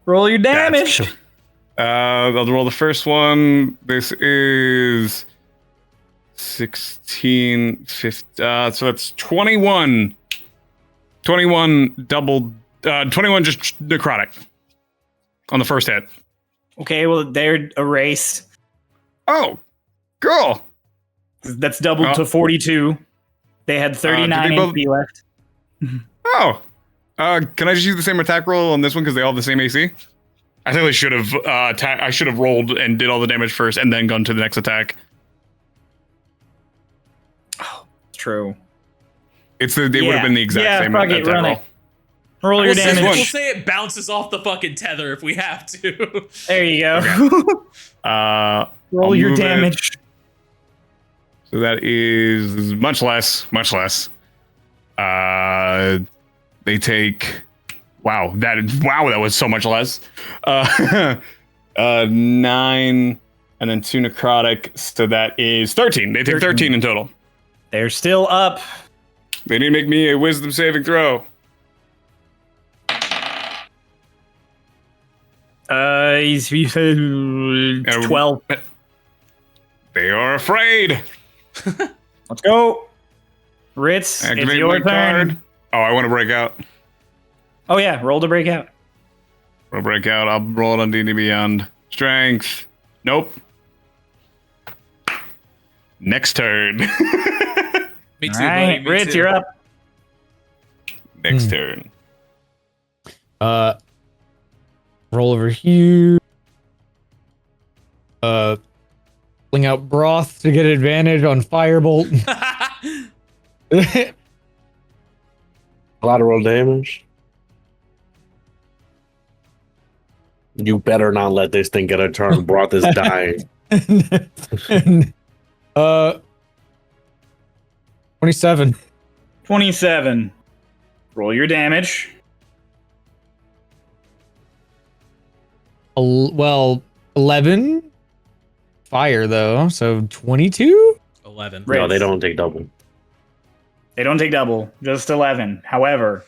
Roll your damage. I'll roll the first one. This is 16, 15. So that's 21. 21 double. 21 just necrotic on the first hit. Okay, well, they're erased. Oh, cool. That's doubled to 42. They had 39 HP left. Oh, can I just use the same attack roll on this one because they all have the same AC? I think I should have I should have rolled and did all the damage first and then gone to the next attack. Oh, it's true. It would have been the exact same attack roll. Roll your damage. We'll say it bounces off the fucking tether if we have to. There you go. Okay. Roll your damage. So that is much less. They take. Wow, that was so much less. 9 and then 2 necrotic, so that is 13. They take 13 in total. They're still up. They need to make me a wisdom saving throw. 12. They are afraid. Let's go. Ritz, Activate it's your my turn. card. Oh, I want to break out. Oh yeah, roll to break out. I'll break out. I'll roll it on D&D Beyond. Strength. Nope. Next turn. Me too, All right, buddy. Me Ritz, too. you're up. Next turn. Roll over here. Fling out broth to get advantage on firebolt. Collateral damage. You better not let this thing get a turn. Broth is dying. 27. 27. Roll your damage. Well, 11. Fire though, so 22. 11. No, they don't take double. They don't take double, just 11. However,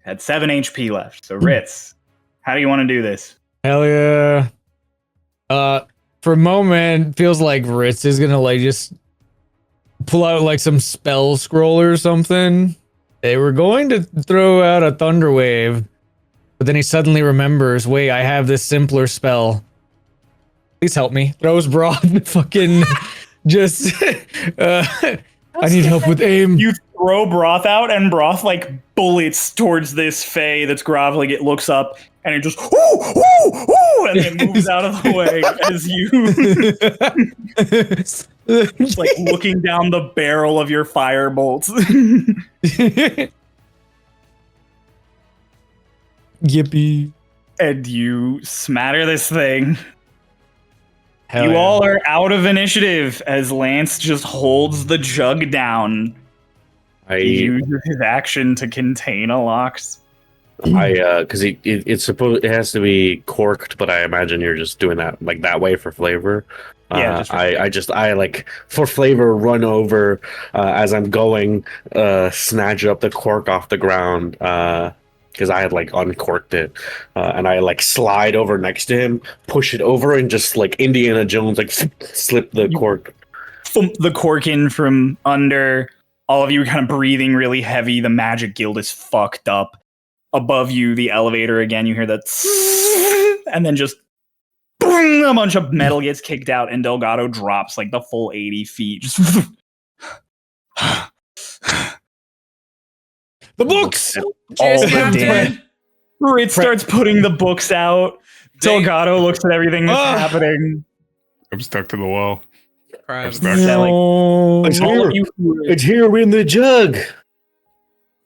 had 7 HP left. So Ritz, how do you want to do this? Hell yeah. For a moment, feels like Ritz is gonna like just pull out like some spell scroll or something. They were going to throw out a thunder wave, but then he suddenly remembers, wait, I have this simpler spell. Please help me. Throws broad fucking just I need help with aim. You throw Broth out, and Broth like bullets towards this Fae that's groveling. It looks up, and it just and then moves out of the way as you like looking down the barrel of your fire bolts. Yippee. And you smatter this thing. Hell you yeah. all are out of initiative as Lance just holds the jug down. He uses his action to contain a Lox. Because it has to be corked, but I imagine you're just doing that like that way for flavor. Yeah, I like for flavor run over as I'm going, snatch up the cork off the ground because I had like uncorked it, and I like slide over next to him, push it over, and just like Indiana Jones, like slip the cork. Thump the cork in from under. All of you are kind of breathing really heavy. The magic guild is fucked up. Above you, the elevator again. You hear that, and then just boom, a bunch of metal gets kicked out, and Delgado drops like the full 80 feet. Just The books! all the dead. Ritz starts putting the books out. Delgado looks at everything that's happening. I'm stuck to the wall. Crabs. Stuck. It's All here. of you who are- It's here in the jug.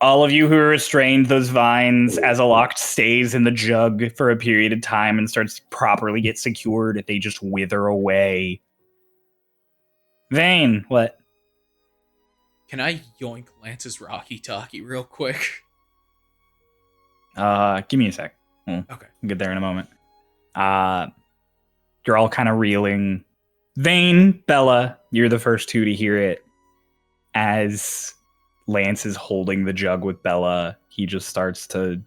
All of you who are restrained, those vines, as Aloct stays in the jug for a period of time and starts to properly get secured, they just wither away. Vane, what? Can I yoink Lance's Rocky Talkie real quick? Give me a sec. Okay. I'll get there in a moment. You're all kind of reeling. Vane, Bella, you're the first two to hear it. As Lance is holding the jug with Bella, he just starts to...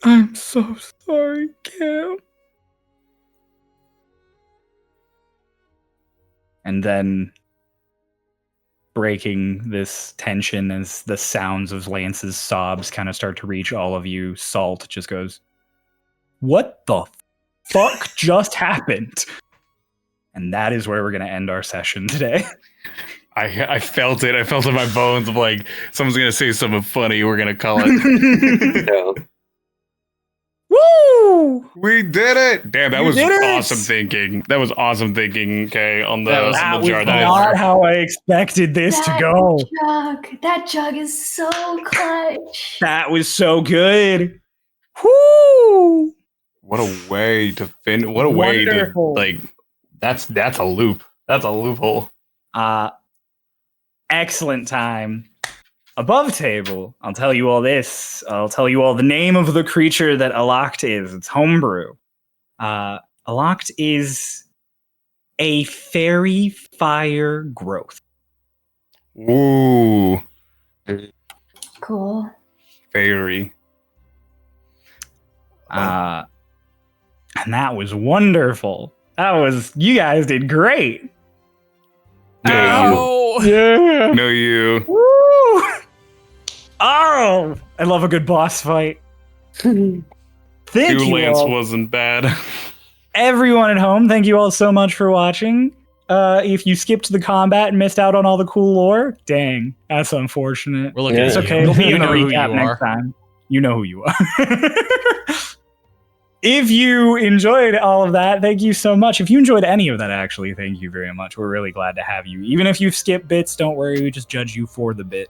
I'm so sorry, Cam. And then, breaking this tension as the sounds of Lance's sobs kind of start to reach all of you, Salt just goes, "What the fuck just happened?" And that is where we're going to end our session today. I felt it. I felt it in my bones. I'm like, someone's going to say something funny. We're going to call it. Yeah. Woo! We did it. Damn, that You was did it! awesome thinking. That was awesome thinking, okay, on the, That was- on That the was jar. not how I expected this to go. That jug is so clutch. That was so good. Woo! What a way to what a way to, Wonderful. like, that's a loop. That's a loophole. Excellent time. Above table, I'll tell you all this. I'll tell you all the name of the creature that Aloct is. It's Homebrew. Aloct is a fairy fire growth. Ooh, Cool. fairy. And that was wonderful. You guys did great. Ow! Yeah. No, you. Woo! Oh, I love a good boss fight. Thank you Lance all. wasn't bad. Everyone at home, thank you all so much for watching. If you skipped the combat and missed out on all the cool lore, dang, that's unfortunate. We're looking Yeah. at It's you. okay. It'll be in the know who recap you next are. time. You know who you are. If you enjoyed all of that, thank you so much. If you enjoyed any of that, actually, thank you very much. We're really glad to have you. Even if you've skipped bits, don't worry. We just judge you for the bit.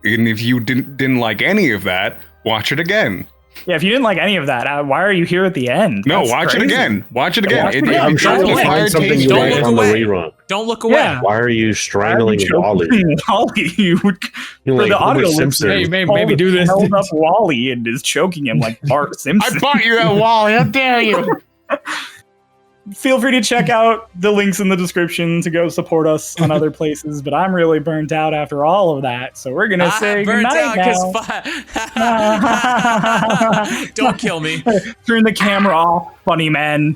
And if you didn't like any of that, watch it again. Yeah, if you didn't like any of that, why are you here at the end? No, That's watch it crazy. again. Watch it again. watch it It- again. I'm it- sure Don't you'll look find away. something you Don't like look on the away. rerun. Don't look away. Yeah. Why are you strangling Wally? Wally, you would You're for like the audio Homer listeners, Simpson. Hey, maybe Paul do this. held up Wally and is choking him like Bart I Simpson. bought you that Wally. How dare you? Feel free to check out the links in the description to go support us on other places, but I'm really burnt out after all of that, so we're gonna say burnt goodnight out now. Don't kill me. Turn the camera off, funny men.